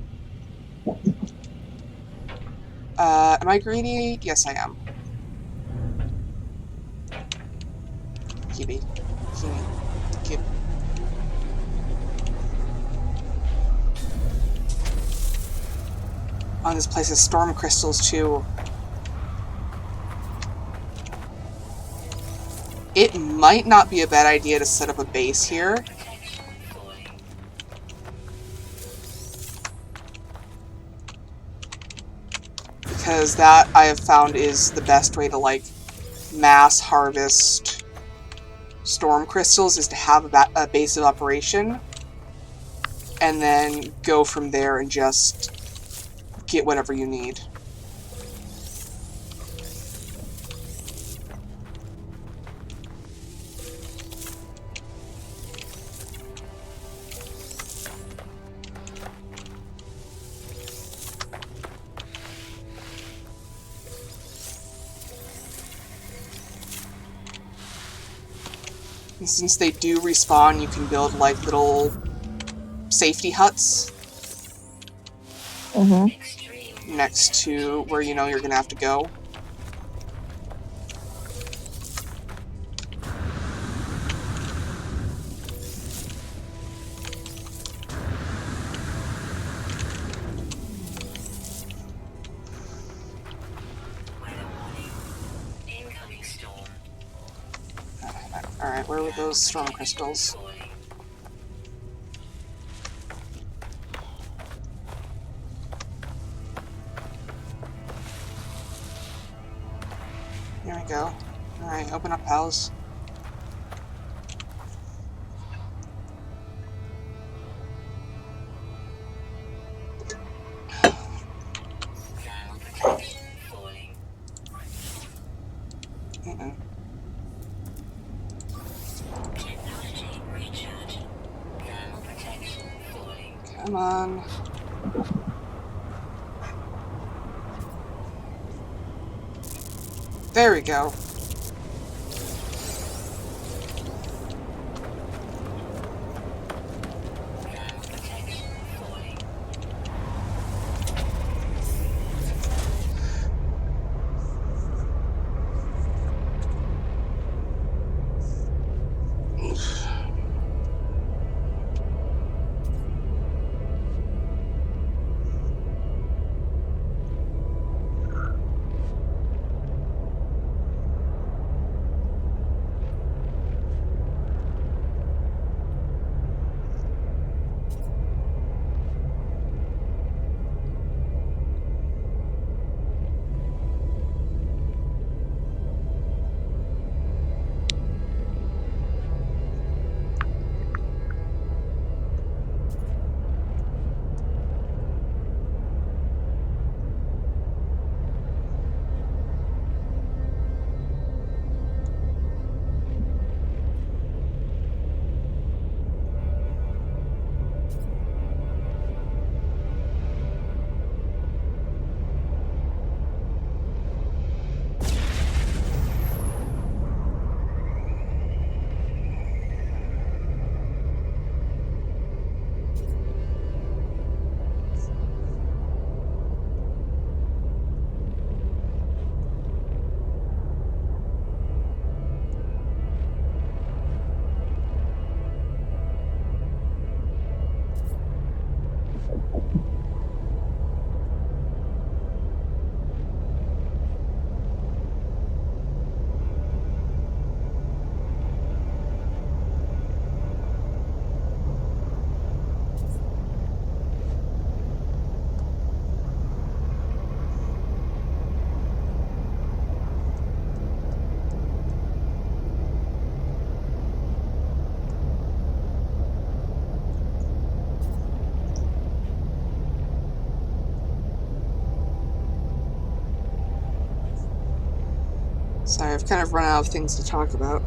Am I greedy? Yes, I am. Kibi. Kib. Oh, this place has storm crystals, too. It might not be a bad idea to set up a base here. Because that, I have found, is the best way to, like, mass harvest storm crystals, is to have a base of operation. And then go from there and just get whatever you need. And since they do respawn, you can build like little safety huts next to where you know you're gonna have to go. Alright, where were those storm crystals? Here we go. Alright, open up, pals. Come on. There we go. Sorry, I've kind of run out of things to talk about.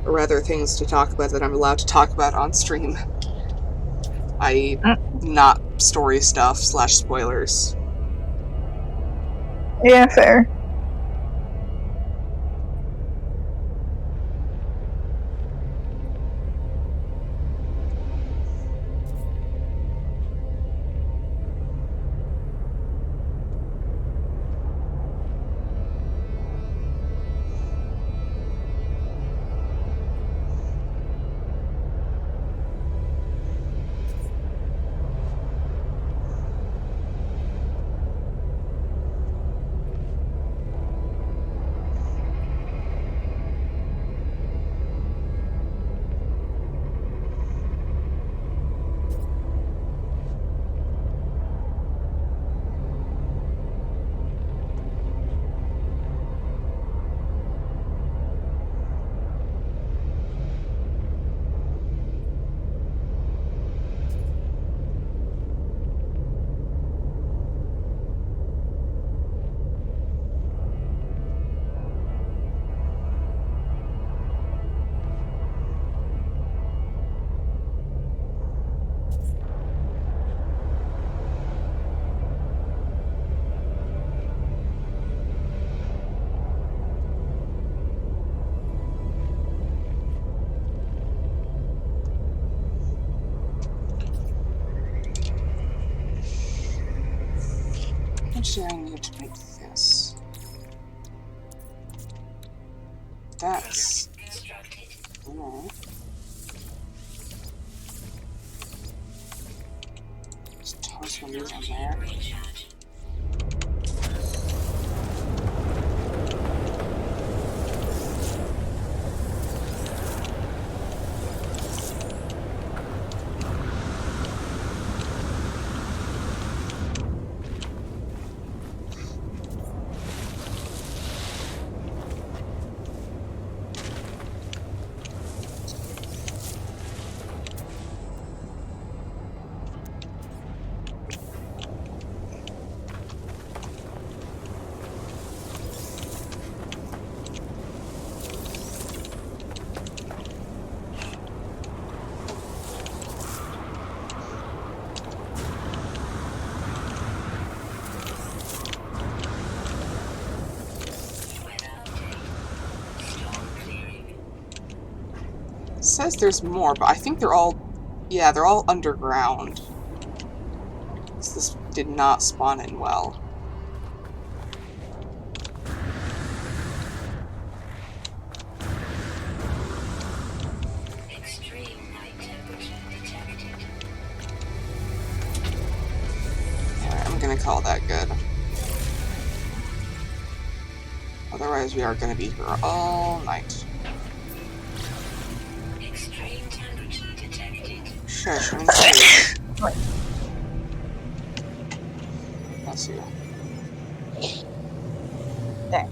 Or rather, things to talk about that I'm allowed to talk about on stream. I.e., not story stuff / spoilers. Yeah, fair. What do I need to make this? That's... Alright. Just toss one of these on there. It says there's more, but I think they're all... Yeah, they're all underground. This did not spawn in well. Extreme night temperature detected. Alright, I'm gonna call that good. Otherwise, we are gonna be here all night. Extreme temperature detected. Shush, I'm serious. Right. Bless you. There.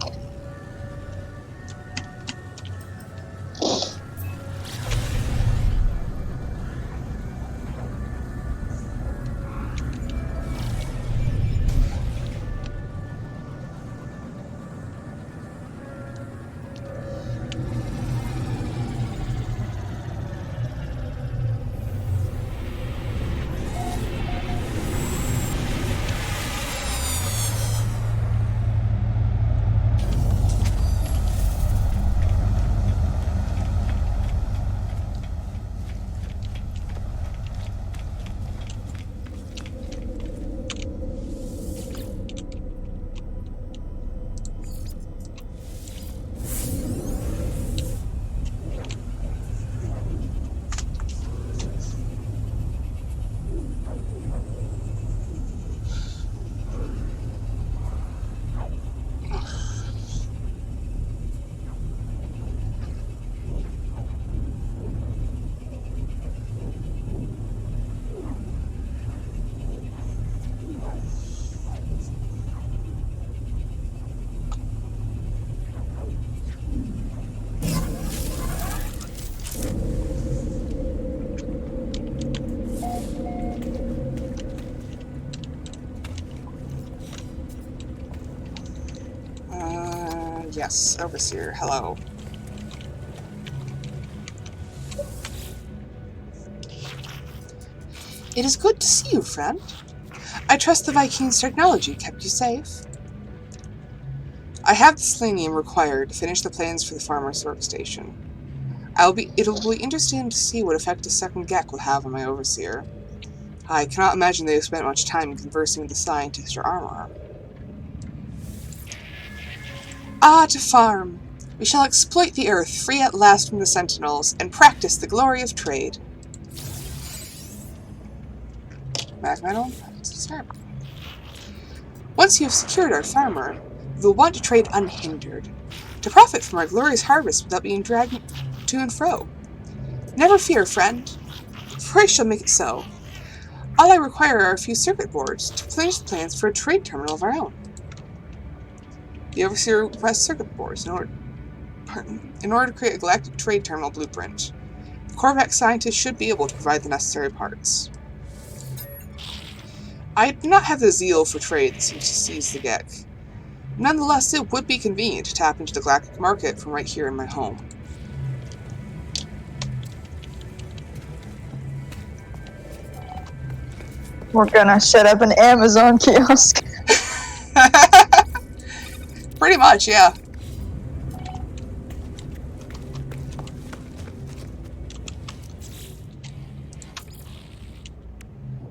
Yes, Overseer, hello. It is good to see you, friend. I trust the Vikings' technology kept you safe. I have the selenium required to finish the plans for the farmer's workstation. It will be interesting to see what effect a second Gek will have on my Overseer. I cannot imagine they have spent much time conversing with the scientist or armorer. Ah, to farm! We shall exploit the earth, free at last from the sentinels, and practice the glory of trade. Mag metal? Start. Once you have secured our farmer, we will want to trade unhindered, to profit from our glorious harvest without being dragged to and fro. Never fear, friend, for I shall make it so. All I require are a few circuit boards to finish the plans for a trade terminal of our own. The Overseer requests circuit boards in order to create a galactic trade terminal blueprint. The Korvax scientists should be able to provide the necessary parts. I do not have the zeal for trade that seems to seize the Gek. Nonetheless, it would be convenient to tap into the galactic market from right here in my home. We're gonna set up an Amazon kiosk. Pretty much, yeah.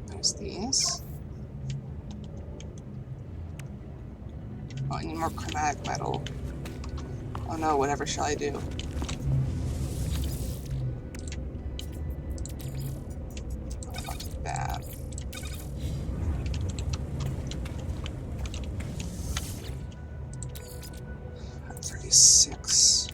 There's these. Oh, I need more chromatic metal. Oh no, whatever shall I do? I'll do that. I'm 36.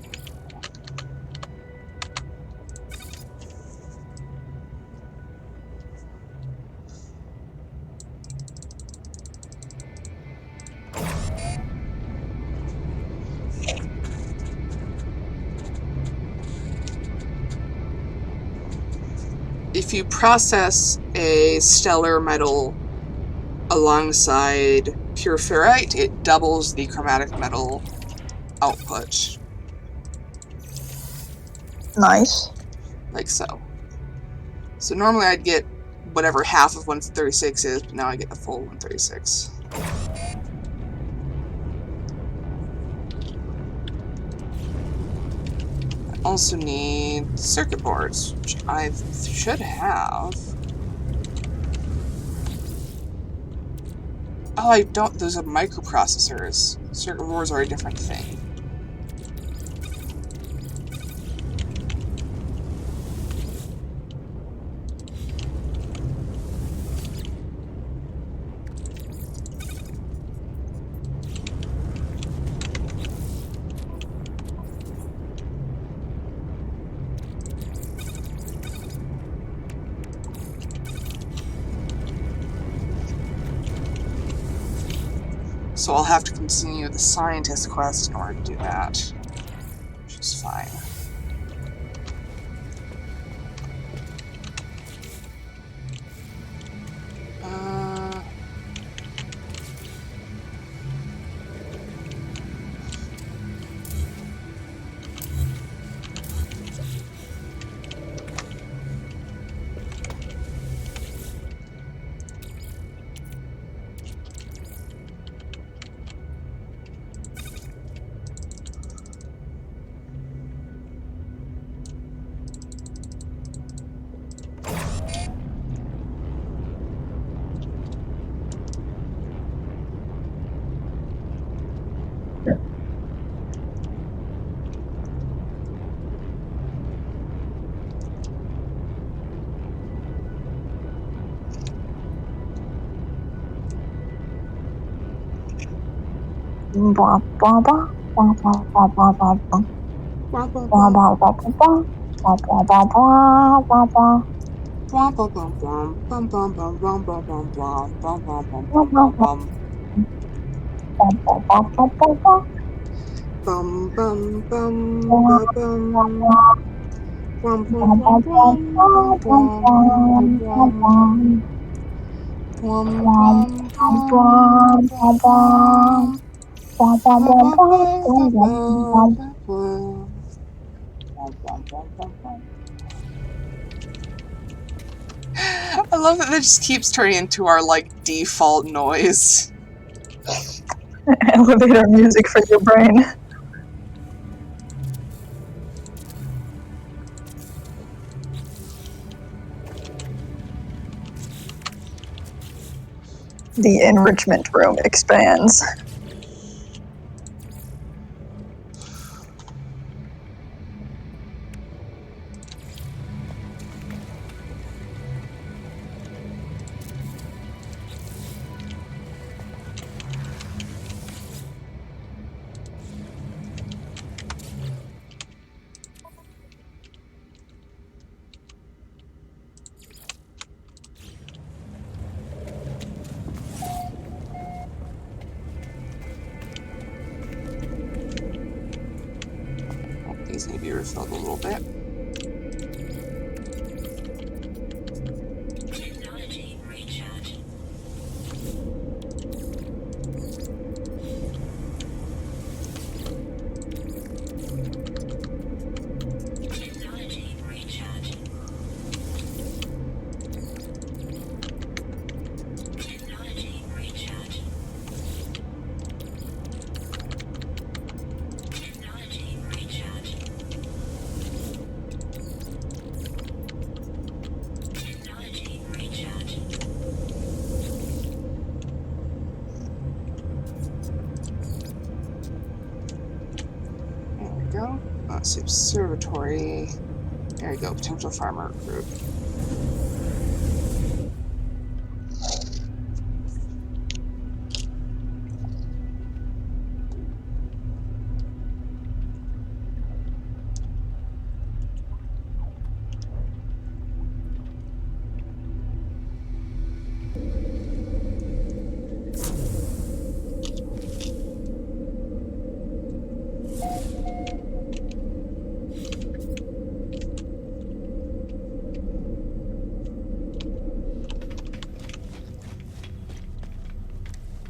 If you process a stellar metal alongside pure ferrite, it doubles the chromatic metal output. Nice. Like so. So normally I'd get whatever half of 136 is, but now I get the full 136. I also need circuit boards, which I should have. Oh, I don't. Those are microprocessors. Circuit boards are a different thing. So I'll have to continue the scientist quest in order to do that, which is fine. I love that just keeps turning into our, like, default noise. Elevator music for your brain. The enrichment room expands. These need to be refilled a little bit. Technology recharge. Technology recharge. Technology recharge. Technology recharge. Technology recharge. There we go. That's the observatory. There we go. Potential farmer recruit.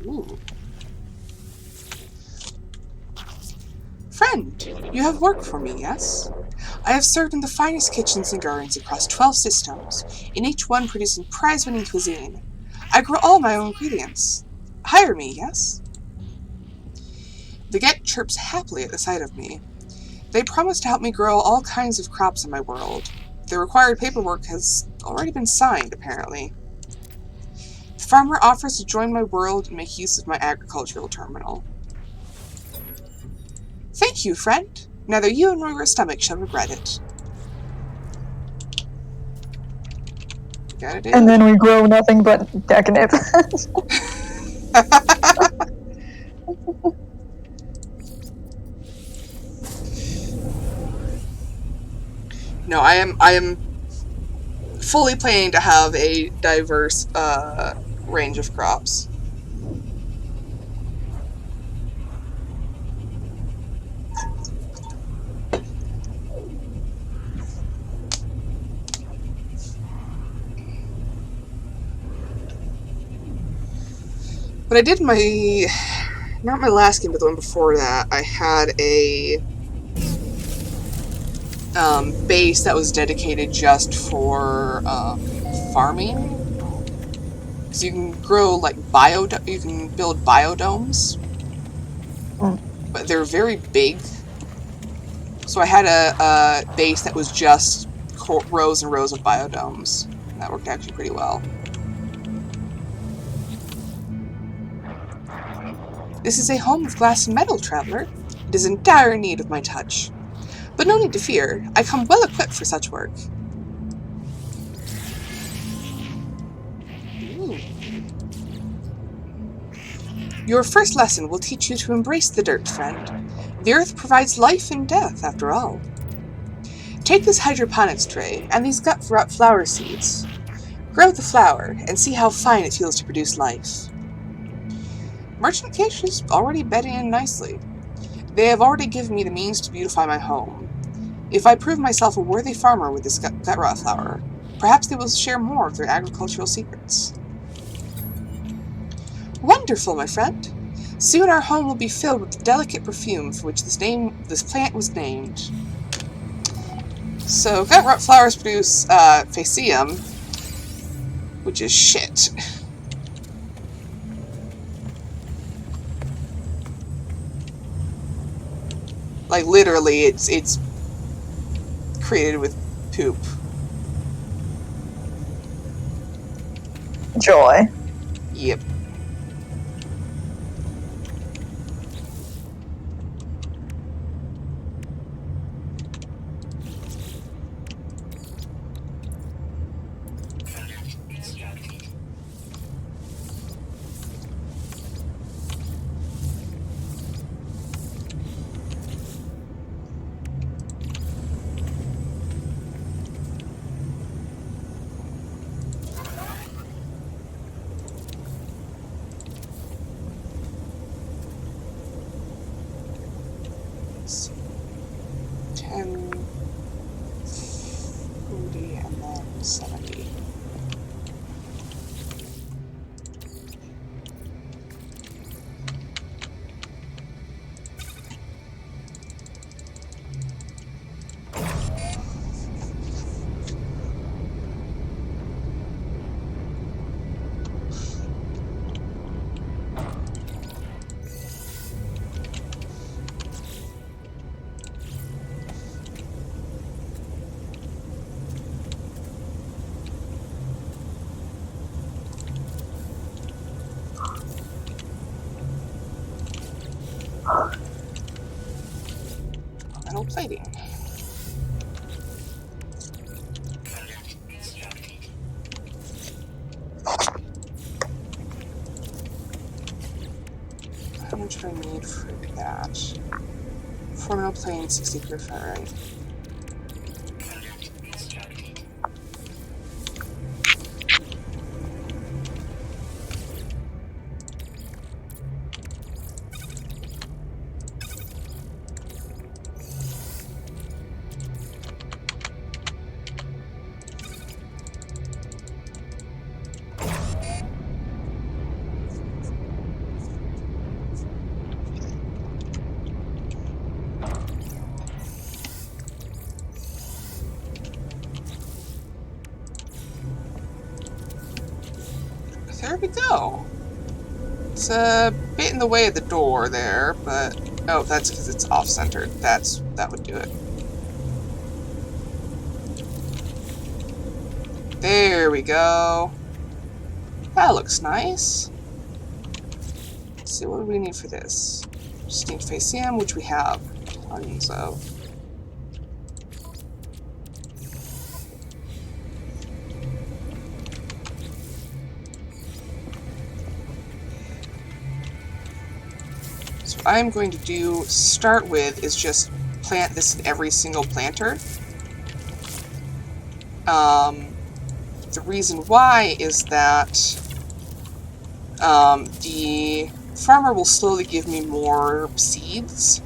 Ooh. Friend, you have work for me, yes? I have served in the finest kitchens and gardens across 12 systems, in each one producing prize-winning cuisine. I grow all my own ingredients. Hire me, yes? The Get chirps happily at the sight of me. They promise to help me grow all kinds of crops in my world. The required paperwork has already been signed, apparently. The farmer offers to join my world and make use of my agricultural terminal. Thank you, friend. Neither you nor your stomach shall regret it. Got it, And then we grow nothing but decadent. No, I am fully planning to have a diverse range of crops. But I did my, not my last game, but the one before that, I had a base that was dedicated just for farming. So you can grow like you can build biodomes, but they're very big. So I had a base that was just rows and rows of biodomes. And that worked actually pretty well. This is a home of glass and metal, traveler. It is in dire need of my touch. But no need to fear, I come well equipped for such work. Ooh. Your first lesson will teach you to embrace the dirt, friend. The earth provides life and death, after all. Take this hydroponics tray and these gut flower seeds. Grow the flower and see how fine it feels to produce life. Merchant Kish is already bedding in nicely. They have already given me the means to beautify my home. If I prove myself a worthy farmer with this gut rot flower, perhaps they will share more of their agricultural secrets. Wonderful, my friend. Soon our home will be filled with the delicate perfume for which this plant was named. So, gut rot flowers produce Faecium, which is shit. Like, literally, it's created with poop. Joy. Yep. Let's see. 10, 40, and then 70. Metal plating. How much do I need for that? 4 metal plane, 60 graphite. There we go. It's a bit in the way of the door there, but oh, that's because it's off-centered. That would do it. There we go. That looks nice. Let's see, what do we need for this? Just need Faecium, which we have tons of. So what I'm going to start with, is just plant this in every single planter. The reason why is that the farmer will slowly give me more seeds.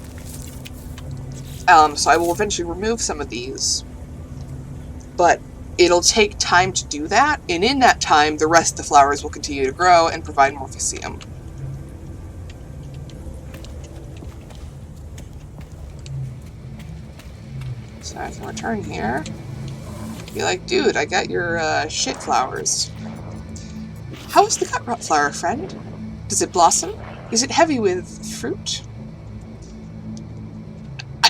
So I will eventually remove some of these, but it'll take time to do that, and in that time, the rest of the flowers will continue to grow and provide more Faecium. So I can return here. Be like, dude, I got your shit flowers. How is the gut rot flower, friend? Does it blossom? Is it heavy with fruit?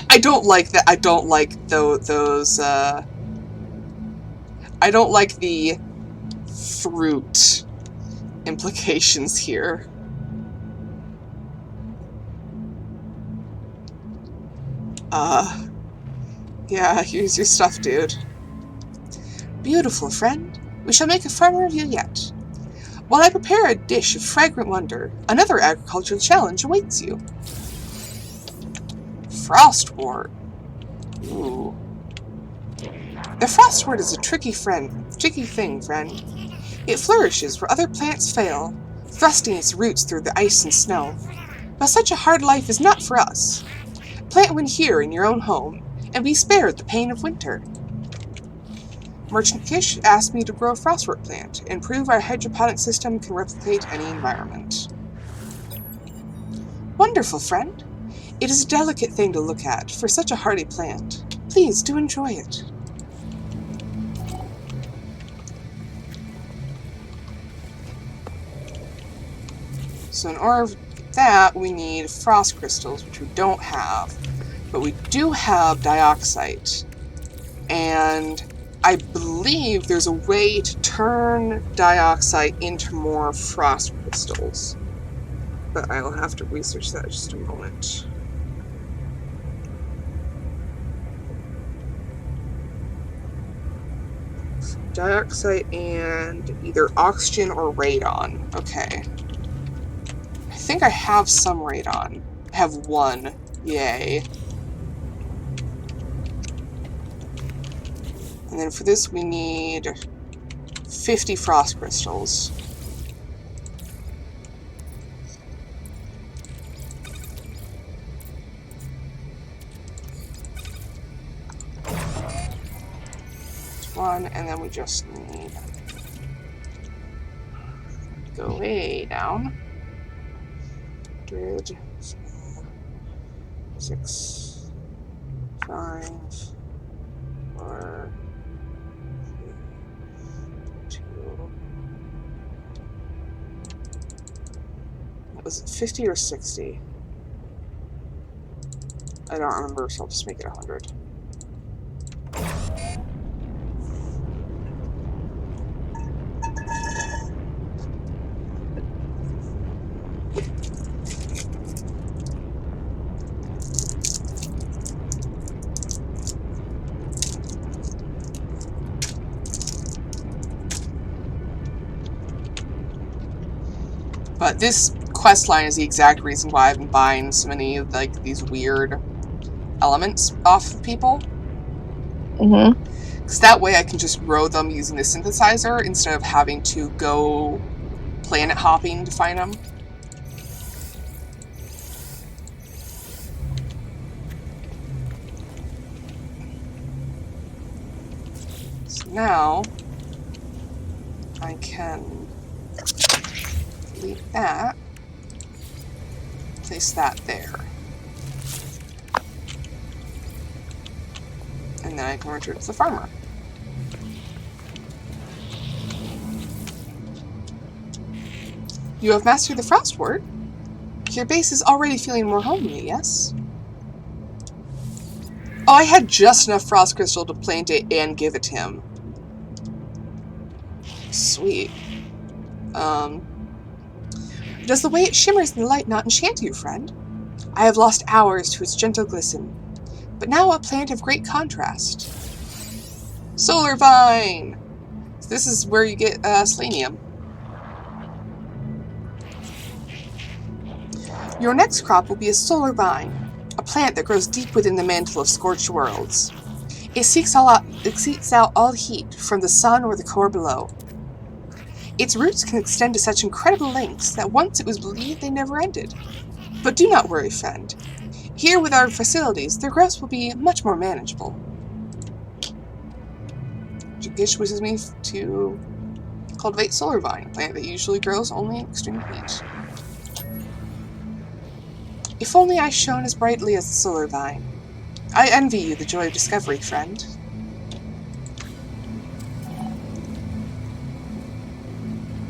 I don't like that. I don't like those. I don't like the fruit implications here. Yeah, here's your stuff, dude. Beautiful, friend. We shall make a farmer of you yet. While I prepare a dish of fragrant wonder, another agricultural challenge awaits you. Frostwort. Ooh. The frostwort is a tricky thing, friend. It flourishes where other plants fail, thrusting its roots through the ice and snow. But such a hard life is not for us. Plant one here in your own home, and be spared the pain of winter. Merchant Kish asked me to grow a frostwort plant and prove our hydroponic system can replicate any environment. Wonderful, friend. It is a delicate thing to look at for such a hardy plant. Please do enjoy it. So in order for that, we need frost crystals, which we don't have. But we do have dioxite. And I believe there's a way to turn dioxite into more frost crystals. But I will have to research that in just a moment. Dioxide and either oxygen or radon. Okay. I think I have some radon. I have one. Yay. And then for this we need 50 frost crystals. One, and then we just need go way down. 100, 6, 5, 4, 2. Was it 50 or 60? I don't remember, so I'll just make it 100. But this quest line is the exact reason why I've been buying so many like these weird elements off of people. Mm-hmm. Because that way I can just grow them using the synthesizer instead of having to go planet hopping to find them. So now I can delete that, place that there, and then I can return to the farmer. You have mastered the frost word. Your base is already feeling more homely, yes? Oh, I had just enough frost crystal to plant it and give it to him. Sweet. Does the way it shimmers in the light not enchant you, friend? I have lost hours to its gentle glisten, but now a plant of great contrast. Solar vine! This is where you get selenium. Your next crop will be a solar vine, a plant that grows deep within the mantle of scorched worlds. It seeks out all heat from the sun or the core below. Its roots can extend to such incredible lengths that once it was believed they never ended. But do not worry, friend. Here with our facilities, their growth will be much more manageable. Gish wishes me to cultivate solar vine, a plant that usually grows only in extreme heat. If only I shone as brightly as the solar vine. I envy you the joy of discovery, friend.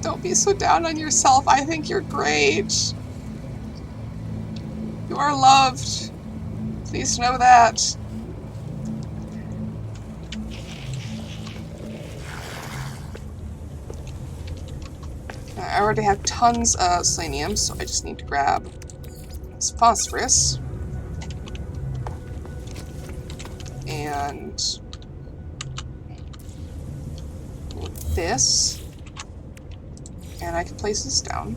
Don't be so down on yourself. I think you're great. You are loved. Please know that. I already have tons of selenium, so I just need to grab this phosphorus. And this. And I can place this down.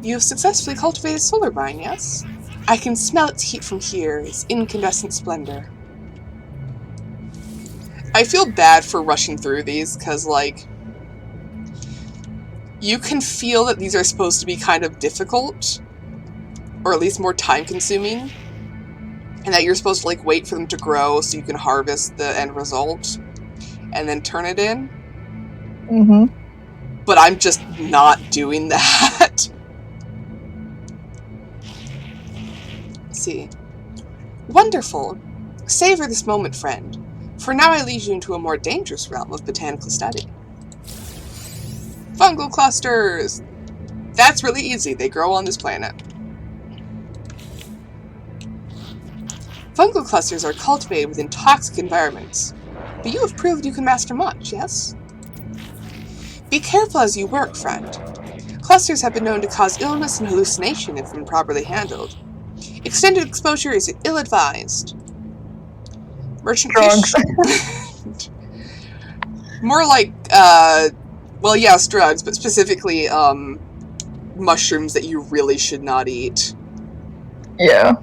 You have successfully cultivated solar vine, yes? I can smell its heat from here, its incandescent splendor. I feel bad for rushing through these, because, like, you can feel that these are supposed to be kind of difficult, or at least more time-consuming. and that you're supposed to like wait for them to grow so you can harvest the end result and then turn it in. Mm-hmm. But I'm just not doing that. Let's see. Wonderful. Savor this moment, friend. For now I lead you into a more dangerous realm of botanical study. Fungal clusters! That's really easy. They grow on this planet. Fungal clusters are cultivated within toxic environments. But you have proved you can master much, yes? Be careful as you work, friend. Clusters have been known to cause illness and hallucination if improperly handled. Extended exposure is ill-advised. Merchant Drugs. Kish... More like, well, yes, drugs, but specifically, mushrooms that you really should not eat. Yeah.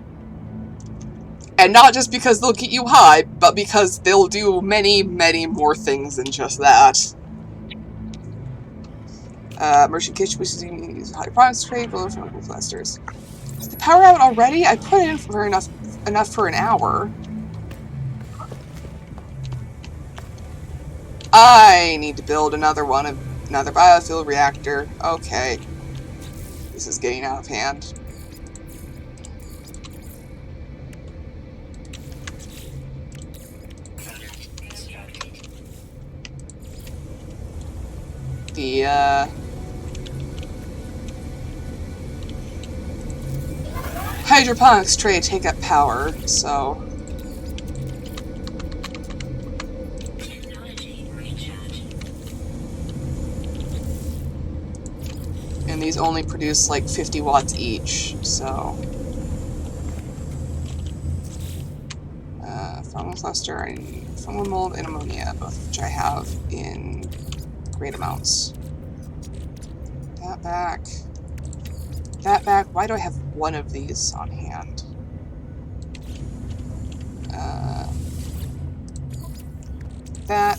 And not just because they'll get you high, but because they'll do many, many more things than just that. Merchant Kitchen wishes you can use hydroponics trade, roller fungal clusters. Is the power out already? I put in for enough for an hour. I need to build another biofuel reactor. Okay. This is getting out of hand. The, hydroponics tray take up power, so... And these only produce like 50 watts each, so... Fungal cluster, and fungal mold, and ammonia, both of which I have in great amounts. That back. That back. Why do I have one of these on hand? That.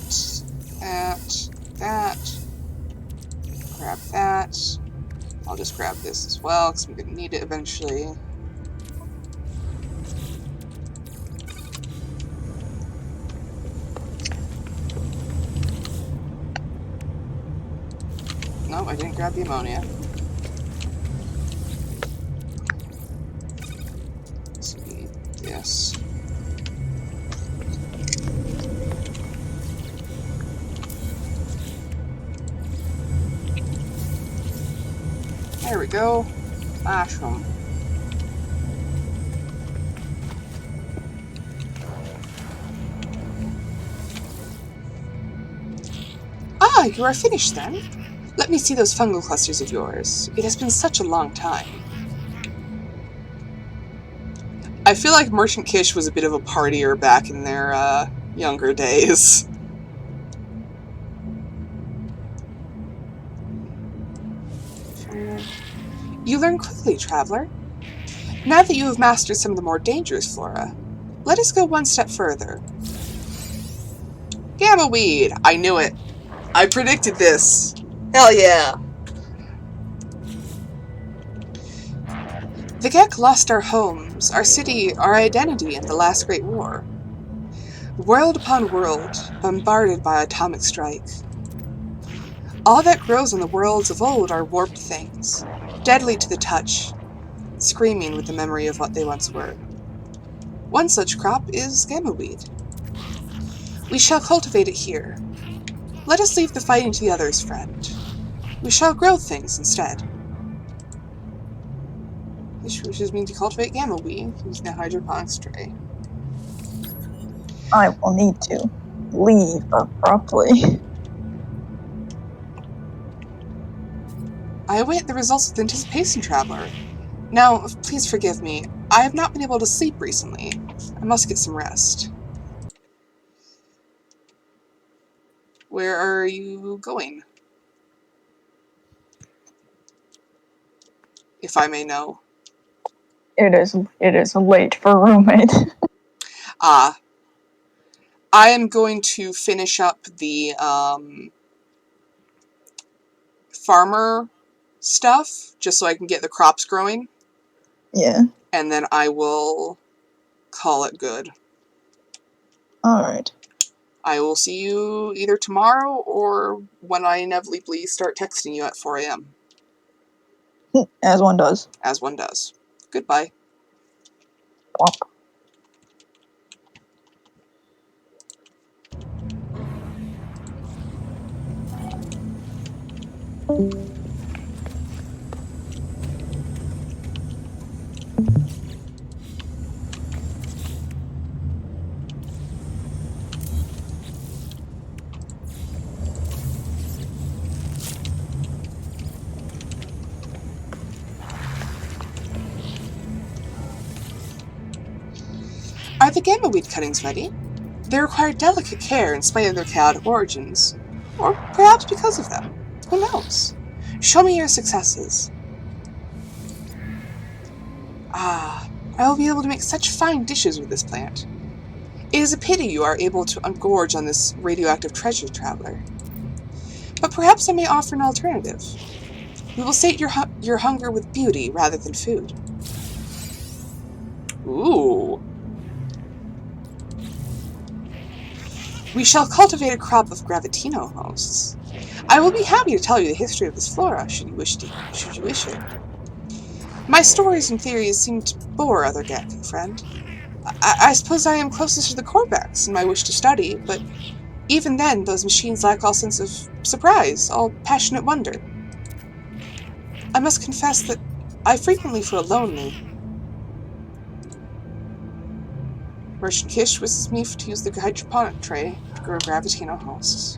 Grab that. I'll just grab this as well, because I'm going to need it eventually. No, I didn't grab the ammonia. So we need this. There we go. Mushroom. Ah, you are finished then. Let me see those fungal clusters of yours. It has been such a long time. I feel like Merchant Kish was a bit of a partier back in their, younger days. You learn quickly, traveler. Now that you have mastered some of the more dangerous flora, let us go one step further. Gamma weed! I knew it. I predicted this. Hell yeah. The Gek lost our homes, our city, our identity in the last Great War. World upon world, bombarded by atomic strike. All that grows on the worlds of old are warped things, deadly to the touch, screaming with the memory of what they once were. One such crop is gamma weed. We shall cultivate it here. Let us leave the fighting to the others, friend. We shall grow things instead. This wishes me to cultivate gamma weed using the hydroponics tray. I will need to leave abruptly. I await the results with anticipation, traveler. Now, please forgive me. I have not been able to sleep recently. I must get some rest. Where are you going? If I may know. It is late for roommate. I am going to finish up the, farmer stuff, just so I can get the crops growing. Yeah. And then I will call it good. Alright. I will see you either tomorrow or when I inevitably start texting you at 4 a.m. As one does. As one does. Goodbye. Plop. Are the gamma weed cuttings ready? They require delicate care in spite of their chaotic origins. Or perhaps because of them. Who knows? Show me your successes. Ah, I will be able to make such fine dishes with this plant. It is a pity you are able to ungorge on this radioactive treasure, traveler. But perhaps I may offer an alternative. We will sate your hunger with beauty rather than food. Ooh. We shall cultivate a crop of Gravitino hosts. I will be happy to tell you the history of this flora, should you wish it. My stories and theories seem to bore other Gecko friend. I suppose I am closest to the Corvax in my wish to study, but even then those machines lack all sense of surprise, all passionate wonder. I must confess that I frequently feel lonely. Merchant Kish wishes me to use the hydroponic tray to grow Gravitino hosts.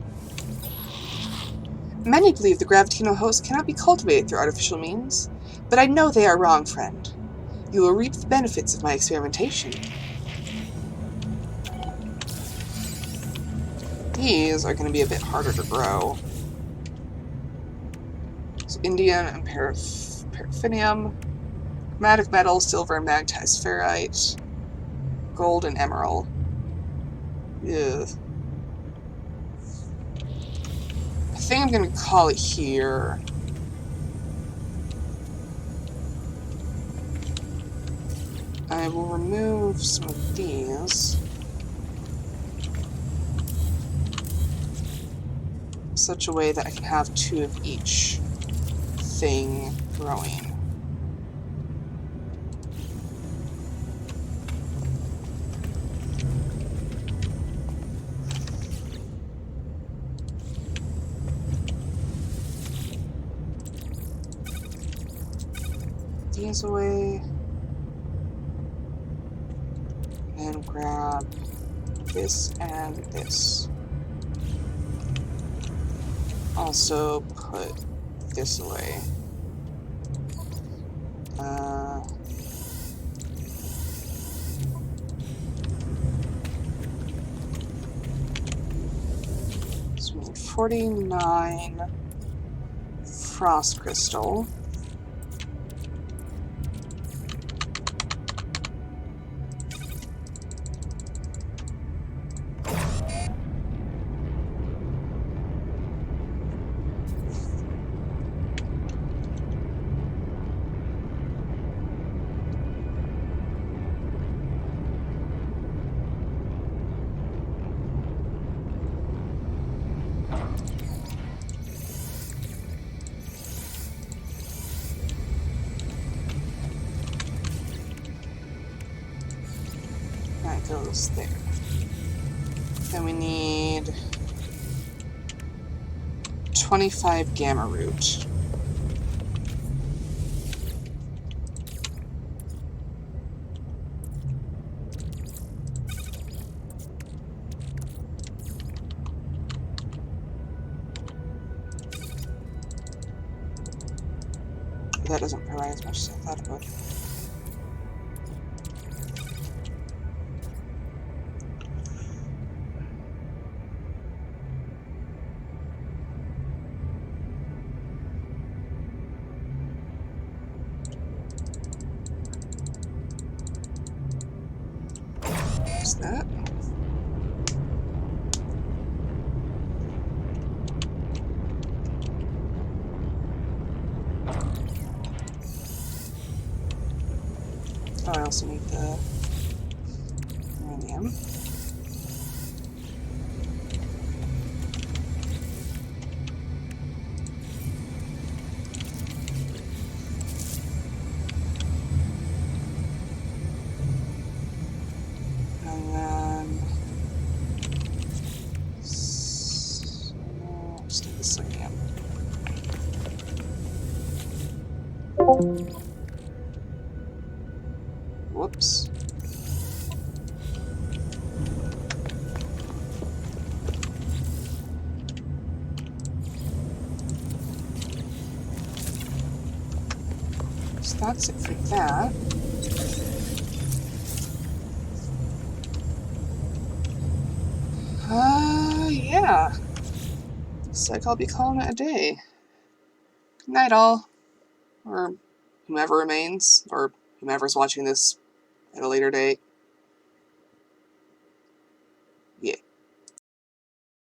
Many believe the Gravitino host cannot be cultivated through artificial means, but I know they are wrong, friend. You will reap the benefits of my experimentation. These are going to be a bit harder to grow. So Indian and paraffinium, chromatic metal, silver and magnetized ferrite, gold and emerald. Ugh. I think I'm going to call it here. I will remove some of these. Such a way that I can have 2 of each thing growing. These away. And grab this and this. Also put this away. So we need 49 frost crystal. That goes there. Then we need 25 gamma root. That doesn't provide as much as I thought it would. What's that? Oh, I also need the again. And then... So, let's do this again. Whoops. So that's it for that. Yeah. Looks like I'll be calling it a day. Good night, all. Or whomever remains, or whomever's watching this at a later date.